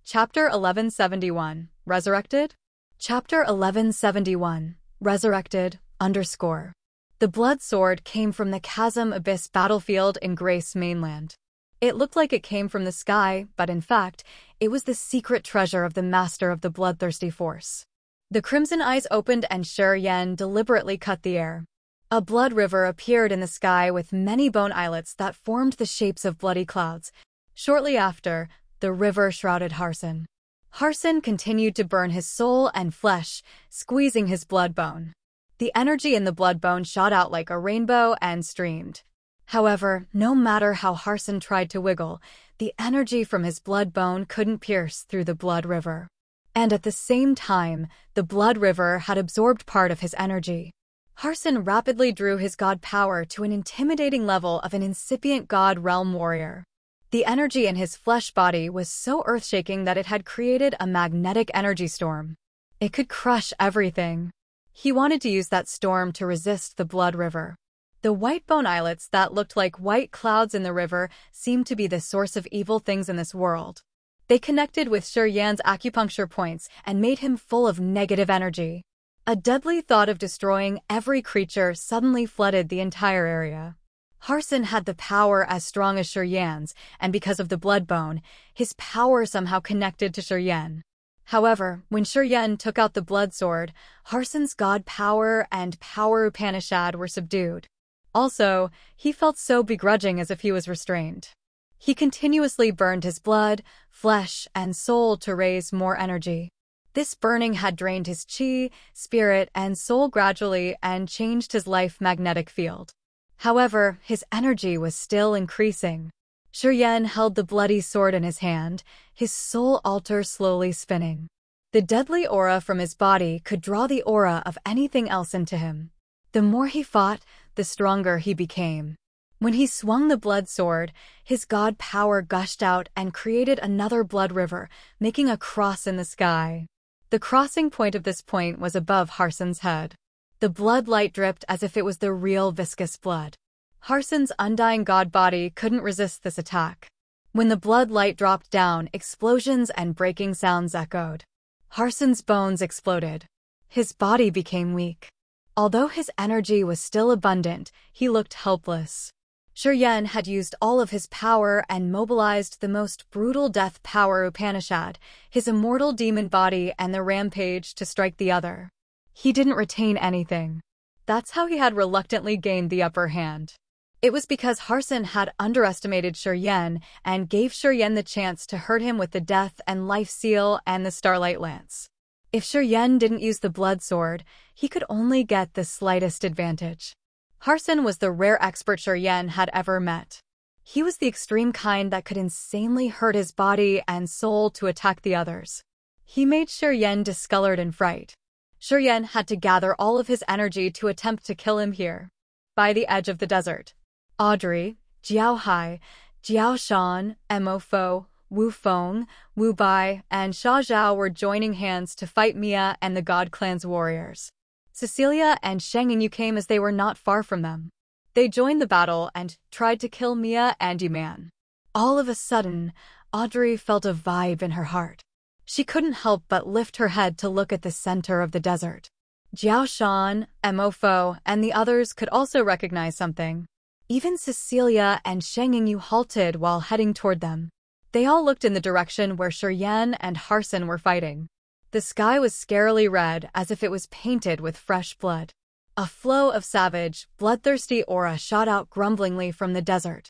Chapter 1171, Resurrected? Chapter 1171, Resurrected, _ The blood sword came from the Chasm Abyss battlefield in Grace Mainland. It looked like it came from the sky, but in fact, it was the secret treasure of the master of the bloodthirsty force. The crimson eyes opened and Shiryen deliberately cut the air. A blood river appeared in the sky with many bone islets that formed the shapes of bloody clouds. Shortly after, the river shrouded Harson. Harson continued to burn his soul and flesh, squeezing his blood bone. The energy in the blood bone shot out like a rainbow and streamed. However, no matter how Harson tried to wiggle, the energy from his blood bone couldn't pierce through the blood river. And at the same time, the blood river had absorbed part of his energy. Harson rapidly drew his god power to an intimidating level of an incipient god realm warrior. The energy in his flesh body was so earth-shaking that it had created a magnetic energy storm. It could crush everything. He wanted to use that storm to resist the blood river. The white bone islets that looked like white clouds in the river seemed to be the source of evil things in this world. They connected with Shiryen's acupuncture points and made him full of negative energy. A deadly thought of destroying every creature suddenly flooded the entire area. Harson had the power as strong as Shiryen's, and because of the blood bone, his power somehow connected to Shiryen. However, when Shiryen took out the blood sword, Harson's god power and power Upanishad were subdued. Also, he felt so begrudging as if he was restrained. He continuously burned his blood, flesh, and soul to raise more energy. This burning had drained his chi, spirit, and soul gradually and changed his life magnetic field. However, his energy was still increasing. Shiryen held the bloody sword in his hand, his soul altar slowly spinning. The deadly aura from his body could draw the aura of anything else into him. The more he fought, the stronger he became. When he swung the blood sword, his god power gushed out and created another blood river, making a cross in the sky. The crossing point of this point was above Harson's head. The blood light dripped as if it was the real viscous blood. Harson's undying god body couldn't resist this attack. When the blood light dropped down, explosions and breaking sounds echoed. Harson's bones exploded. His body became weak. Although his energy was still abundant, he looked helpless. Shiryen had used all of his power and mobilized the most brutal death power Upanishad, his immortal demon body and the rampage to strike the other. He didn't retain anything. That's how he had reluctantly gained the upper hand. It was because Harson had underestimated Shiryen and gave Shiryen the chance to hurt him with the Death and Life Seal and the Starlight Lance. If Shiryen didn't use the blood sword, he could only get the slightest advantage. Harson was the rare expert Shiryen had ever met. He was the extreme kind that could insanely hurt his body and soul to attack the others. He made Shiryen discolored in fright. Shiryen had to gather all of his energy to attempt to kill him here. By the edge of the desert, Audrey, Jiao Hai, Jiao Shan, Mo Fo, Wu Feng, Wu Bai, and Xia Zhao were joining hands to fight Mia and the God Clan's warriors. Cecilia and Shang Yingyu came as they were not far from them. They joined the battle and tried to kill Mia and Yuman. All of a sudden, Audrey felt a vibe in her heart. She couldn't help but lift her head to look at the center of the desert. Jiao Shan, Mo Fo, and the others could also recognize something. Even Cecilia and Shang Yingyu halted while heading toward them. They all looked in the direction where Shiryen and Harson were fighting. The sky was scarily red, as if it was painted with fresh blood. A flow of savage, bloodthirsty aura shot out grumblingly from the desert.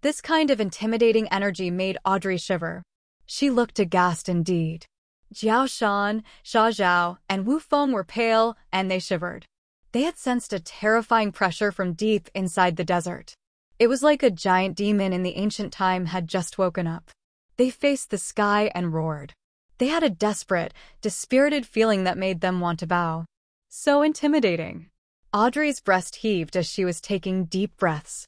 This kind of intimidating energy made Audrey shiver. She looked aghast indeed. Jiao Shan, Xia Zhao, and Wu Feng were pale, and they shivered. They had sensed a terrifying pressure from deep inside the desert. It was like a giant demon in the ancient time had just woken up. They faced the sky and roared. They had a desperate, dispirited feeling that made them want to bow. So intimidating. Audrey's breast heaved as she was taking deep breaths.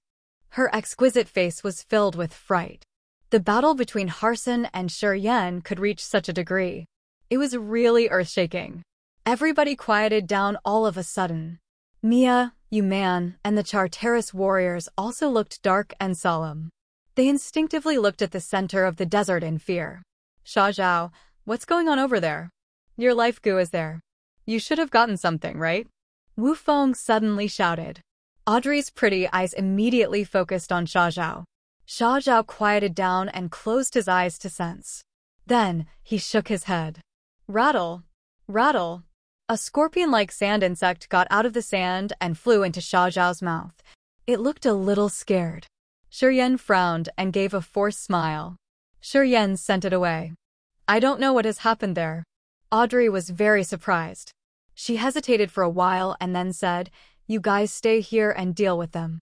Her exquisite face was filled with fright. The battle between Harson and Shiryen could reach such a degree. It was really earth-shaking. Everybody quieted down all of a sudden. Mia, Yuman, and the Charteris warriors also looked dark and solemn. They instinctively looked at the center of the desert in fear. Xia Zhao, what's going on over there? Your life goo is there. You should have gotten something, right? Wu Feng suddenly shouted. Audrey's pretty eyes immediately focused on Xia Zhao. Xia Zhao quieted down and closed his eyes to sense. Then, he shook his head. Rattle! Rattle! A scorpion-like sand insect got out of the sand and flew into Xia Zhao's mouth. It looked a little scared. Shiryen frowned and gave a forced smile. Shiryen sent it away. I don't know what has happened there. Audrey was very surprised. She hesitated for a while and then said, You guys stay here and deal with them.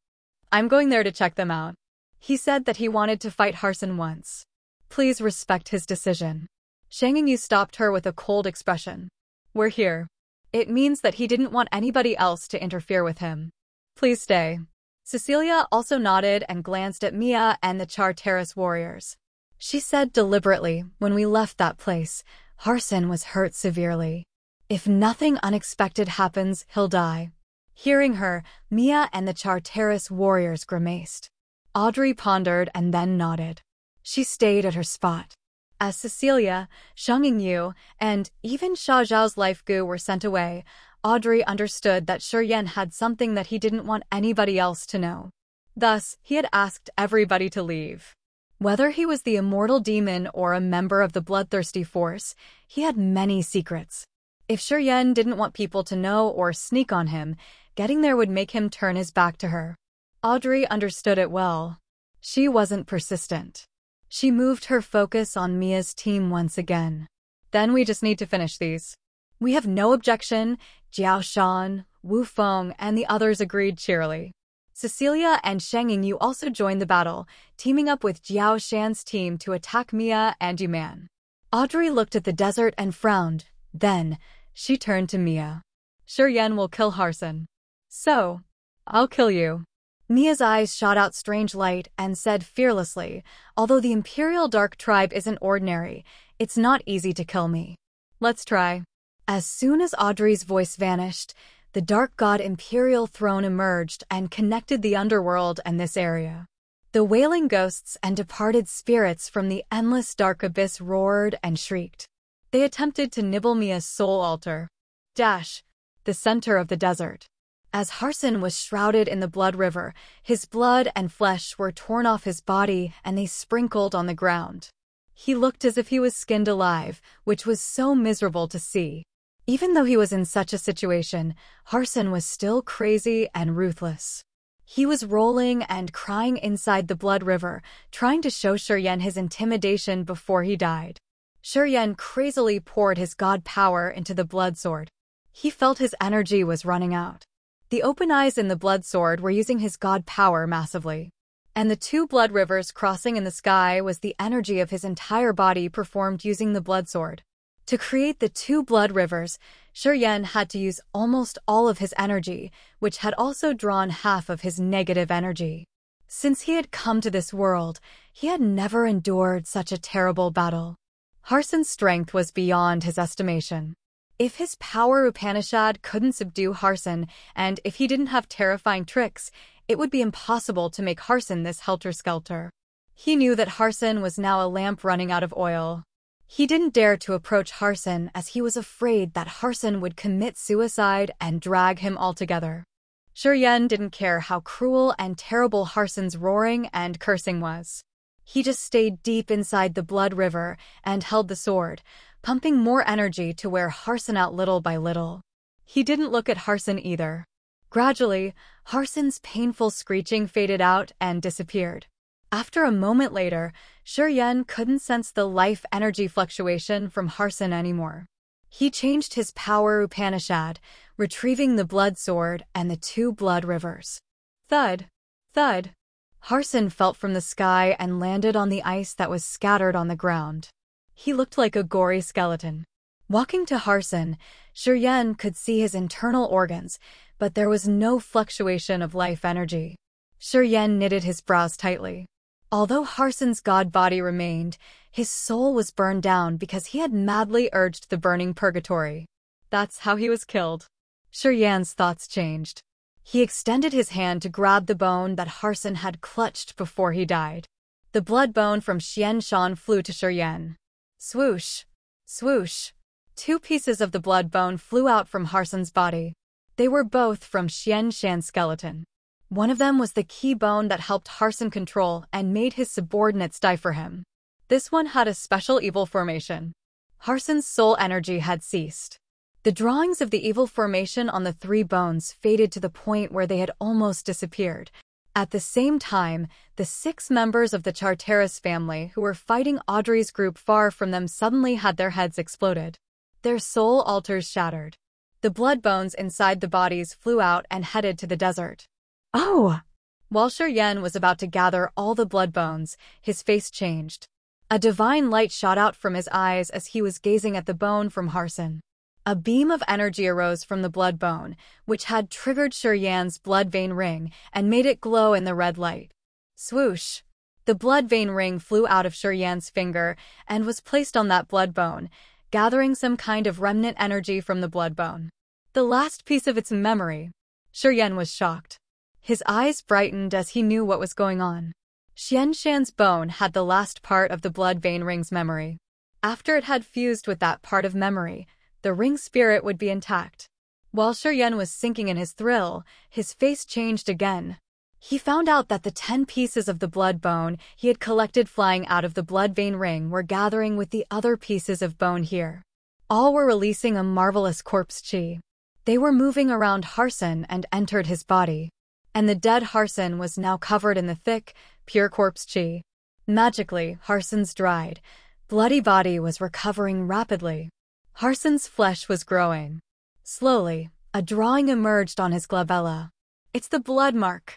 I'm going there to check them out. He said that he wanted to fight Harson once. Please respect his decision. Shang Yingyu stopped her with a cold expression. We're here. It means that he didn't want anybody else to interfere with him. Please stay. Cecilia also nodded and glanced at Mia and the Charteris warriors. She said deliberately, when we left that place, Harson was hurt severely. If nothing unexpected happens, he'll die. Hearing her, Mia and the Charteris warriors grimaced. Audrey pondered and then nodded. She stayed at her spot. As Cecilia, Shang Yingyu, and even Xia Zhao's life goo were sent away, Audrey understood that Shiryen had something that he didn't want anybody else to know. Thus, he had asked everybody to leave. Whether he was the immortal demon or a member of the bloodthirsty force, he had many secrets. If Shiryen didn't want people to know or sneak on him, getting there would make him turn his back to her. Audrey understood it well. She wasn't persistent. She moved her focus on Mia's team once again. Then we just need to finish these. We have no objection, Jiao Shan, Wu Feng, and the others agreed cheerily. Cecilia and Shang Yingyu also joined the battle, teaming up with Jiao Shan's team to attack Mia and Yuman. Audrey looked at the desert and frowned. Then, she turned to Mia. Shiryen will kill Harson. So, I'll kill you. Mia's eyes shot out strange light and said fearlessly, although the Imperial Dark Tribe isn't ordinary, it's not easy to kill me. Let's try. As soon as Audrey's voice vanished, the Dark God Imperial Throne emerged and connected the underworld and this area. The wailing ghosts and departed spirits from the endless dark abyss roared and shrieked. They attempted to nibble Mia's soul altar. The center of the desert. As Harson was shrouded in the blood river, his blood and flesh were torn off his body and they sprinkled on the ground. He looked as if he was skinned alive, which was so miserable to see. Even though he was in such a situation, Harson was still crazy and ruthless. He was rolling and crying inside the blood river, trying to show Shiryen his intimidation before he died. Shiryen crazily poured his god power into the blood sword. He felt his energy was running out. The open eyes in the blood sword were using his god power massively. And the two blood rivers crossing in the sky was the energy of his entire body performed using the blood sword. To create the two blood rivers, Shuryen had to use almost all of his energy, which had also drawn half of his negative energy. Since he had come to this world, he had never endured such a terrible battle. Harson's strength was beyond his estimation. If his power Upanishad couldn't subdue Harson, and if he didn't have terrifying tricks, it would be impossible to make Harson this helter-skelter. He knew that Harson was now a lamp running out of oil. He didn't dare to approach Harson as he was afraid that Harson would commit suicide and drag him altogether. Shuryen didn't care how cruel and terrible Harson's roaring and cursing was. He just stayed deep inside the blood river and held the sword, pumping more energy to wear Harson out little by little. He didn't look at Harson either. Gradually, Harson's painful screeching faded out and disappeared. After a moment later, Shuryen couldn't sense the life energy fluctuation from Harson anymore. He changed his power Upanishad, retrieving the blood sword and the two blood rivers. Thud! Thud! Harson fell from the sky and landed on the ice that was scattered on the ground. He looked like a gory skeleton. Walking to Harson, Shuryen could see his internal organs, but there was no fluctuation of life energy. Shuryen knitted his brows tightly. Although Harson's god body remained, his soul was burned down because he had madly urged the burning purgatory. That's how he was killed. Shuryen's thoughts changed. He extended his hand to grab the bone that Harson had clutched before he died. The blood bone from Xianshan flew to Shuryen. Swoosh! Swoosh! Two pieces of the blood bone flew out from Harson's body. They were both from Xianshan's skeleton. One of them was the key bone that helped Harson control and made his subordinates die for him. This one had a special evil formation. Harson's soul energy had ceased. The drawings of the evil formation on the three bones faded to the point where they had almost disappeared. At the same time, the 6 members of the Charteris family who were fighting Audrey's group far from them suddenly had their heads exploded. Their soul altars shattered. The blood bones inside the bodies flew out and headed to the desert. Oh! While Shuryen was about to gather all the blood bones, his face changed. A divine light shot out from his eyes as he was gazing at the bone from Harson. A beam of energy arose from the blood bone, which had triggered Shuryen's blood vein ring and made it glow in the red light. Swoosh! The blood vein ring flew out of Shuryen's finger and was placed on that blood bone, gathering some kind of remnant energy from the blood bone. The last piece of its memory. Shuryen was shocked. His eyes brightened as he knew what was going on. Xianshan's bone had the last part of the blood vein ring's memory. After it had fused with that part of memory, the ring spirit would be intact. While Shuryen was sinking in his thrill, his face changed again. He found out that the 10 pieces of the blood bone he had collected flying out of the blood vein ring were gathering with the other pieces of bone here. All were releasing a marvelous corpse chi. They were moving around Harson and entered his body. And the dead Harson was now covered in the thick, pure corpse chi. Magically, Harson's dried, bloody body was recovering rapidly. Harson's flesh was growing. Slowly, a drawing emerged on his glabella. It's the blood mark.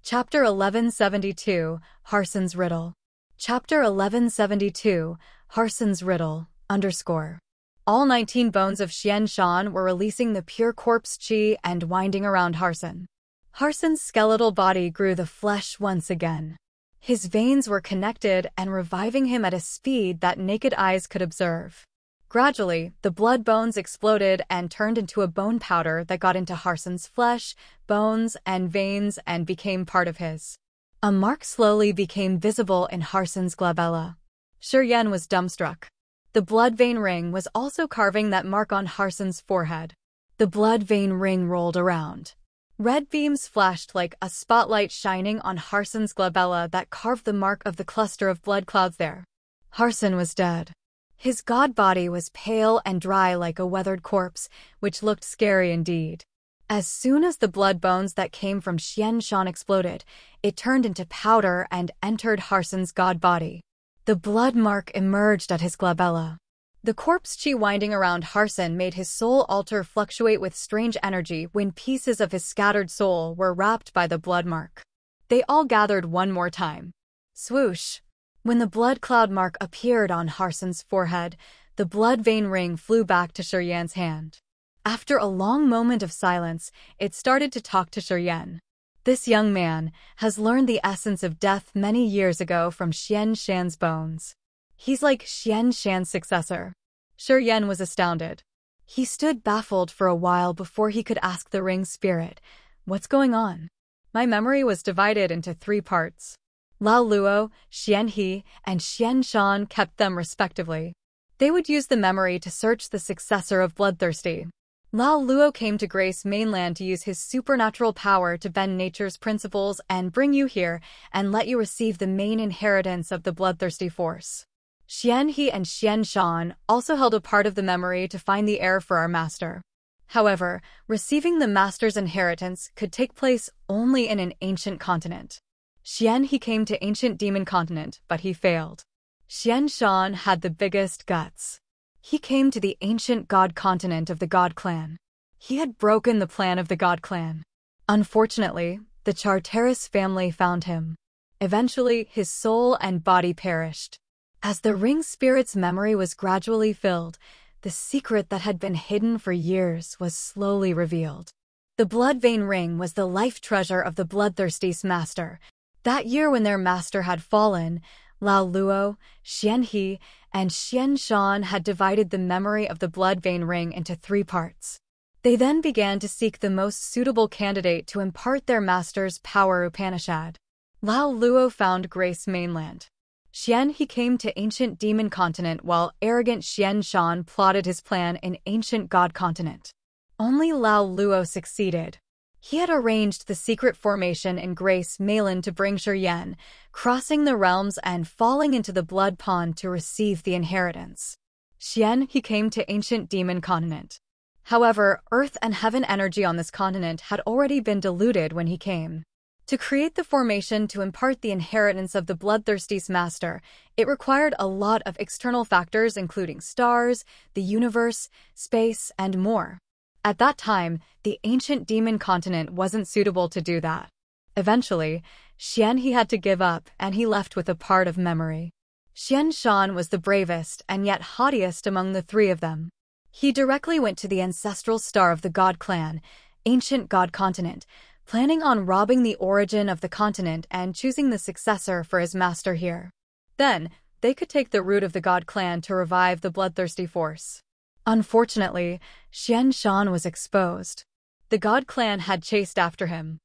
Chapter 1172, Harson's Riddle. Chapter 1172, Harson's Riddle, _ All 19 bones of Xianshan were releasing the pure corpse chi and winding around Harson. Harson's skeletal body grew the flesh once again. His veins were connected and reviving him at a speed that naked eyes could observe. Gradually, the blood bones exploded and turned into a bone powder that got into Harson's flesh, bones, and veins and became part of his. A mark slowly became visible in Harson's glabella. Shuryen was dumbstruck. The blood vein ring was also carving that mark on Harson's forehead. The blood vein ring rolled around. Red beams flashed like a spotlight shining on Harson's glabella that carved the mark of the cluster of blood clouds there. Harson was dead. His god body was pale and dry like a weathered corpse, which looked scary indeed. As soon as the blood bones that came from Xianshan exploded, it turned into powder and entered Harson's god body. The blood mark emerged at his glabella. The corpse chi winding around Harson made his soul altar fluctuate with strange energy when pieces of his scattered soul were wrapped by the blood mark. They all gathered one more time. Swoosh! When the blood cloud mark appeared on Harson's forehead, the blood vein ring flew back to Shiyan's hand. After a long moment of silence, it started to talk to Shiyan. This young man has learned the essence of death many years ago from Xian Shan's bones. He's like Xian Shan's successor. Shiyan was astounded. He stood baffled for a while before he could ask the ring spirit, "What's going on?" My memory was divided into 3 parts. Lao Luo, Xian He, and Xian Shan kept them respectively. They would use the memory to search the successor of Bloodthirsty. Lao Luo came to Grace Mainland to use his supernatural power to bend nature's principles and bring you here and let you receive the main inheritance of the Bloodthirsty force. Xian He and Xian Shan also held a part of the memory to find the heir for our master. However, receiving the master's inheritance could take place only in an ancient continent. Xian He came to ancient demon continent, but he failed. Xian Shan had the biggest guts. He came to the ancient god continent of the God Clan. He had broken the plan of the God Clan. Unfortunately, the Charteris family found him. Eventually, his soul and body perished. As the ring spirit's memory was gradually filled, the secret that had been hidden for years was slowly revealed. The blood vein ring was the life treasure of the Bloodthirsty's master. That year when their master had fallen, Lao Luo, Xian He, and Xian Shan had divided the memory of the blood vein ring into 3 parts. They then began to seek the most suitable candidate to impart their master's power Upanishad. Lao Luo found Grace Mainland. Xian He came to ancient demon continent while arrogant Xian Shan plotted his plan in ancient god continent. Only Lao Luo succeeded. He had arranged the secret formation in Grace Mainland to bring Shiyan, crossing the realms and falling into the blood pond to receive the inheritance. Xian He came to ancient demon continent. However, earth and heaven energy on this continent had already been diluted when he came. To create the formation to impart the inheritance of the Bloodthirsty's master, it required a lot of external factors including stars, the universe, space, and more. At that time, the ancient demon continent wasn't suitable to do that. Eventually, Xian He had to give up and he left with a part of memory. Xian Shan was the bravest and yet haughtiest among the 3 of them. He directly went to the ancestral star of the God Clan, ancient god continent, planning on robbing the origin of the continent and choosing the successor for his master here. Then, they could take the root of the God Clan to revive the bloodthirsty force. Unfortunately, Xian Shan was exposed. The God Clan had chased after him.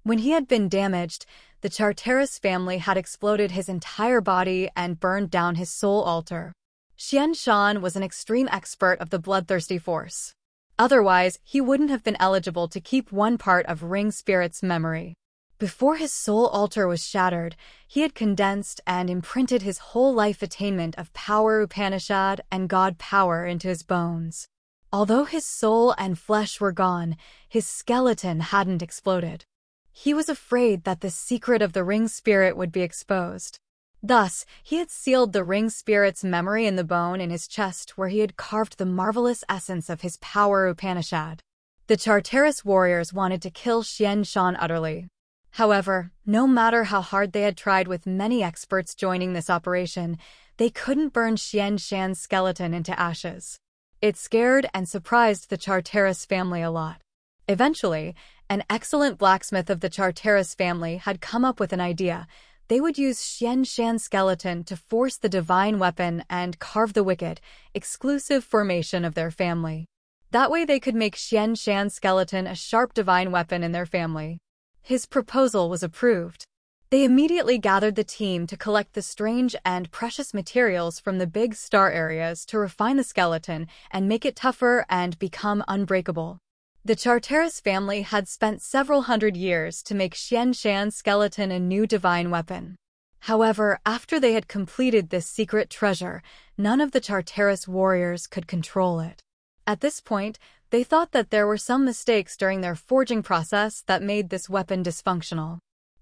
When he had been damaged, the Charteris family had exploded his entire body and burned down his soul altar. Xian Shan was an extreme expert of the bloodthirsty force. Otherwise, he wouldn't have been eligible to keep one part of Ring Spirit's memory. Before his soul altar was shattered, he had condensed and imprinted his whole life attainment of power Upanishad and God power into his bones. Although his soul and flesh were gone, his skeleton hadn't exploded. He was afraid that the secret of the Ring Spirit would be exposed. Thus, he had sealed the Ring Spirit's memory in the bone in his chest where he had carved the marvelous essence of his power Upanishad. The Charteris warriors wanted to kill Xian Shan utterly. However, no matter how hard they had tried with many experts joining this operation, they couldn't burn Xian Shan's skeleton into ashes. It scared and surprised the Charteris family a lot. Eventually, an excellent blacksmith of the Charteris family had come up with an idea. They would use Xian Shan's skeleton to force the divine weapon and carve the wicked, exclusive formation of their family. That way they could make Xian Shan's skeleton a sharp divine weapon in their family. His proposal was approved. They immediately gathered the team to collect the strange and precious materials from the big star areas to refine the skeleton and make it tougher and become unbreakable. The Charteris family had spent several hundred years to make Xian Shan's skeleton a new divine weapon. However, after they had completed this secret treasure, none of the Charteris warriors could control it. At this point, they thought that there were some mistakes during their forging process that made this weapon dysfunctional.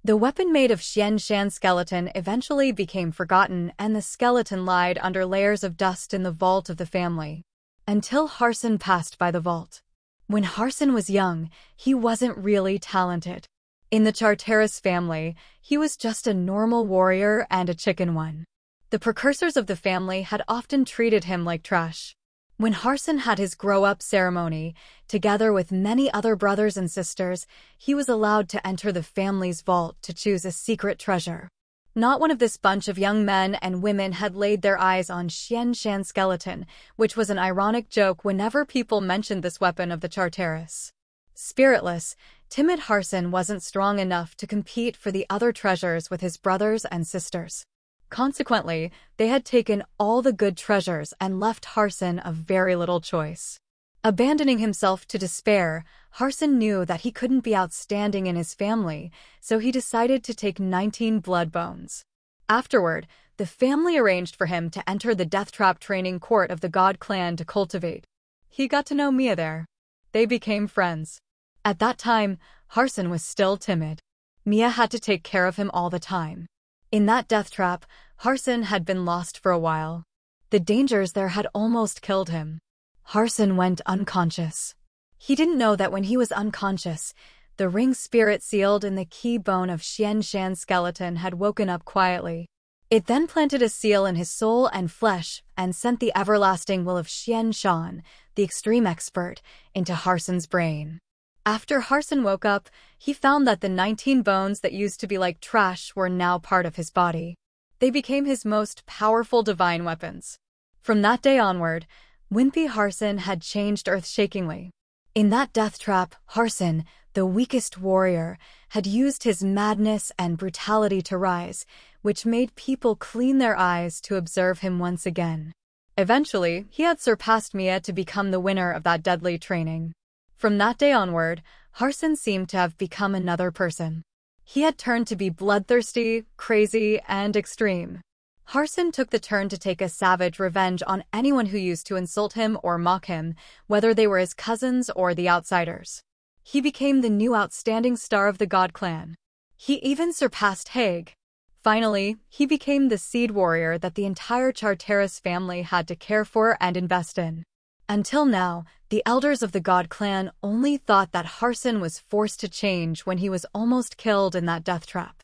The weapon made of Xian Shan's skeleton eventually became forgotten, and the skeleton lied under layers of dust in the vault of the family. Until Harson passed by the vault. When Harson was young, he wasn't really talented. In the Charteris family, he was just a normal warrior and a chicken one. The precursors of the family had often treated him like trash. When Harson had his grow-up ceremony, together with many other brothers and sisters, he was allowed to enter the family's vault to choose a secret treasure. Not one of this bunch of young men and women had laid their eyes on Xian Shan's skeleton, which was an ironic joke whenever people mentioned this weapon of the Charteris. Spiritless, timid Harson wasn't strong enough to compete for the other treasures with his brothers and sisters. Consequently, they had taken all the good treasures and left Harson a very little choice. Abandoning himself to despair, Harson knew that he couldn't be outstanding in his family, so he decided to take 19 blood bones. Afterward, the family arranged for him to enter the death trap training court of the God clan to cultivate. He got to know Mia there. They became friends. At that time, Harson was still timid. Mia had to take care of him all the time. In that death trap, Harson had been lost for a while. The dangers there had almost killed him. Harson went unconscious. He didn't know that when he was unconscious, the ring spirit sealed in the key bone of Xian Shan's skeleton had woken up quietly. It then planted a seal in his soul and flesh and sent the everlasting will of Xian Shan, the extreme expert, into Harson's brain. After Harson woke up, he found that the 19 bones that used to be like trash were now part of his body. They became his most powerful divine weapons. From that day onward, wimpy Harson had changed earth-shakingly. In that death trap, Harson, the weakest warrior, had used his madness and brutality to rise, which made people clean their eyes to observe him once again. Eventually, he had surpassed Mia to become the winner of that deadly training. From that day onward, Harson seemed to have become another person. He had turned to be bloodthirsty, crazy, and extreme. Harson took the turn to take a savage revenge on anyone who used to insult him or mock him, whether they were his cousins or the outsiders. He became the new outstanding star of the God clan. He even surpassed Haig. Finally, he became the seed warrior that the entire Charteris family had to care for and invest in. Until now, the elders of the God clan only thought that Harson was forced to change when he was almost killed in that death trap.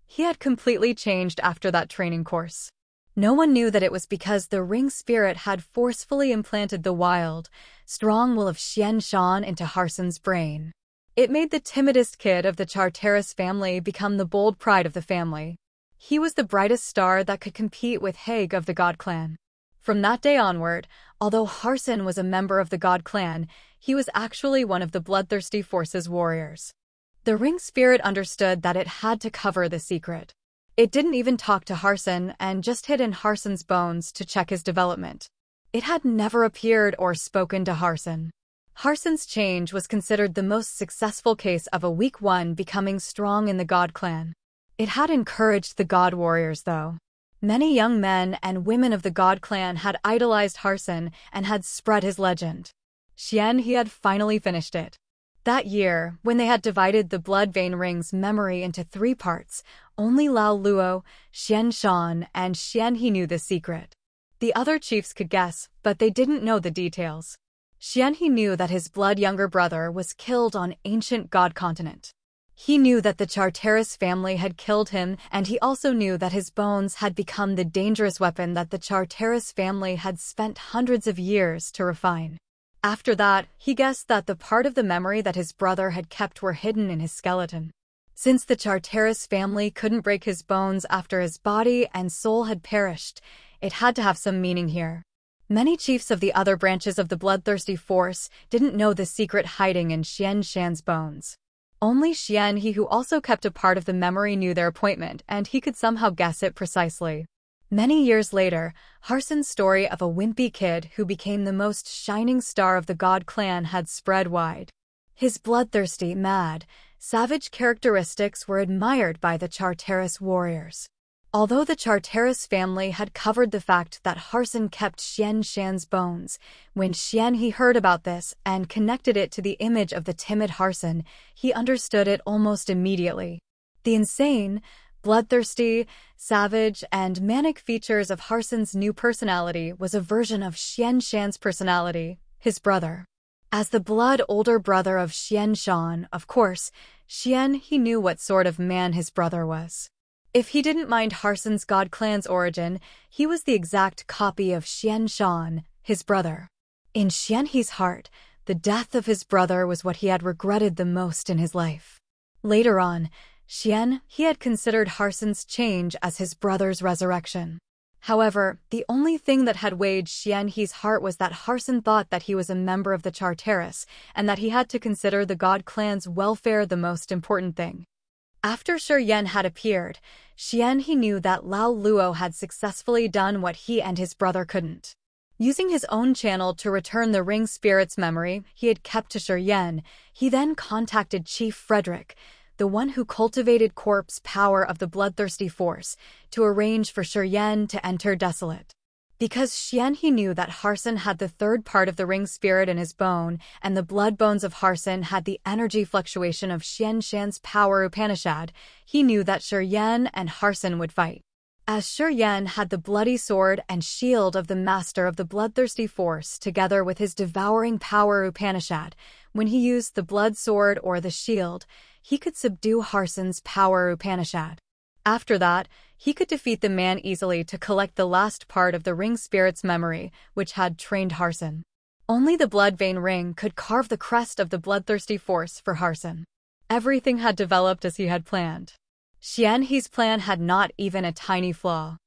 He had completely changed after that training course. No one knew that it was because the ring spirit had forcefully implanted the wild, strong will of Xian Shan into Harson's brain. It made the timidest kid of the Charteris family become the bold pride of the family. He was the brightest star that could compete with Haig of the God clan. From that day onward, although Harson was a member of the God clan, he was actually one of the bloodthirsty force's warriors. The ring spirit understood that it had to cover the secret. It didn't even talk to Harson and just hid in Harson's bones to check his development. It had never appeared or spoken to Harson. Harson's change was considered the most successful case of a weak one becoming strong in the God clan. It had encouraged the God warriors, though. Many young men and women of the God clan had idolized Harson and had spread his legend. Xian he had finally finished it. That year, when they had divided the blood vein ring's memory into 3 parts, only Lao Luo, Xian Shan, and Xian he knew the secret. The other chiefs could guess, but they didn't know the details. Xian he knew that his blood younger brother was killed on ancient God continent. He knew that the Charteris family had killed him, and he also knew that his bones had become the dangerous weapon that the Charteris family had spent hundreds of years to refine. After that, he guessed that the part of the memory that his brother had kept were hidden in his skeleton. Since the Charteris family couldn't break his bones after his body and soul had perished, it had to have some meaning here. Many chiefs of the other branches of the bloodthirsty force didn't know the secret hiding in Xian Shan's bones. Only Xian he who also kept a part of the memory knew their appointment, and he could somehow guess it precisely. Many years later, Harson's story of a wimpy kid who became the most shining star of the God clan had spread wide. His bloodthirsty, mad, savage characteristics were admired by the Charteris warriors. Although the Charteris family had covered the fact that Harson kept Xian Shan's bones, when Xian he heard about this and connected it to the image of the timid Harson, he understood it almost immediately. The insane, bloodthirsty, savage, and manic features of Harson's new personality was a version of Xian Shan's personality, his brother. As the blood older brother of Xian Shan, of course, he knew what sort of man his brother was. If he didn't mind Harson's God clan's origin, he was the exact copy of Xian Shan, his brother. In Xianhe's heart, the death of his brother was what he had regretted the most in his life. Later on, he had considered Harson's change as his brother's resurrection. However, the only thing that had weighed Xianhe's heart was that Harson thought that he was a member of the Charteris, and that he had to consider the God clan's welfare the most important thing. After Shi had appeared, he knew that Lao Luo had successfully done what he and his brother couldn't. Using his own channel to return the ring spirit's memory he had kept to Shi, he then contacted Chief Frederick, the one who cultivated corpse power of the bloodthirsty force, to arrange for Shi to enter Desolate. Because he knew that Harson had the third part of the ring spirit in his bone, and the blood bones of Harson had the energy fluctuation of Xian Shan's power Upanishad, he knew that Shi and Harson would fight. As Shi had the bloody sword and shield of the master of the bloodthirsty force together with his devouring power Upanishad, when he used the blood sword or the shield, he could subdue Harson's power Upanishad. After that, he could defeat the man easily to collect the last part of the ring spirit's memory, which had trained Harson. Only the blood vein ring could carve the crest of the bloodthirsty force for Harson. Everything had developed as he had planned. Xianhe's plan had not even a tiny flaw.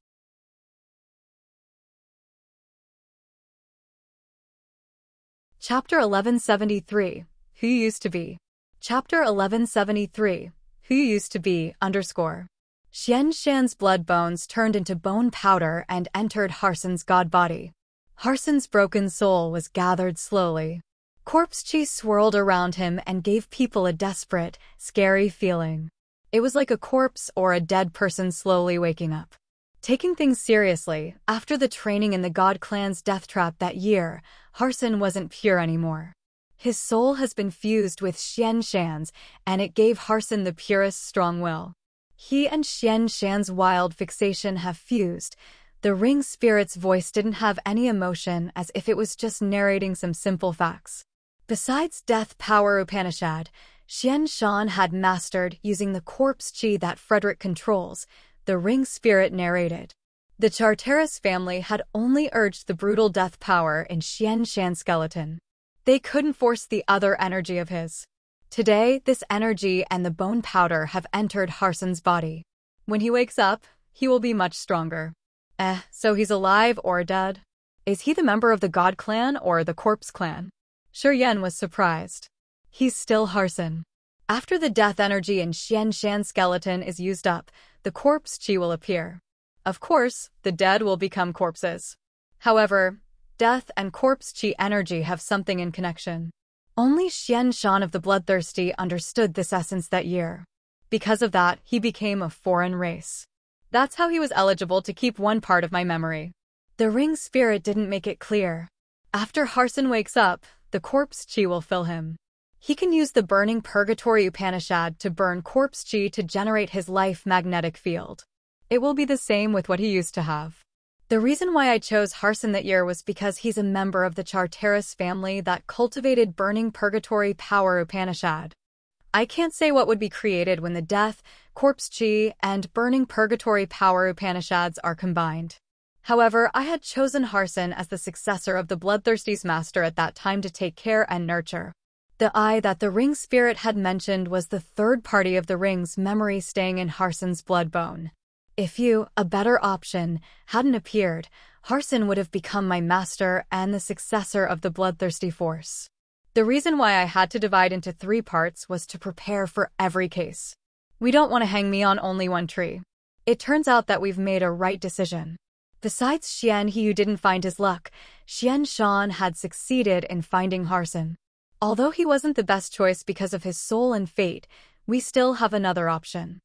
Chapter 1173, Who You Used to Be. Chapter 1173, Who You Used to Be, _. Xian Shan's blood bones turned into bone powder and entered Harson's god body. Harson's broken soul was gathered slowly. Corpse chi swirled around him and gave people a desperate, scary feeling. It was like a corpse or a dead person slowly waking up. Taking things seriously, after the training in the God Clan's death trap that year, Harson wasn't pure anymore. His soul has been fused with Xian Shan's, and it gave Harson the purest strong will. He and Xian Shan's wild fixation have fused. The ring spirit's voice didn't have any emotion, as if it was just narrating some simple facts. Besides death power Upanishad, Xian Shan had mastered using the corpse chi that Frederick controls, the ring spirit narrated. The Charteris family had only urged the brutal death power in Xian Shan's skeleton. They couldn't force the other energy of his. Today, this energy and the bone powder have entered Harson's body. When he wakes up, he will be much stronger. So he's alive or dead? Is he the member of the God clan or the corpse clan? Shi was surprised. He's still Harson. After the death energy in Xian Shan's skeleton is used up, the corpse chi will appear. Of course, the dead will become corpses. However, death and corpse chi energy have something in connection. Only Xian Shan of the Bloodthirsty understood this essence that year. Because of that, he became a foreign race. That's how he was eligible to keep one part of my memory. The ring spirit didn't make it clear. After Harson wakes up, the corpse chi will fill him. He can use the burning purgatory Upanishad to burn corpse chi to generate his life magnetic field. It will be the same with what he used to have. The reason why I chose Harson that year was because he's a member of the Charteris family that cultivated burning purgatory power Upanishad. I can't say what would be created when the death, corpse chi, and burning purgatory power Upanishads are combined. However, I had chosen Harson as the successor of the Bloodthirsty's master at that time to take care and nurture. The eye that the ring spirit had mentioned was the third party of the ring's memory staying in Harson's blood bone. If a better option, hadn't appeared, Harson would have become my master and the successor of the bloodthirsty force. The reason why I had to divide into 3 parts was to prepare for every case. We don't want to hang me on only one tree. It turns out that we've made a right decision. Besides Xianhe who didn't find his luck, Xian Shan had succeeded in finding Harson. Although he wasn't the best choice because of his soul and fate, we still have another option.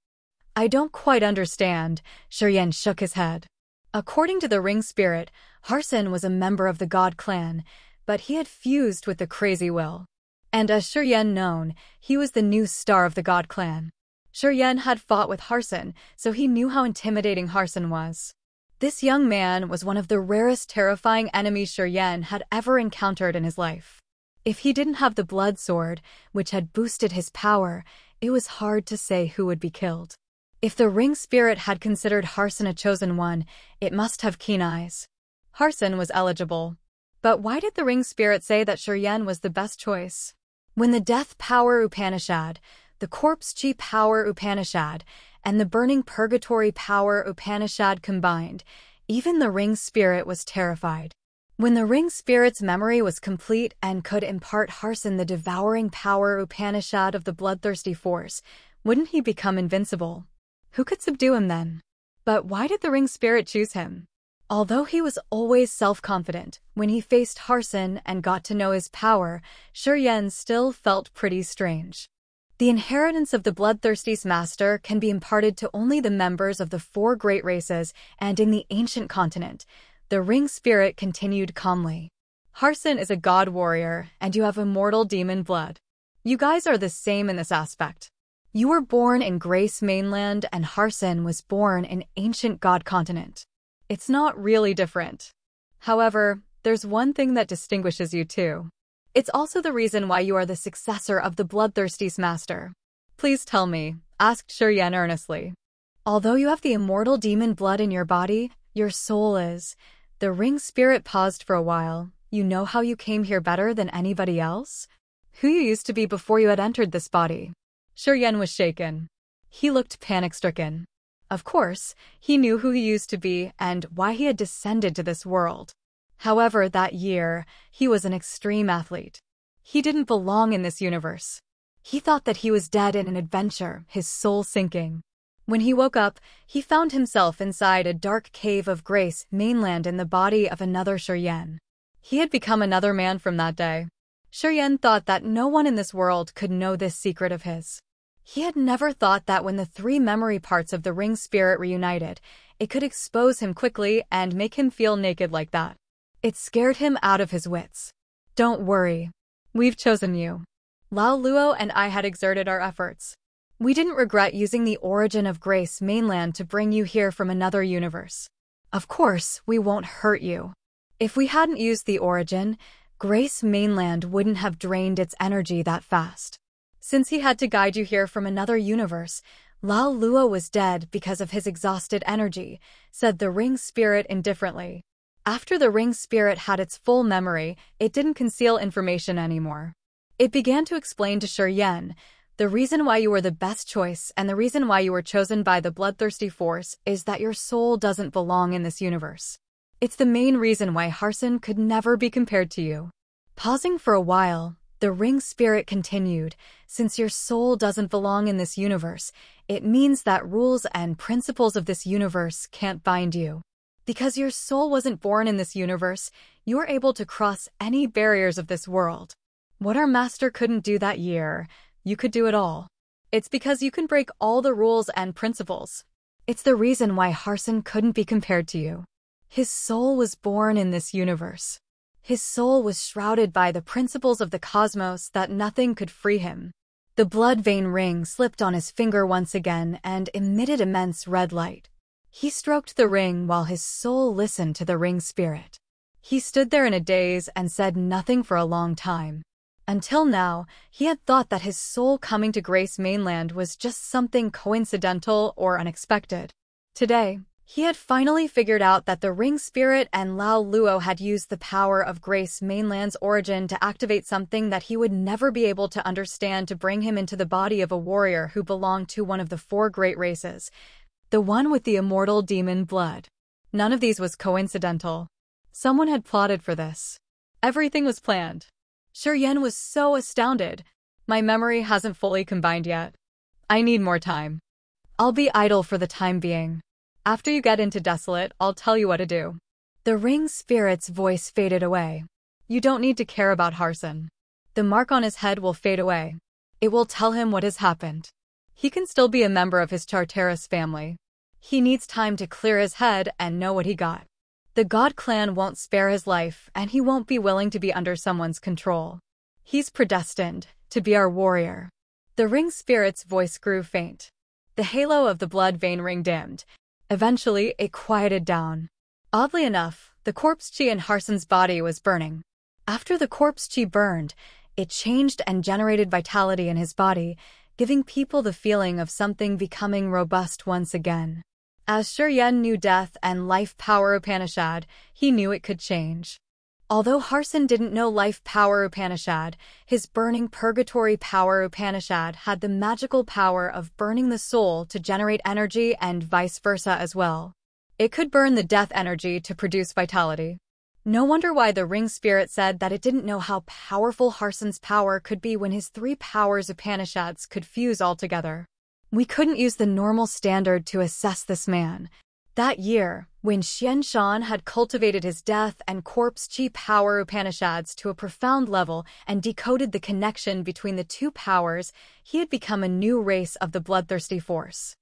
I don't quite understand, Shi shook his head. According to the ring spirit, Harson was a member of the God clan, but he had fused with the crazy will. And as Shi known, he was the new star of the God clan. Shuryen had fought with Harson, so he knew how intimidating Harson was. This young man was one of the rarest terrifying enemies Shuryen had ever encountered in his life. If he didn't have the blood sword, which had boosted his power, it was hard to say who would be killed. If the ring spirit had considered Harson a chosen one, it must have keen eyes. Harson was eligible. But why did the ring spirit say that Shuryen was the best choice? When the Death Power Upanishad, the Corpse Chi Power Upanishad, and the Burning Purgatory Power Upanishad combined, even the ring spirit was terrified. When the ring spirit's memory was complete and could impart Harson the Devouring Power Upanishad of the Bloodthirsty Force, wouldn't he become invincible? Who could subdue him then? But why did the ring spirit choose him? Although he was always self-confident, when he faced Harson and got to know his power, Shuryen still felt pretty strange. The inheritance of the Bloodthirsty's master can be imparted to only the members of the 4 great races, and in the ancient continent, the ring spirit continued calmly. Harson is a god warrior, and you have immortal demon blood. You guys are the same in this aspect. You were born in Grace Mainland, and Harson was born in ancient god continent. It's not really different. However, there's one thing that distinguishes you two. It's also the reason why you are the successor of the Bloodthirsty's master. Please tell me, asked Shuryen earnestly. Although you have the immortal demon blood in your body, your soul is. The ring spirit paused for a while. You know how you came here better than anybody else? Who you used to be before you had entered this body? Shuryen was shaken. He looked panic-stricken. Of course, he knew who he used to be and why he had descended to this world. However, that year, he was an extreme athlete. He didn't belong in this universe. He thought that he was dead in an adventure, his soul sinking. When he woke up, he found himself inside a dark cave of Grace Mainland in the body of another Shuryen. He had become another man from that day. Shuryen thought that no one in this world could know this secret of his. He had never thought that when the 3 memory parts of the ring spirit reunited, it could expose him quickly and make him feel naked like that. It scared him out of his wits. Don't worry. We've chosen you. Lao Luo and I had exerted our efforts. We didn't regret using the origin of Grace Mainland to bring you here from another universe. Of course, we won't hurt you. If we hadn't used the origin, Grace Mainland wouldn't have drained its energy that fast. Since he had to guide you here from another universe, Lao Luo was dead because of his exhausted energy, said the ring spirit indifferently. After the ring spirit had its full memory, it didn't conceal information anymore. It began to explain to Shuryen, the reason why you were the best choice and the reason why you were chosen by the Bloodthirsty Force is that your soul doesn't belong in this universe. It's the main reason why Harson could never be compared to you. Pausing for a while, the ring spirit continued, since your soul doesn't belong in this universe, it means that rules and principles of this universe can't bind you. Because your soul wasn't born in this universe, you are able to cross any barriers of this world. What our master couldn't do that year, you could do it all. It's because you can break all the rules and principles. It's the reason why Harson couldn't be compared to you. His soul was born in this universe. His soul was shrouded by the principles of the cosmos that nothing could free him. The blood vein ring slipped on his finger once again and emitted immense red light. He stroked the ring while his soul listened to the ring spirit. He stood there in a daze and said nothing for a long time. Until now, he had thought that his soul coming to Grace Mainland was just something coincidental or unexpected. Today, he had finally figured out that the ring spirit and Lao Luo had used the power of Grace Mainland's origin to activate something that he would never be able to understand to bring him into the body of a warrior who belonged to one of the 4 great races, the one with the immortal demon blood. None of these was coincidental. Someone had plotted for this. Everything was planned. Shuryen was so astounded. My memory hasn't fully combined yet. I need more time. I'll be idle for the time being. After you get into Desolate, I'll tell you what to do. The ring spirit's voice faded away. You don't need to care about Harson. The mark on his head will fade away. It will tell him what has happened. He can still be a member of his Charteris family. He needs time to clear his head and know what he got. The God clan won't spare his life, and he won't be willing to be under someone's control. He's predestined to be our warrior. The ring spirit's voice grew faint. The halo of the blood vein ring dimmed. Eventually, it quieted down. Oddly enough, the corpse chi in Harson's body was burning. After the corpse chi burned, it changed and generated vitality in his body, giving people the feeling of something becoming robust once again. As Shuryen knew death and life power Upanishad, he knew it could change. Although Harson didn't know life power Upanishad, his burning purgatory power Upanishad had the magical power of burning the soul to generate energy and vice versa as well. It could burn the death energy to produce vitality. No wonder why the ring spirit said that it didn't know how powerful Harson's power could be when his three powers Upanishads could fuse all together. We couldn't use the normal standard to assess this man. That year, when Xianshan had cultivated his death and corpse chi power Upanishads to a profound level and decoded the connection between the two powers, he had become a new race of the bloodthirsty force.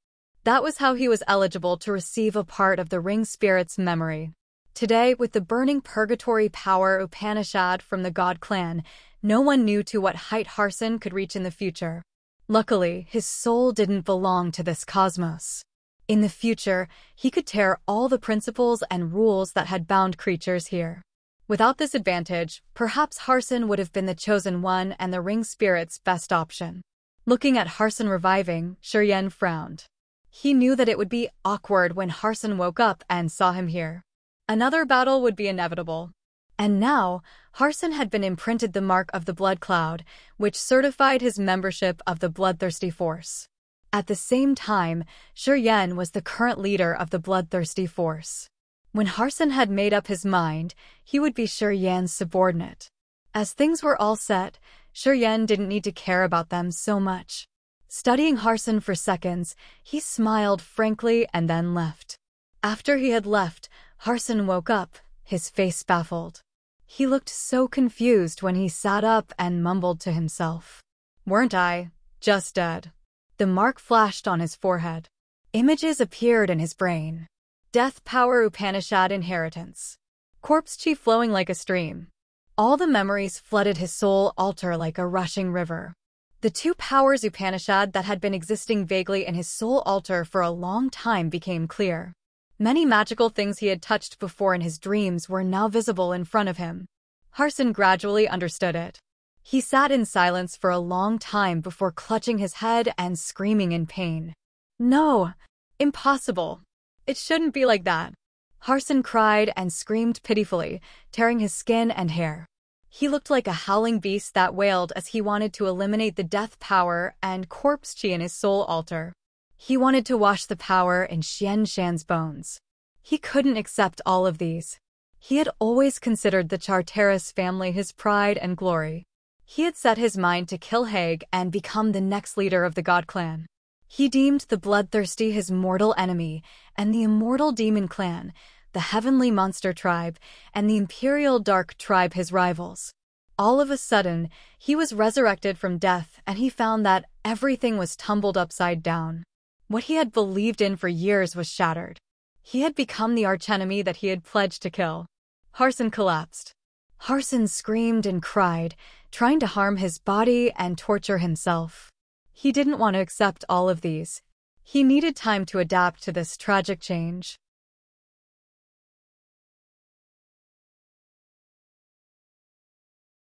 That was how he was eligible to receive a part of the ring spirit's memory. Today, with the burning purgatory power Upanishad from the God clan, no one knew to what height Harson could reach in the future. Luckily, his soul didn't belong to this cosmos. In the future, he could tear all the principles and rules that had bound creatures here. Without this advantage, perhaps Harson would have been the chosen one and the ring spirit's best option. Looking at Harson reviving, Shuryen frowned. He knew that it would be awkward when Harson woke up and saw him here. Another battle would be inevitable. And now, Harson had been imprinted the mark of the blood cloud, which certified his membership of the bloodthirsty force. At the same time, Shuryen was the current leader of the bloodthirsty force. When Harson had made up his mind, he would be Shuryen's subordinate. As things were all set, Shuryen didn't need to care about them so much. Studying Harson for seconds, he smiled frankly and then left. After he had left, Harson woke up, his face baffled. He looked so confused when he sat up and mumbled to himself. "Weren't I just dead?" The mark flashed on his forehead. Images appeared in his brain. Death power Upanishad inheritance. Corpse chi flowing like a stream. All the memories flooded his soul altar like a rushing river. The two powers Upanishad that had been existing vaguely in his soul altar for a long time became clear. Many magical things he had touched before in his dreams were now visible in front of him. Harson gradually understood it. He sat in silence for a long time before clutching his head and screaming in pain. "No! Impossible! It shouldn't be like that!" Harson cried and screamed pitifully, tearing his skin and hair. He looked like a howling beast that wailed as he wanted to eliminate the death power and corpse chi in his soul altar. He wanted to wash the power in Xianshan's bones. He couldn't accept all of these. He had always considered the Charteris family his pride and glory. He had set his mind to kill Haig and become the next leader of the God clan. He deemed the bloodthirsty his mortal enemy, and the immortal demon clan, the heavenly monster tribe, and the imperial dark tribe his rivals. All of a sudden, he was resurrected from death and he found that everything was tumbled upside down. What he had believed in for years was shattered. He had become the archenemy that he had pledged to kill. Harson collapsed. Harson screamed and cried, trying to harm his body and torture himself. He didn't want to accept all of these. He needed time to adapt to this tragic change.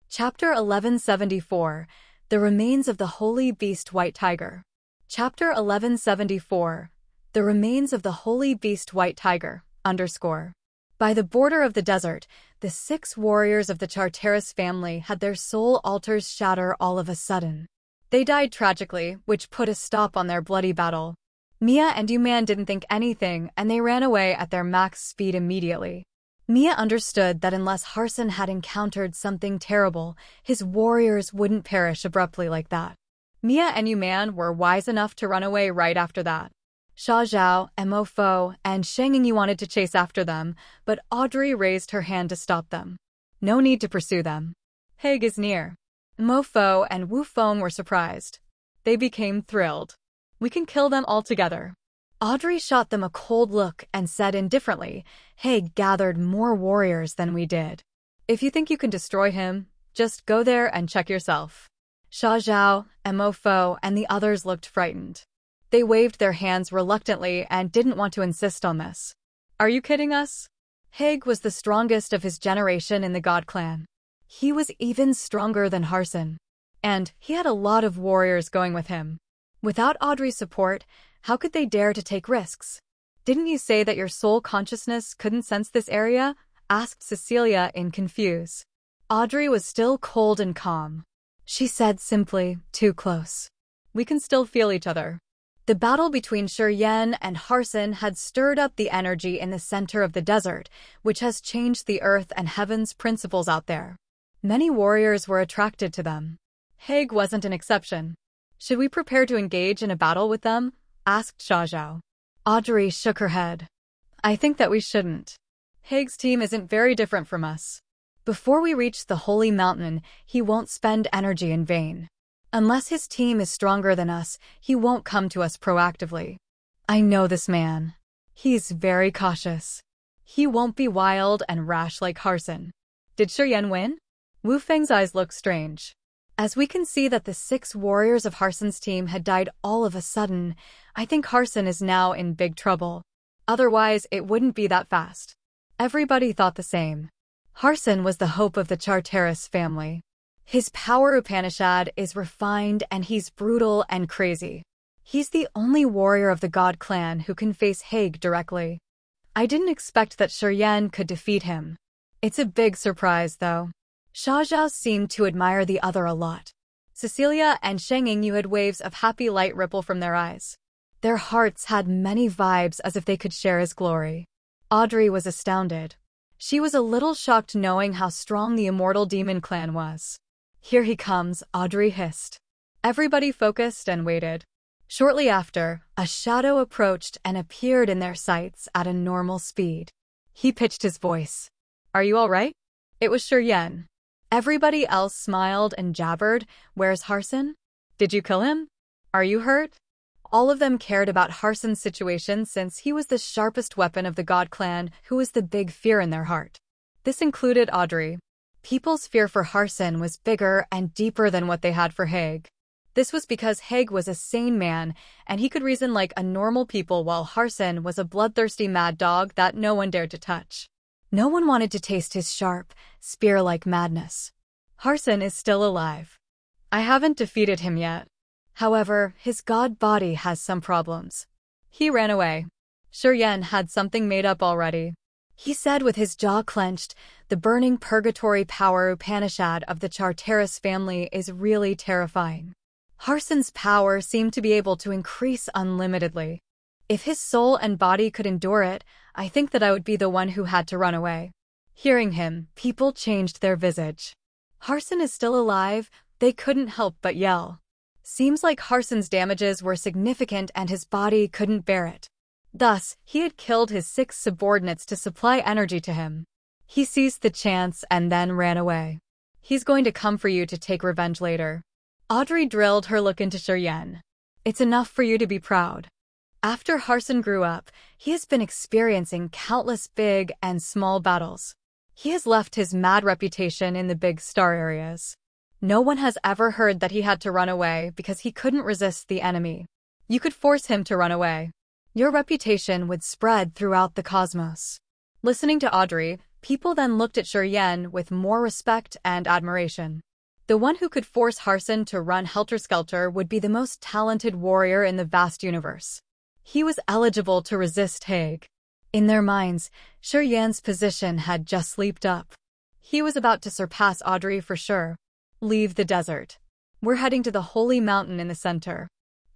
Chapter 1174, The Remains of the Holy Beast White Tiger. Chapter 1174, The Remains of the Holy Beast White Tiger, _ By the border of the desert, the 6 warriors of the Charteris family had their soul altars shatter all of a sudden. They died tragically, which put a stop on their bloody battle. Mia and Yuman didn't think anything, and they ran away at their max speed immediately. Mia understood that unless Harson had encountered something terrible, his warriors wouldn't perish abruptly like that. Mia and Yuman were wise enough to run away right after that. Xia Zhao, Mo Fo, and Shang Yingyi wanted to chase after them, but Audrey raised her hand to stop them. No need to pursue them. Haig is near. Mo Fo and Wu Feng were surprised. They became thrilled. We can kill them all together. Audrey shot them a cold look and said indifferently, Haig gathered more warriors than we did. If you think you can destroy him, just go there and check yourself. Xia Zhao, Mo Fo, and the others looked frightened. They waved their hands reluctantly and didn't want to insist on this. Are you kidding us? Haig was the strongest of his generation in the God Clan. He was even stronger than Harson. And he had a lot of warriors going with him. Without Audrey's support, how could they dare to take risks? Didn't you say that your soul consciousness couldn't sense this area? Asked Cecilia in confuse. Audrey was still cold and calm. She said simply, too close. We can still feel each other. The battle between Shiryen and Harson had stirred up the energy in the center of the desert, which has changed the earth and heaven's principles out there. Many warriors were attracted to them. Haig wasn't an exception. Should we prepare to engage in a battle with them? Asked Xiaozhao. Audrey shook her head. I think that we shouldn't. Haig's team isn't very different from us. Before we reach the Holy Mountain, he won't spend energy in vain. Unless his team is stronger than us, he won't come to us proactively. I know this man. He's very cautious. He won't be wild and rash like Harson. Did Shiryen win? Wu Feng's eyes look strange. As we can see that the 6 warriors of Harson's team had died all of a sudden, I think Harson is now in big trouble. Otherwise, it wouldn't be that fast. Everybody thought the same. Harson was the hope of the Charteris family. His power Upanishad is refined and he's brutal and crazy. He's the only warrior of the God Clan who can face Haig directly. I didn't expect that Shiryen could defeat him. It's a big surprise, though. Xiaozhao seemed to admire the other a lot. Cecilia and Sheng Yingyu had waves of happy light ripple from their eyes. Their hearts had many vibes as if they could share his glory. Audrey was astounded. She was a little shocked knowing how strong the immortal demon clan was. Here he comes, Audrey hissed. Everybody focused and waited. Shortly after, a shadow approached and appeared in their sights at a normal speed. He pitched his voice. Are you all right? It was Shiryen. Everybody else smiled and jabbered. Where's Harson? Did you kill him? Are you hurt? All of them cared about Harson's situation since he was the sharpest weapon of the God Clan, who was the big fear in their heart. This included Audrey. People's fear for Harson was bigger and deeper than what they had for Haig. This was because Haig was a sane man, and he could reason like a normal people while Harson was a bloodthirsty mad dog that no one dared to touch. No one wanted to taste his sharp, spear-like madness. Harson is still alive. I haven't defeated him yet. However, his god body has some problems. He ran away. Shiryen had something made up already. He said with his jaw clenched, the burning purgatory power Upanishad of the Charteris family is really terrifying. Harson's power seemed to be able to increase unlimitedly. If his soul and body could endure it, I think that I would be the one who had to run away. Hearing him, people changed their visage. Harson is still alive, they couldn't help but yell. Seems like Harson's damages were significant and his body couldn't bear it. Thus, he had killed his 6 subordinates to supply energy to him. He seized the chance and then ran away. He's going to come for you to take revenge later. Audrey drilled her look into Shiryen. It's enough for you to be proud. After Harson grew up, he has been experiencing countless big and small battles. He has left his mad reputation in the big star areas. No one has ever heard that he had to run away because he couldn't resist the enemy. You could force him to run away. Your reputation would spread throughout the cosmos. Listening to Audrey, people then looked at Shiryen with more respect and admiration. The one who could force Harson to run helter-skelter would be the most talented warrior in the vast universe. He was eligible to resist Haig. In their minds, Shiryen's position had just leaped up. He was about to surpass Audrey for sure. Leave the desert. We're heading to the Holy Mountain in the center.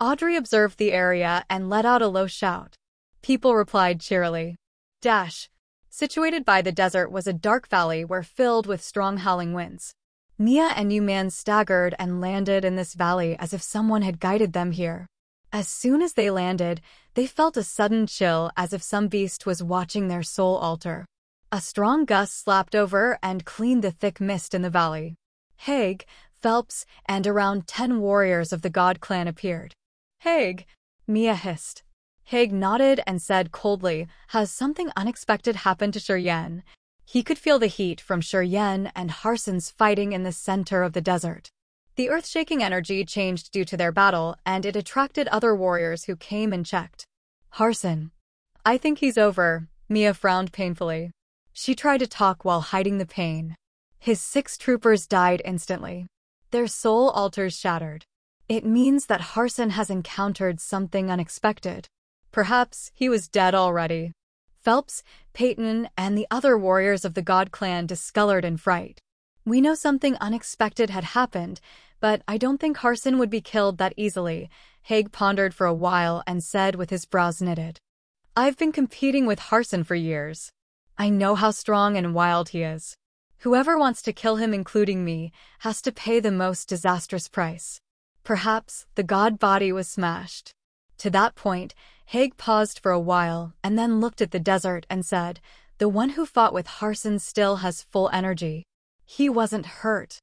Audrey observed the area and let out a low shout. People replied cheerily. Dash. Situated by the desert was a dark valley filled with strong howling winds. Mia and Yuman staggered and landed in this valley as if someone had guided them here. As soon as they landed, they felt a sudden chill as if some beast was watching their soul alter. A strong gust slapped over and cleaned the thick mist in the valley. Haig, Phelps, and around 10 warriors of the God Clan appeared. Haig, Mia hissed. Haig nodded and said coldly, has something unexpected happened to Shiryen? He could feel the heat from Shiryen and Harson's fighting in the center of the desert. The earth-shaking energy changed due to their battle, and it attracted other warriors who came and checked. Harson. I think he's over, Mia frowned painfully. She tried to talk while hiding the pain. His 6 troopers died instantly. Their soul altars shattered. It means that Harson has encountered something unexpected. Perhaps he was dead already. Phelps, Peyton, and the other warriors of the God clan discolored in fright. We know something unexpected had happened, but I don't think Harson would be killed that easily, Haig pondered for a while and said with his brows knitted. I've been competing with Harson for years. I know how strong and wild he is. Whoever wants to kill him, including me, has to pay the most disastrous price. Perhaps the god body was smashed. To that point, Haig paused for a while and then looked at the desert and said, the one who fought with Harson still has full energy. He wasn't hurt.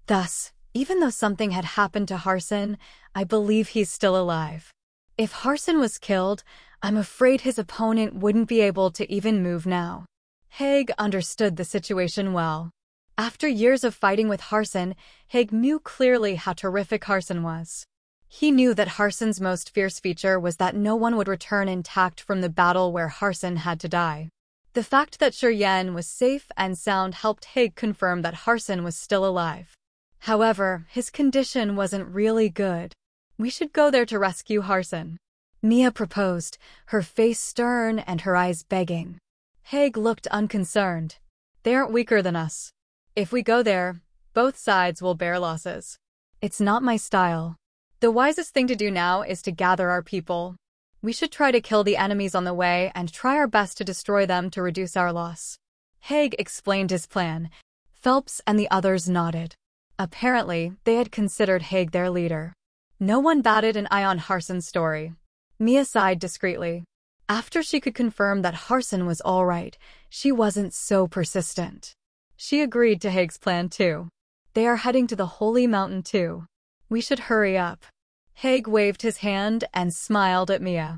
Thus, even though something had happened to Harson, I believe he's still alive. If Harson was killed, I'm afraid his opponent wouldn't be able to even move now. Haig understood the situation well. After years of fighting with Harson, Haig knew clearly how terrific Harson was. He knew that Harson's most fierce feature was that no one would return intact from the battle where Harson had to die. The fact that Shiryen was safe and sound helped Haig confirm that Harson was still alive. However, his condition wasn't really good. We should go there to rescue Harson, Mia proposed, her face stern and her eyes begging. Haig looked unconcerned. They aren't weaker than us. If we go there, both sides will bear losses. It's not my style. The wisest thing to do now is to gather our people. We should try to kill the enemies on the way and try our best to destroy them to reduce our loss. Haig explained his plan. Phelps and the others nodded. Apparently, they had considered Haig their leader. No one batted an eye on Harson's story. Mia sighed discreetly. After she could confirm that Harson was all right, she wasn't so persistent. She agreed to Haig's plan too. They are heading to the Holy Mountain too. We should hurry up. Haig waved his hand and smiled at Mia.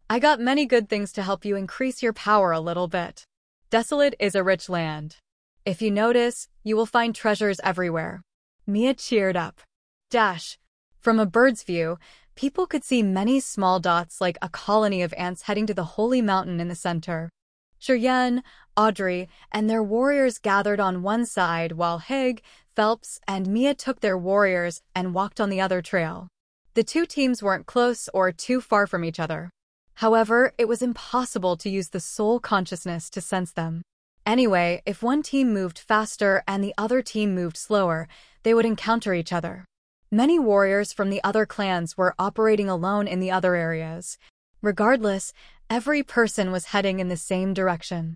I got many good things to help you increase your power a little bit. Desolate is a rich land. If you notice, you will find treasures everywhere. Mia cheered up. Dash. From a bird's view, people could see many small dots like a colony of ants heading to the Holy Mountain in the center. Shiryen, Audrey, and their warriors gathered on one side while Haig, Phelps, and Mia took their warriors and walked on the other trail. The two teams weren't close or too far from each other. However, it was impossible to use the soul consciousness to sense them. Anyway, if one team moved faster and the other team moved slower, they would encounter each other. Many warriors from the other clans were operating alone in the other areas. Regardless, every person was heading in the same direction.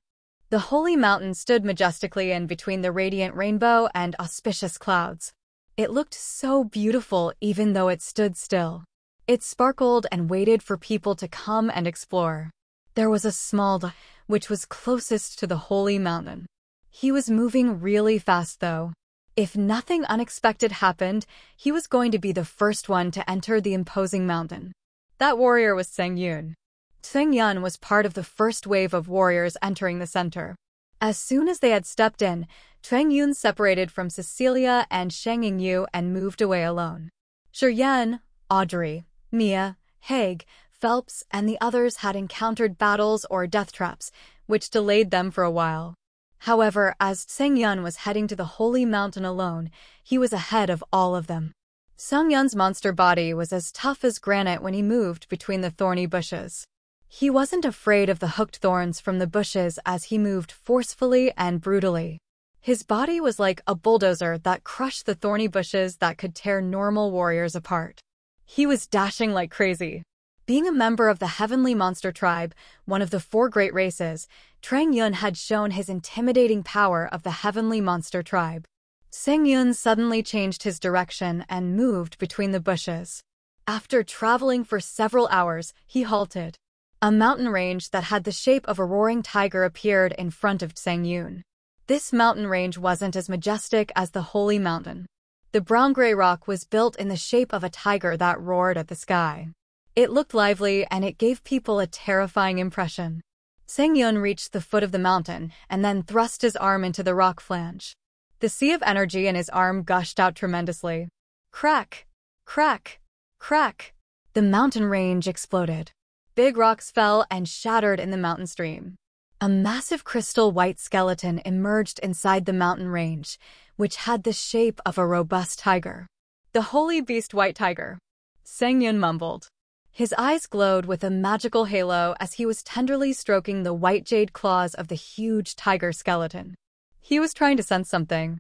The Holy Mountain stood majestically in between the radiant rainbow and auspicious clouds. It looked so beautiful even though it stood still. It sparkled and waited for people to come and explore. There was a small which was closest to the Holy Mountain. He was moving really fast though. If nothing unexpected happened, he was going to be the first one to enter the imposing mountain. That warrior was Tsengyun. Tsengyun was part of the first wave of warriors entering the center. As soon as they had stepped in, Tsengyun separated from Cecilia and Shang Yingyu and moved away alone. Shiryen, Audrey, Mia, Haig, Phelps, and the others had encountered battles or death traps, which delayed them for a while. However, as Tsengyun was heading to the Holy Mountain alone, he was ahead of all of them. Tsengyun's monster body was as tough as granite when he moved between the thorny bushes. He wasn't afraid of the hooked thorns from the bushes as he moved forcefully and brutally. His body was like a bulldozer that crushed the thorny bushes that could tear normal warriors apart. He was dashing like crazy. Being a member of the Heavenly Monster Tribe, one of the 4 great races, Tsengyun had shown his intimidating power of the Heavenly Monster Tribe. Tsengyun suddenly changed his direction and moved between the bushes. After traveling for several hours, he halted. A mountain range that had the shape of a roaring tiger appeared in front of Tsengyun. This mountain range wasn't as majestic as the Holy Mountain. The brown-gray rock was built in the shape of a tiger that roared at the sky. It looked lively and it gave people a terrifying impression. Tsengyun reached the foot of the mountain and then thrust his arm into the rock flange. The sea of energy in his arm gushed out tremendously. Crack! Crack! Crack! The mountain range exploded. Big rocks fell and shattered in the mountain stream. A massive crystal white skeleton emerged inside the mountain range, which had the shape of a robust tiger. The holy beast white tiger, Sang Yun mumbled. His eyes glowed with a magical halo as he was tenderly stroking the white jade claws of the huge tiger skeleton. He was trying to sense something.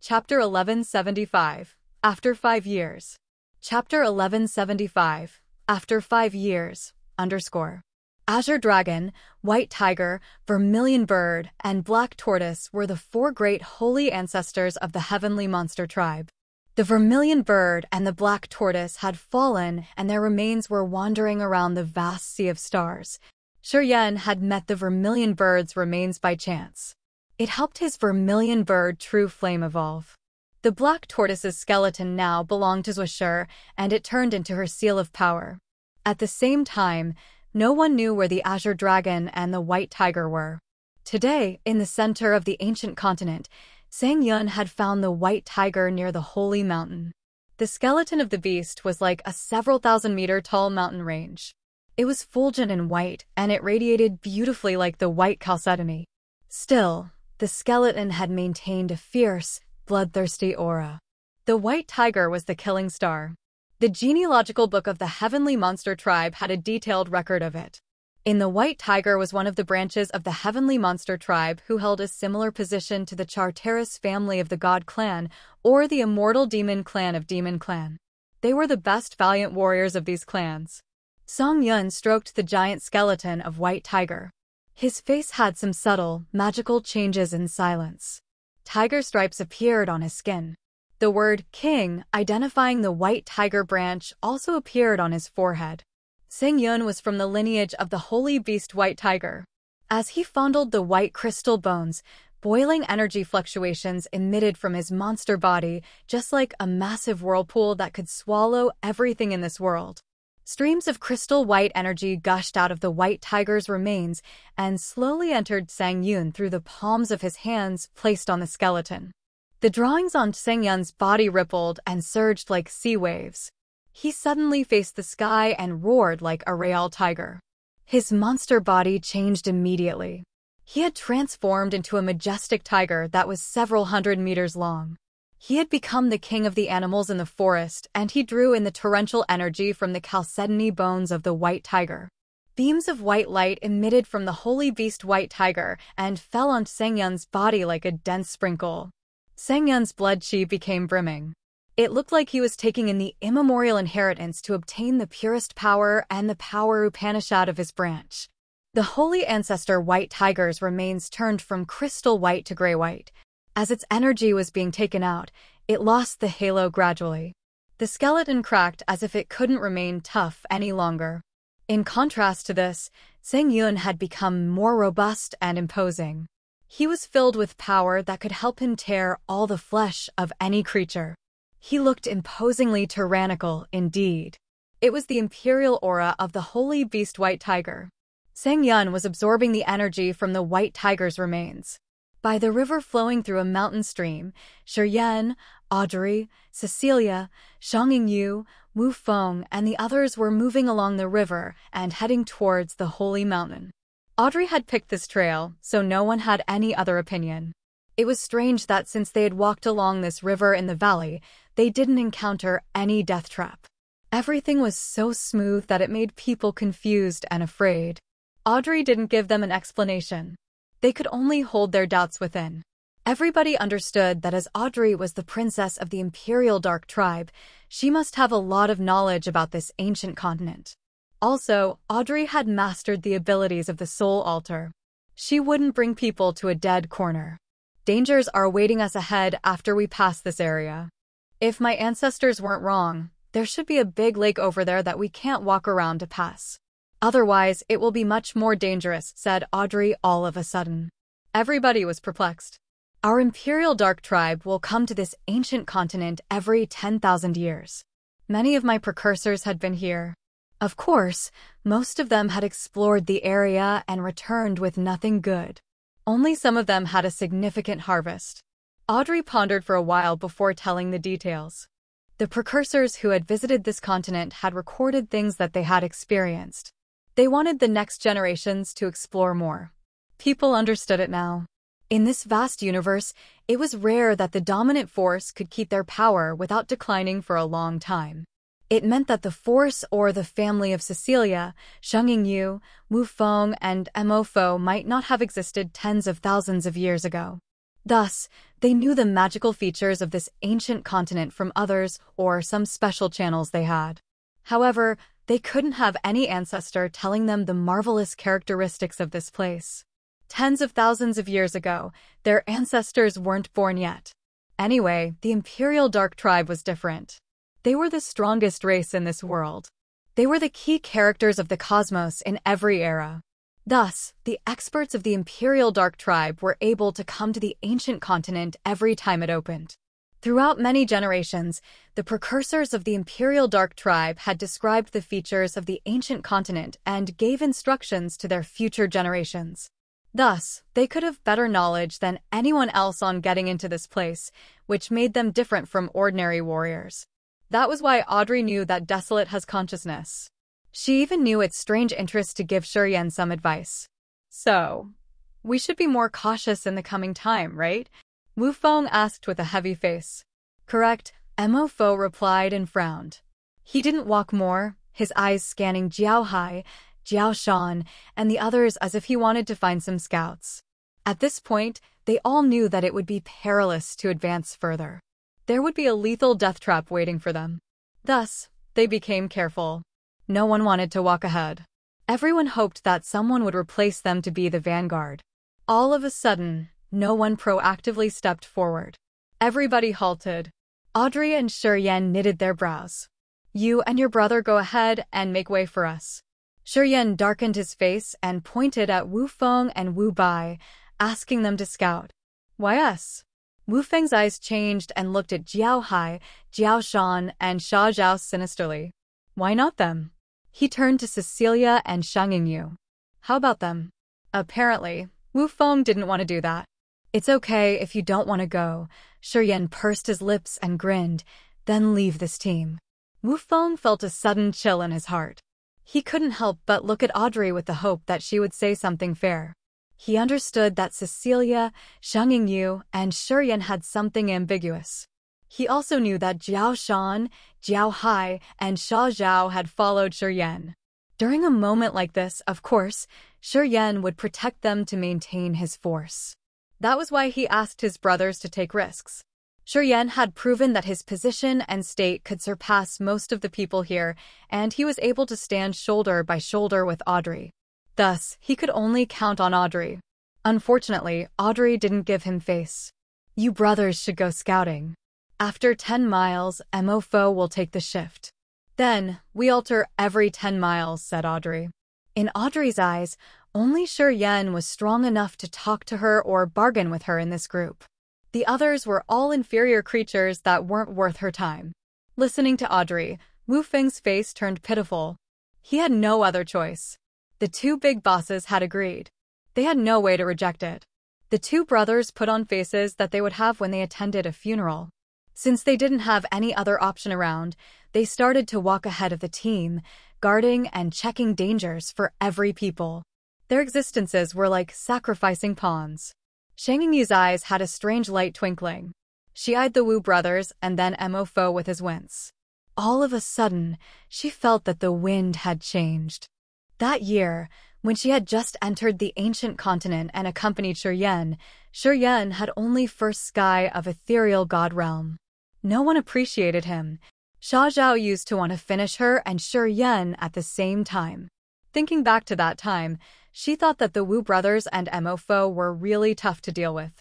Chapter 1175. After 5 years. Chapter 1175. After 5 years. Azure Dragon, White Tiger, Vermilion Bird, and Black Tortoise were the 4 great holy ancestors of the heavenly monster tribe. The Vermilion Bird and the Black Tortoise had fallen, and their remains were wandering around the vast sea of stars. Shuryen had met the Vermilion Bird's remains by chance. It helped his Vermilion Bird true flame evolve. The Black Tortoise's skeleton now belonged to Zwishur, and it turned into her seal of power. At the same time, no one knew where the Azure Dragon and the White Tiger were. Today, in the center of the ancient continent, Sang Yun had found the White Tiger near the Holy Mountain. The skeleton of the beast was like a several thousand-meter-tall mountain range. It was fulgent and white, and it radiated beautifully like the white chalcedony. Still, the skeleton had maintained a fierce, bloodthirsty aura. The White Tiger was the killing star. The genealogical book of the heavenly monster tribe had a detailed record of it. In the White Tiger was one of the branches of the heavenly monster tribe who held a similar position to the Charteris family of the God clan, or the immortal demon clan of Demon Clan. They were the best valiant warriors of these clans. Sang Yun stroked the giant skeleton of White Tiger. His face had some subtle, magical changes in silence. Tiger stripes appeared on his skin. The word king, identifying the White Tiger branch, also appeared on his forehead. Sang Yun was from the lineage of the holy beast White Tiger. As he fondled the white crystal bones, boiling energy fluctuations emitted from his monster body, just like a massive whirlpool that could swallow everything in this world. Streams of crystal white energy gushed out of the White Tiger's remains and slowly entered Sang Yun through the palms of his hands placed on the skeleton. The drawings on Sang Yun's body rippled and surged like sea waves. He suddenly faced the sky and roared like a real tiger. His monster body changed immediately. He had transformed into a majestic tiger that was several hundred meters long. He had become the king of the animals in the forest, and he drew in the torrential energy from the chalcedony bones of the White Tiger. Beams of white light emitted from the holy beast White Tiger and fell on Sang Yun's body like a dense sprinkle. Sang Yun's blood chi became brimming. It looked like he was taking in the immemorial inheritance to obtain the purest power and the power Upanishad of his branch. The holy ancestor White Tiger's remains turned from crystal white to gray white. As its energy was being taken out, it lost the halo gradually. The skeleton cracked as if it couldn't remain tough any longer. In contrast to this, Sang Yun had become more robust and imposing. He was filled with power that could help him tear all the flesh of any creature. He looked imposingly tyrannical indeed. It was the imperial aura of the holy beast White Tiger. Sang Yun was absorbing the energy from the White Tiger's remains. By the river flowing through a mountain stream, Shuryen, Audrey, Cecilia, Zhang Yu, Wu Feng, and the others were moving along the river and heading towards the holy mountain. Audrey had picked this trail, so no one had any other opinion. It was strange that since they had walked along this river in the valley, they didn't encounter any death trap. Everything was so smooth that it made people confused and afraid. Audrey didn't give them an explanation. They could only hold their doubts within. Everybody understood that as Audrey was the princess of the Imperial Dark Tribe, she must have a lot of knowledge about this ancient continent. Also, Audrey had mastered the abilities of the Soul Altar. She wouldn't bring people to a dead corner. Dangers are awaiting us ahead after we pass this area. If my ancestors weren't wrong, there should be a big lake over there that we can't walk around to pass. Otherwise, it will be much more dangerous, said Audrey all of a sudden. Everybody was perplexed. Our Imperial Dark Tribe will come to this ancient continent every 10,000 years. Many of my precursors had been here. Of course, most of them had explored the area and returned with nothing good. Only some of them had a significant harvest. Audrey pondered for a while before telling the details. The precursors who had visited this continent had recorded things that they had experienced. They wanted the next generations to explore more. People understood it now. In this vast universe, it was rare that the dominant force could keep their power without declining for a long time. It meant that the force or the family of Cecilia, Sheng Yingyu, Wu Feng, and Mo Fo might not have existed tens of thousands of years ago. Thus, they knew the magical features of this ancient continent from others or some special channels they had. However, they couldn't have any ancestor telling them the marvelous characteristics of this place. Tens of thousands of years ago, their ancestors weren't born yet. Anyway, the Imperial Dark Tribe was different. They were the strongest race in this world. They were the key characters of the cosmos in every era. Thus, the experts of the Imperial Dark Tribe were able to come to the ancient continent every time it opened. Throughout many generations, the precursors of the Imperial Dark Tribe had described the features of the ancient continent and gave instructions to their future generations. Thus, they could have better knowledge than anyone else on getting into this place, which made them different from ordinary warriors. That was why Audrey knew that Desolate has consciousness. She even knew its strange interest to give Shurian some advice. So, we should be more cautious in the coming time, right? Wu Feng asked with a heavy face. Correct, Mo Fo replied and frowned. He didn't walk more, his eyes scanning Jiao Hai, Jiao Shan, and the others as if he wanted to find some scouts. At this point, they all knew that it would be perilous to advance further. There would be a lethal death trap waiting for them. Thus, they became careful. No one wanted to walk ahead. Everyone hoped that someone would replace them to be the vanguard. All of a sudden, no one proactively stepped forward. Everybody halted. Audrey and Shurian knitted their brows. You and your brother go ahead and make way for us. Shurian darkened his face and pointed at Wu Feng and Wu Bai, asking them to scout. Why us? Wu Feng's eyes changed and looked at Jiao Hai, Jiao Shan, and Sha Zhao sinisterly. Why not them? He turned to Cecilia and Sheng Yingyu. How about them? Apparently, Wu Feng didn't want to do that. It's okay if you don't want to go. Shurian pursed his lips and grinned, then leave this team. Wu Feng felt a sudden chill in his heart. He couldn't help but look at Audrey with the hope that she would say something fair. He understood that Cecilia, Sheng Yingyu, and Shurian had something ambiguous. He also knew that Jiao Shan, Jiao Hai, and Sha Zhao had followed Shurian. During a moment like this, of course, Shurian would protect them to maintain his force. That was why he asked his brothers to take risks. Shurian had proven that his position and state could surpass most of the people here, and he was able to stand shoulder by shoulder with Audrey. Thus, he could only count on Audrey. Unfortunately, Audrey didn't give him face. You brothers should go scouting. After 10 miles, Mo Fo will take the shift. Then, we alter every 10 miles, said Audrey. In Audrey's eyes, only Shurian was strong enough to talk to her or bargain with her in this group. The others were all inferior creatures that weren't worth her time. Listening to Audrey, Wu Feng's face turned pitiful. He had no other choice. The two big bosses had agreed. They had no way to reject it. The two brothers put on faces that they would have when they attended a funeral. Since they didn't have any other option around, they started to walk ahead of the team, guarding and checking dangers for every people. Their existences were like sacrificing pawns. Sheng Yingyu's eyes had a strange light twinkling. She eyed the Wu brothers and then Mo Fo with his wince. All of a sudden, she felt that the wind had changed. That year, when she had just entered the ancient continent and accompanied Shurian had only first sky of ethereal god realm. No one appreciated him. Sha Zhao used to want to finish her and Shurian at the same time. Thinking back to that time, she thought that the Wu brothers and Mo Fo were really tough to deal with.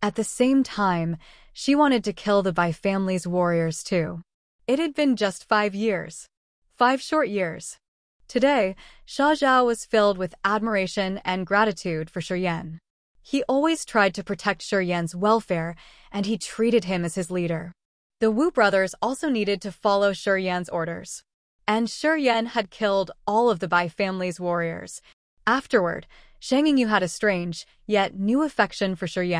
At the same time, she wanted to kill the Bai family's warriors too. It had been just 5 years. 5 short years. Today, Sha Zhao was filled with admiration and gratitude for Shurian. He always tried to protect Shurian's welfare, and he treated him as his leader. The Wu brothers also needed to follow Shurian's orders. And Shurian had killed all of the Bai family's warriors. Afterward, Shang Yingyu had a strange, yet new affection for Shi.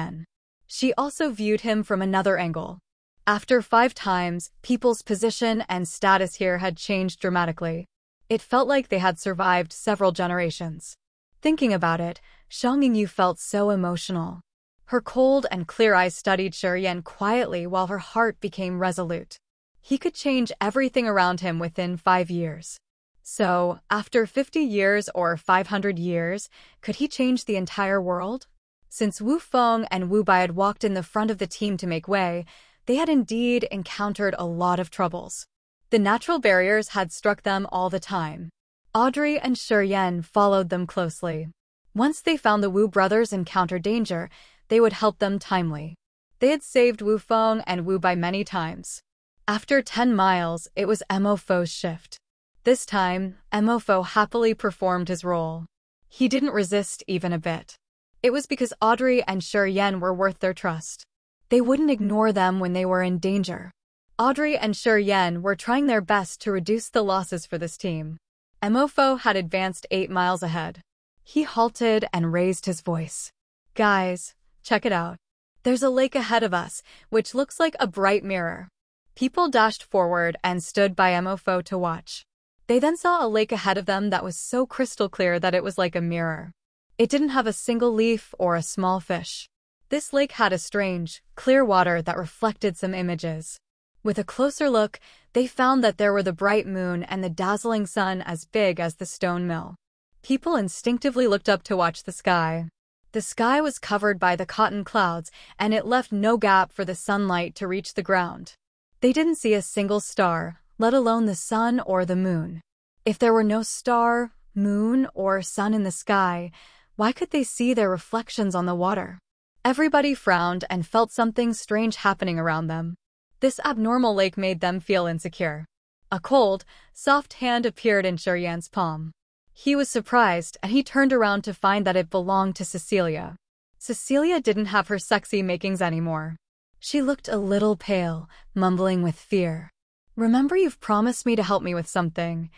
She also viewed him from another angle. After 5 times, people's position and status here had changed dramatically. It felt like they had survived several generations. Thinking about it, Shang Yingyu felt so emotional. Her cold and clear eyes studied Shi quietly while her heart became resolute. He could change everything around him within 5 years. So, after 50 years or 500 years, could he change the entire world? Since Wu Feng and Wu Bai had walked in the front of the team to make way, they had indeed encountered a lot of troubles. The natural barriers had struck them all the time. Audrey and Shi followed them closely. Once they found the Wu brothers encountered danger, they would help them timely. They had saved Wu Feng and Wu Bai many times. After 10 miles, it was Mo Fo's shift. This time, Mo Fo happily performed his role. He didn't resist even a bit. It was because Audrey and Shi were worth their trust. They wouldn't ignore them when they were in danger. Audrey and Shi were trying their best to reduce the losses for this team. Mo Fo had advanced 8 miles ahead. He halted and raised his voice. Guys, check it out. There's a lake ahead of us, which looks like a bright mirror. People dashed forward and stood by Mo Fo to watch. They then saw a lake ahead of them that was so crystal clear that it was like a mirror. It didn't have a single leaf or a small fish. This lake had a strange, clear water that reflected some images. With a closer look, they found that there were the bright moon and the dazzling sun as big as the stone mill. People instinctively looked up to watch the sky. The sky was covered by the cotton clouds, and it left no gap for the sunlight to reach the ground. They didn't see a single star, let alone the sun or the moon. If there were no star, moon, or sun in the sky, why could they see their reflections on the water? Everybody frowned and felt something strange happening around them. This abnormal lake made them feel insecure. A cold, soft hand appeared in Shi palm. He was surprised, and he turned around to find that it belonged to Cecilia. Cecilia didn't have her sexy makings anymore. She looked a little pale, mumbling with fear. Remember, you've promised me to help me with something.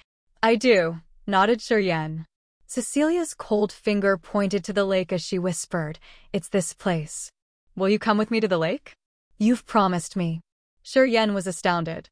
I do, nodded Shi. Cecilia's cold finger pointed to the lake as she whispered, It's this place. Will you come with me to the lake? You've promised me. Shi was astounded.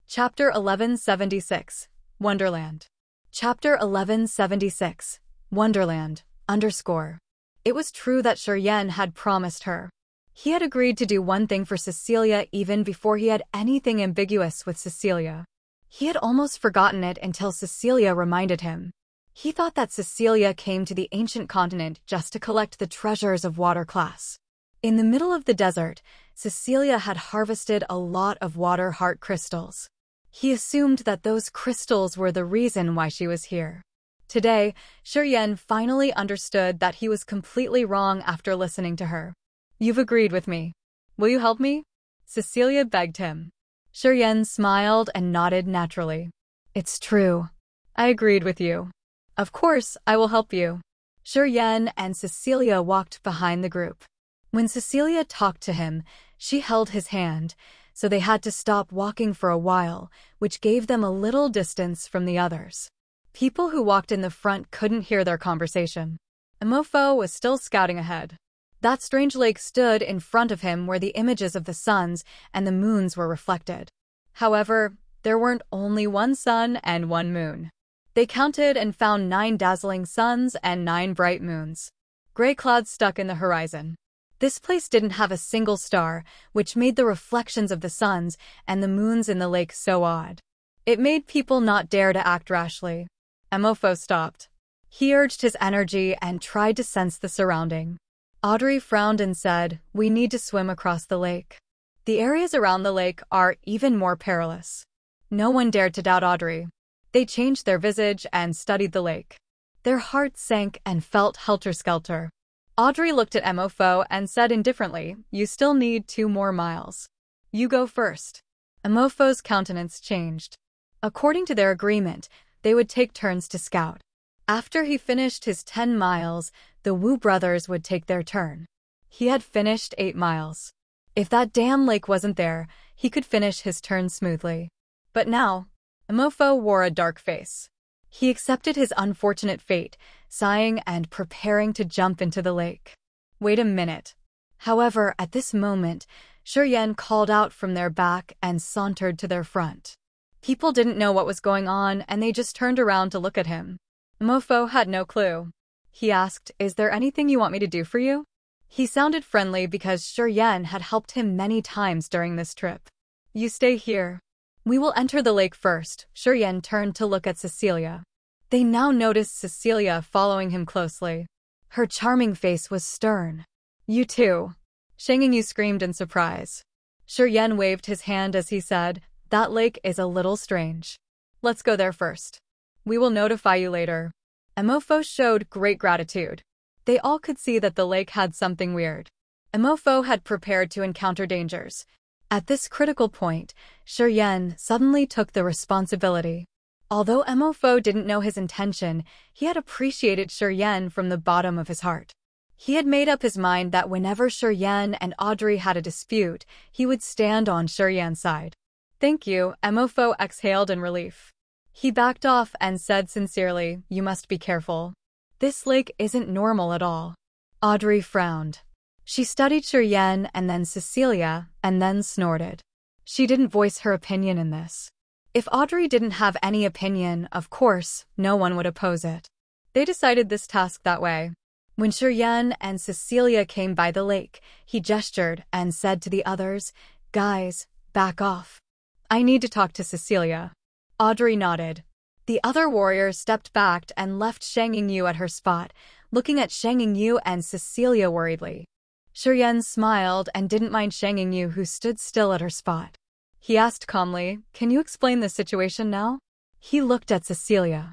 Chapter 1176, Wonderland. Chapter 1176, Wonderland, _ It was true that Shi had promised her. He had agreed to do one thing for Cecilia even before he had anything ambiguous with Cecilia. He had almost forgotten it until Cecilia reminded him. He thought that Cecilia came to the ancient continent just to collect the treasures of water class. In the middle of the desert, Cecilia had harvested a lot of water heart crystals. He assumed that those crystals were the reason why she was here. Today, Shi finally understood that he was completely wrong after listening to her. You've agreed with me. Will you help me? Cecilia begged him. Shi smiled and nodded naturally. It's true. I agreed with you. Of course, I will help you. Shi and Cecilia walked behind the group. When Cecilia talked to him, she held his hand, so they had to stop walking for a while, which gave them a little distance from the others. People who walked in the front couldn't hear their conversation. Mo Fo was still scouting ahead. That strange lake stood in front of him where the images of the suns and the moons were reflected. However, there weren't only one sun and one moon. They counted and found 9 dazzling suns and 9 bright moons. Gray clouds stuck in the horizon. This place didn't have a single star, which made the reflections of the suns and the moons in the lake so odd. It made people not dare to act rashly. Mo Fo stopped. He urged his energy and tried to sense the surrounding. Audrey frowned and said, We need to swim across the lake. The areas around the lake are even more perilous. No one dared to doubt Audrey. They changed their visage and studied the lake. Their hearts sank and felt helter-skelter. Audrey looked at Mo Fo and said indifferently, You still need 2 more miles. You go first. Mo Fo's countenance changed. According to their agreement, they would take turns to scout. After he finished his 10 miles, the Wu brothers would take their turn. He had finished 8 miles. If that damn lake wasn't there, he could finish his turn smoothly. But now, Mofo wore a dark face. He accepted his unfortunate fate, sighing and preparing to jump into the lake. Wait a minute. However, at this moment, Shuryen called out from their back and sauntered to their front. People didn't know what was going on and they just turned around to look at him. Mofo had no clue. He asked, "Is there anything you want me to do for you?" He sounded friendly because Shuryen had helped him many times during this trip. "You stay here. We will enter the lake first." Shuryen turned to look at Cecilia. They now noticed Cecilia following him closely. Her charming face was stern. "You too." Shangyu screamed in surprise. Shuryen waved his hand as he said, "That lake is a little strange. Let's go there first. We will notify you later." Mofo showed great gratitude. They all could see that the lake had something weird. Mofo had prepared to encounter dangers. At this critical point, Shuryen suddenly took the responsibility. Although Mofo didn't know his intention, he had appreciated Shuryen from the bottom of his heart. He had made up his mind that whenever Shuryen and Audrey had a dispute, he would stand on Shuryen's side. "Thank you," Mofo exhaled in relief. He backed off and said sincerely, "You must be careful. This lake isn't normal at all." Audrey frowned. She studied Shuryen and then Cecilia, and then snorted. She didn't voice her opinion in this. If Audrey didn't have any opinion, of course, no one would oppose it. They decided this task that way. When Shuryen and Cecilia came by the lake, he gestured and said to the others, "Guys, back off. I need to talk to Cecilia." Audrey nodded. The other warrior stepped back and left Shangyu at her spot, looking at Shangyu and Cecilia worriedly. Shuryen smiled and didn't mind Shangyu, who stood still at her spot. He asked calmly, "Can you explain the situation now?" He looked at Cecilia.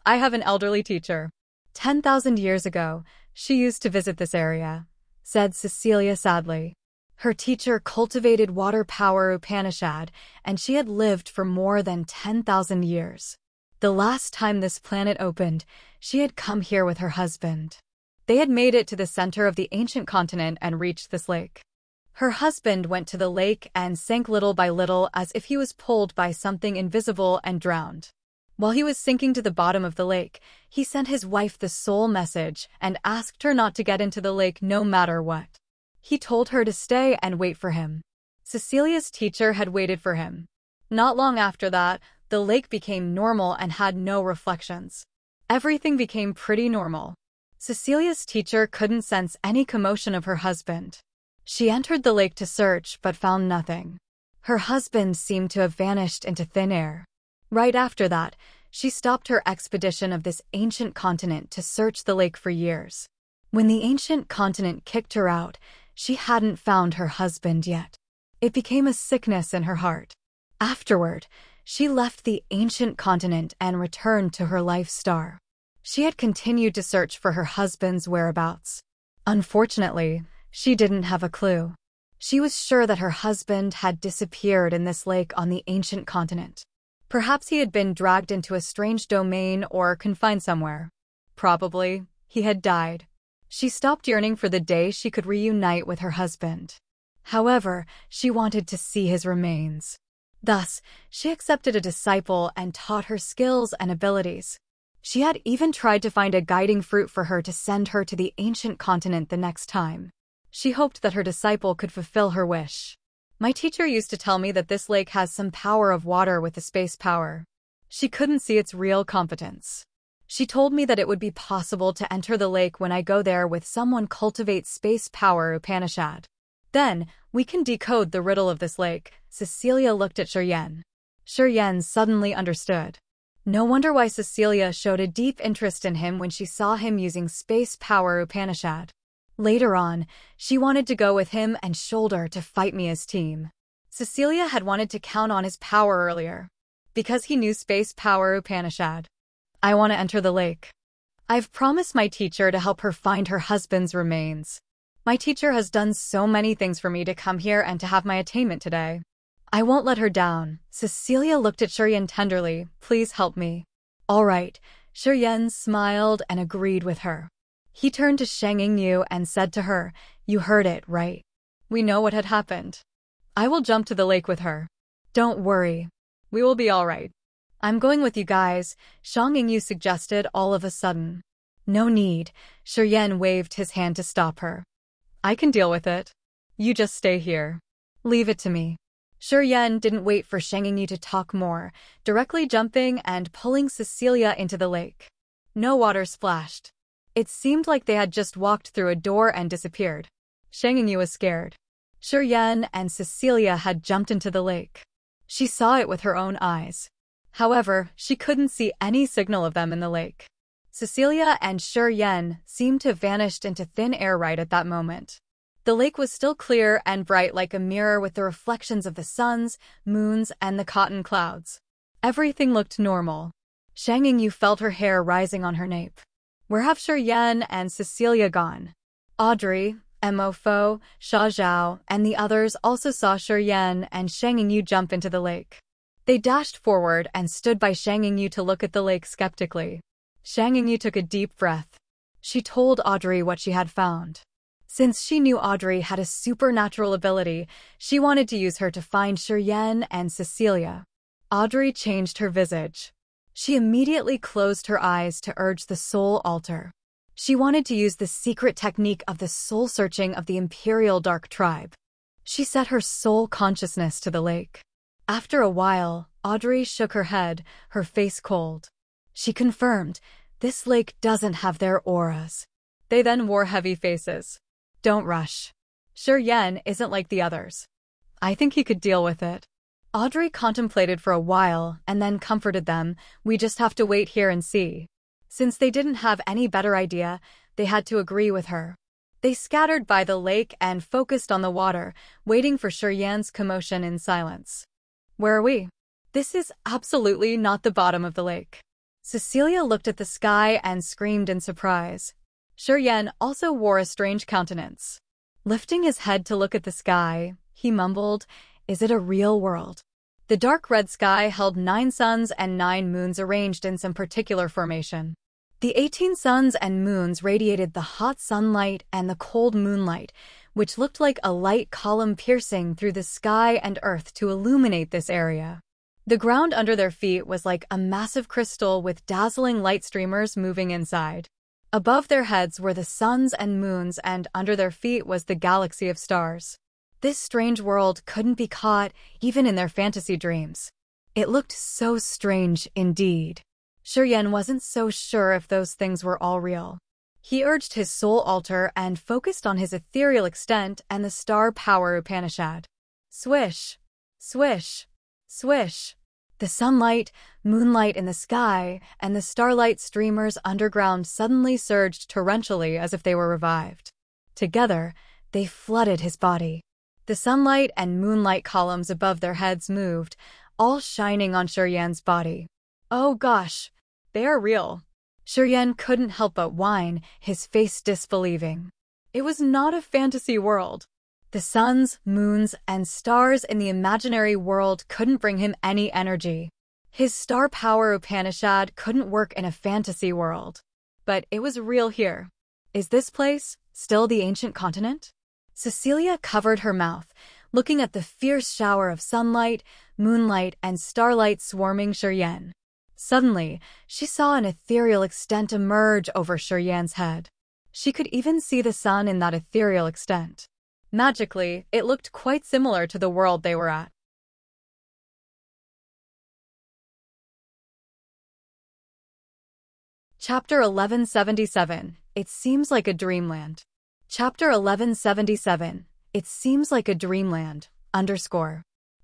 "I have an elderly teacher. 10,000 years ago, she used to visit this area," said Cecilia sadly. Her teacher cultivated water power Upanishad, and she had lived for more than 10,000 years. The last time this planet opened, she had come here with her husband. They had made it to the center of the ancient continent and reached this lake. Her husband went to the lake and sank little by little as if he was pulled by something invisible and drowned. While he was sinking to the bottom of the lake, he sent his wife the soul message and asked her not to get into the lake no matter what. He told her to stay and wait for him. Cecilia's teacher had waited for him. Not long after that, the lake became normal and had no reflections. Everything became pretty normal. Cecilia's teacher couldn't sense any commotion of her husband. She entered the lake to search but found nothing. Her husband seemed to have vanished into thin air. Right after that, she stopped her expedition of this ancient continent to search the lake for years. When the ancient continent kicked her out, she hadn't found her husband yet. It became a sickness in her heart. Afterward, she left the ancient continent and returned to her life star. She had continued to search for her husband's whereabouts. Unfortunately, she didn't have a clue. She was sure that her husband had disappeared in this lake on the ancient continent. Perhaps he had been dragged into a strange domain or confined somewhere. Probably, he had died. She stopped yearning for the day she could reunite with her husband. However, she wanted to see his remains. Thus, she accepted a disciple and taught her skills and abilities. She had even tried to find a guiding fruit for her to send her to the ancient continent the next time. She hoped that her disciple could fulfill her wish. "My teacher used to tell me that this lake has some power of water with the space power. She couldn't see its real competence. She told me that it would be possible to enter the lake when I go there with someone cultivate space power Upanishad. Then, we can decode the riddle of this lake." Cecilia looked at Shuryen. Shuryen suddenly understood. No wonder why Cecilia showed a deep interest in him when she saw him using space power Upanishad. Later on, she wanted to go with him and Shoulder to fight Mia's team. Cecilia had wanted to count on his power earlier. Because he knew space power Upanishad. "I want to enter the lake. I've promised my teacher to help her find her husband's remains. My teacher has done so many things for me to come here and to have my attainment today. I won't let her down." Cecilia looked at Shuryen tenderly. "Please help me." "All right." Shuryen smiled and agreed with her. He turned to Shangyu and said to her, "You heard it, right? We know what had happened. I will jump to the lake with her. Don't worry. We will be all right." I'm going with you guys, Shang Yingyu suggested all of a sudden. No need, Shi Yan waved his hand to stop her. I can deal with it. You just stay here. Leave it to me. Shi Yan didn't wait for Shang Yingyu to talk more, directly jumping and pulling Cecilia into the lake. No water splashed. It seemed like they had just walked through a door and disappeared. Shang Yingyu was scared. Shi Yan and Cecilia had jumped into the lake. She saw it with her own eyes. However, she couldn't see any signal of them in the lake. Cecilia and Shi Yan seemed to have vanished into thin air right at that moment. The lake was still clear and bright like a mirror with the reflections of the suns, moons, and the cotton clouds. Everything looked normal. Shang Yingyu felt her hair rising on her nape. Where have Shi Yan and Cecilia gone? Audrey, Mo Fo, Xia Zhao, and the others also saw Shi Yan and Shang Yingyu jump into the lake. They dashed forward and stood by Shang Yingyu to look at the lake skeptically. Shang Yingyu took a deep breath. She told Audrey what she had found. Since she knew Audrey had a supernatural ability, she wanted to use her to find Shi Yan and Cecilia. Audrey changed her visage. She immediately closed her eyes to urge the soul altar. She wanted to use the secret technique of the soul searching of the Imperial Dark Tribe. She set her soul consciousness to the lake. After a while, Audrey shook her head, her face cold. She confirmed, this lake doesn't have their auras. They then wore heavy faces. Don't rush. Shi Yan isn't like the others. I think he could deal with it. Audrey contemplated for a while and then comforted them, we just have to wait here and see. Since they didn't have any better idea, they had to agree with her. They scattered by the lake and focused on the water, waiting for Shi Yan's commotion in silence. Where are we? This is absolutely not the bottom of the lake. Cecilia looked at the sky and screamed in surprise. Shi Yan also wore a strange countenance. Lifting his head to look at the sky, he mumbled, is it a real world? The dark red sky held 9 suns and 9 moons arranged in some particular formation. The 18 suns and moons radiated the hot sunlight and the cold moonlight, which looked like a light column piercing through the sky and earth to illuminate this area. The ground under their feet was like a massive crystal with dazzling light streamers moving inside. Above their heads were the suns and moons, and under their feet was the galaxy of stars. This strange world couldn't be caught even in their fantasy dreams. It looked so strange indeed. Shi Yan wasn't so sure if those things were all real. He urged his soul altar and focused on his ethereal extent and the star power Upanishad. Swish, swish, swish. The sunlight, moonlight in the sky, and the starlight streamers underground suddenly surged torrentially as if they were revived. Together, they flooded his body. The sunlight and moonlight columns above their heads moved, all shining on Shi Yan's body. Oh gosh, they are real. Shi Yan couldn't help but whine, his face disbelieving. It was not a fantasy world. The suns, moons, and stars in the imaginary world couldn't bring him any energy. His star power Upanishad couldn't work in a fantasy world. But it was real here. Is this place still the ancient continent? Cecilia covered her mouth, looking at the fierce shower of sunlight, moonlight, and starlight swarming Shi Yan. Suddenly, she saw an ethereal extent emerge over Shi Yan's head. She could even see the sun in that ethereal extent. Magically, it looked quite similar to the world they were at. Chapter 1177. It seems like a dreamland. Chapter 1177. It seems like a dreamland.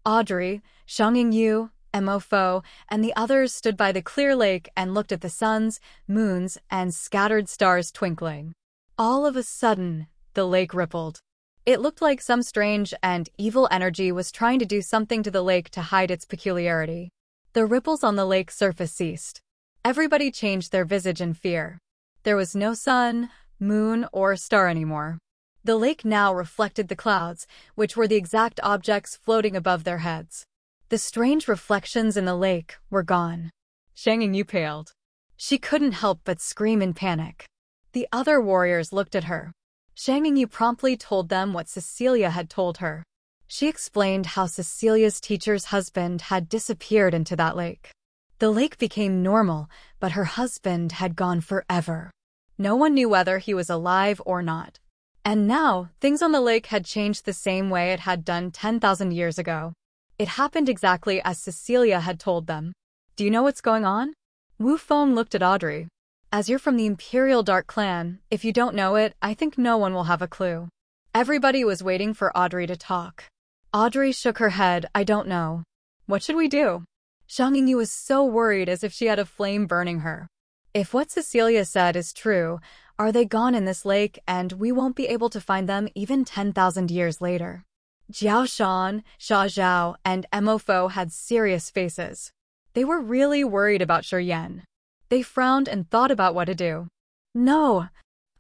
Audrey, Shang Yingyu, Mo Fo, and the others stood by the clear lake and looked at the suns, moons, and scattered stars twinkling. All of a sudden, the lake rippled. It looked like some strange and evil energy was trying to do something to the lake to hide its peculiarity. The ripples on the lake surface ceased. Everybody changed their visage in fear. There was no sun, moon, or star anymore. The lake now reflected the clouds, which were the exact objects floating above their heads. The strange reflections in the lake were gone. Shang Yingyu paled. She couldn't help but scream in panic. The other warriors looked at her. Shang Yingyu promptly told them what Cecilia had told her. She explained how Cecilia's teacher's husband had disappeared into that lake. The lake became normal, but her husband had gone forever. No one knew whether he was alive or not. And now, things on the lake had changed the same way it had done 10,000 years ago. It happened exactly as Cecilia had told them. Do you know what's going on? Wu Feng looked at Audrey. As you're from the Imperial Dark Clan, if you don't know it, I think no one will have a clue. Everybody was waiting for Audrey to talk. Audrey shook her head. I don't know. What should we do? Zhang Yingyu was so worried as if she had a flame burning her. If what Cecilia said is true, are they gone in this lake and we won't be able to find them even 10,000 years later? Jiao Shan, Xia Zhao, and Mo had serious faces. They were really worried about Shi Yan. They frowned and thought about what to do. No,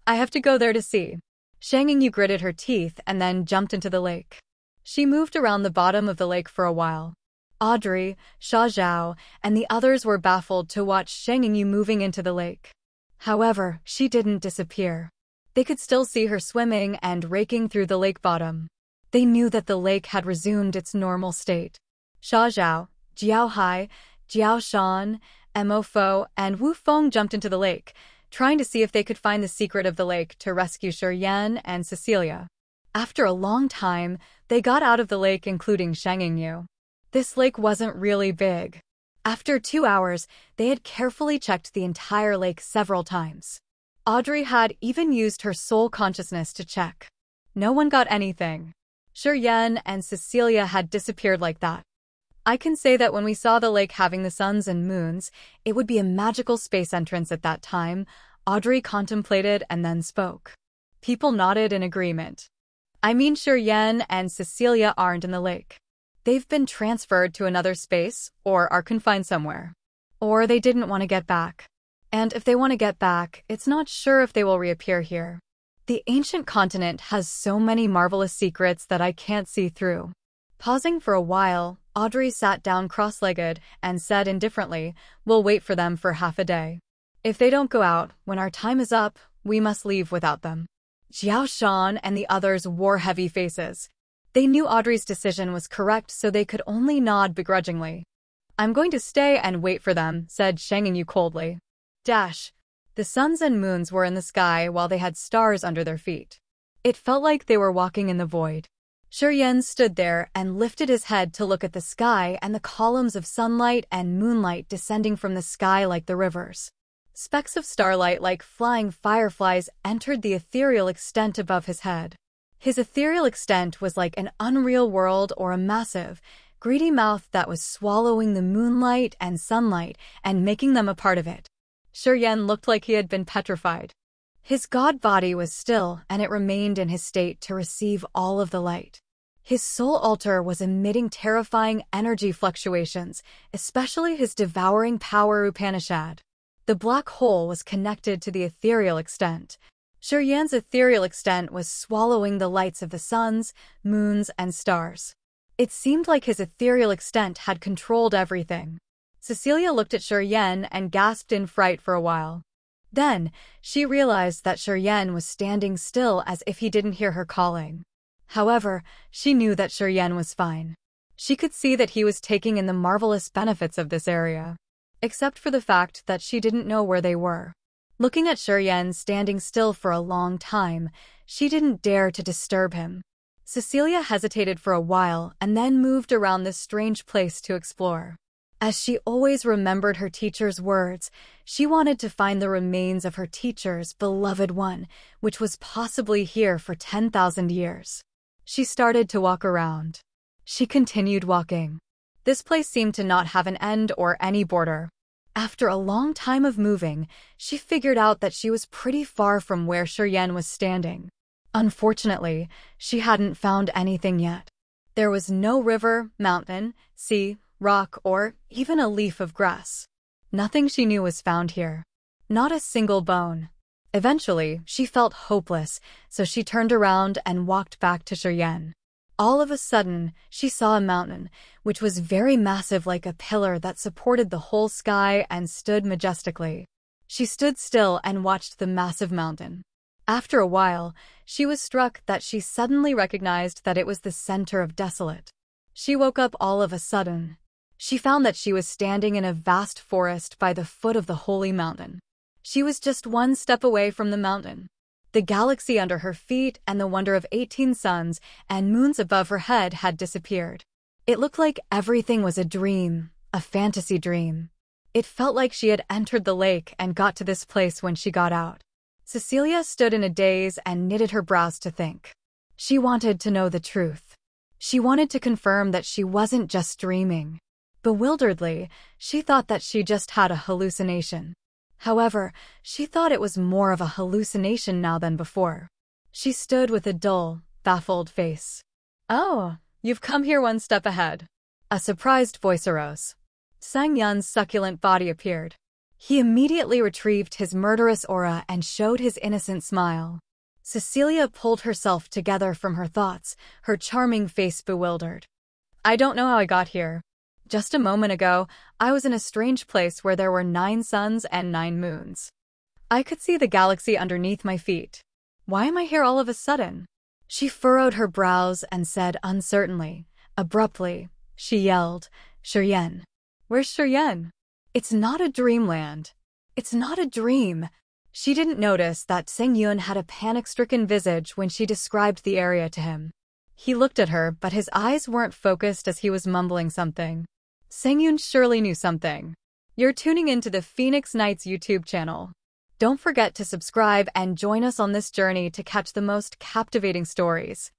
I have to go there to see. Zhang Yingyu gritted her teeth and then jumped into the lake. She moved around the bottom of the lake for a while. Audrey, Xia Zhao, and the others were baffled to watch Zhang Yingyu moving into the lake. However, she didn't disappear. They could still see her swimming and raking through the lake bottom. They knew that the lake had resumed its normal state. Xia Zhao, Jiao Hai, Jiao Shan, Mo Fo, and Wu Feng jumped into the lake, trying to see if they could find the secret of the lake to rescue Shi Yan and Cecilia. After a long time, they got out of the lake, including Zhang Yingyu. This lake wasn't really big. After 2 hours, they had carefully checked the entire lake several times. Audrey had even used her soul consciousness to check. No one got anything. Shi Yan and Cecilia had disappeared like that. I can say that when we saw the lake having the suns and moons, it would be a magical space entrance at that time. Audrey contemplated and then spoke. People nodded in agreement. I mean, Shi Yan and Cecilia aren't in the lake. They've been transferred to another space, or are confined somewhere. Or they didn't want to get back. And if they want to get back, it's not sure if they will reappear here. The ancient continent has so many marvelous secrets that I can't see through. Pausing for a while, Audrey sat down cross-legged and said indifferently, we'll wait for them for half a day. If they don't go out, when our time is up, we must leave without them. Jiao Shan and the others wore heavy faces. They knew Audrey's decision was correct, so they could only nod begrudgingly. I'm going to stay and wait for them, said Zhang Yingyu coldly. Dash. The suns and moons were in the sky while they had stars under their feet. It felt like they were walking in the void. Shi Yan stood there and lifted his head to look at the sky and the columns of sunlight and moonlight descending from the sky like the rivers. Specks of starlight like flying fireflies entered the ethereal extent above his head. His ethereal extent was like an unreal world or a massive, greedy mouth that was swallowing the moonlight and sunlight and making them a part of it. Shi Yan looked like he had been petrified. His god body was still, and it remained in his state to receive all of the light. His soul altar was emitting terrifying energy fluctuations, especially his devouring power Upanishad. The black hole was connected to the ethereal extent. Shi Yan's ethereal extent was swallowing the lights of the suns, moons, and stars. It seemed like his ethereal extent had controlled everything. Cecilia looked at Shi Yan and gasped in fright for a while. Then, she realized that Shi Yan was standing still as if he didn't hear her calling. However, she knew that Shi Yan was fine. She could see that he was taking in the marvelous benefits of this area. Except for the fact that she didn't know where they were. Looking at Shi Yan standing still for a long time, she didn't dare to disturb him. Cecilia hesitated for a while and then moved around this strange place to explore. As she always remembered her teacher's words, she wanted to find the remains of her teacher's beloved one, which was possibly here for 10,000 years. She started to walk around. She continued walking. This place seemed to not have an end or any border. After a long time of moving, she figured out that she was pretty far from where Shi Yan was standing. Unfortunately, she hadn't found anything yet. There was no river, mountain, sea, rock, or even a leaf of grass. Nothing she knew was found here. Not a single bone. Eventually, she felt hopeless, so she turned around and walked back to Shi Yan. All of a sudden, she saw a mountain, which was very massive like a pillar that supported the whole sky and stood majestically. She stood still and watched the massive mountain. After a while, she was struck that she suddenly recognized that it was the center of Desolate. She woke up all of a sudden. She found that she was standing in a vast forest by the foot of the holy mountain. She was just one step away from the mountain. The galaxy under her feet and the wonder of 18 suns and moons above her head had disappeared. It looked like everything was a dream, a fantasy dream. It felt like she had entered the lake and got to this place when she got out. Cecilia stood in a daze and knitted her brows to think. She wanted to know the truth. She wanted to confirm that she wasn't just dreaming. Bewilderedly, she thought that she just had a hallucination. However, she thought it was more of a hallucination now than before. She stood with a dull, baffled face. "Oh, you've come here one step ahead." A surprised voice arose. Sang Yun's succulent body appeared. He immediately retrieved his murderous aura and showed his innocent smile. Cecilia pulled herself together from her thoughts, her charming face bewildered. "I don't know how I got here. Just a moment ago, I was in a strange place where there were 9 suns and 9 moons. I could see the galaxy underneath my feet. Why am I here all of a sudden?" She furrowed her brows and said uncertainly, abruptly, she yelled, "Shiryen. Where's Shiryen? It's not a dreamland. It's not a dream." She didn't notice that Sang Yun had a panic-stricken visage when she described the area to him. He looked at her, but his eyes weren't focused as he was mumbling something. Sang Yun surely knew something. You're tuning into the Phoenix Knights YouTube channel. Don't forget to subscribe and join us on this journey to catch the most captivating stories.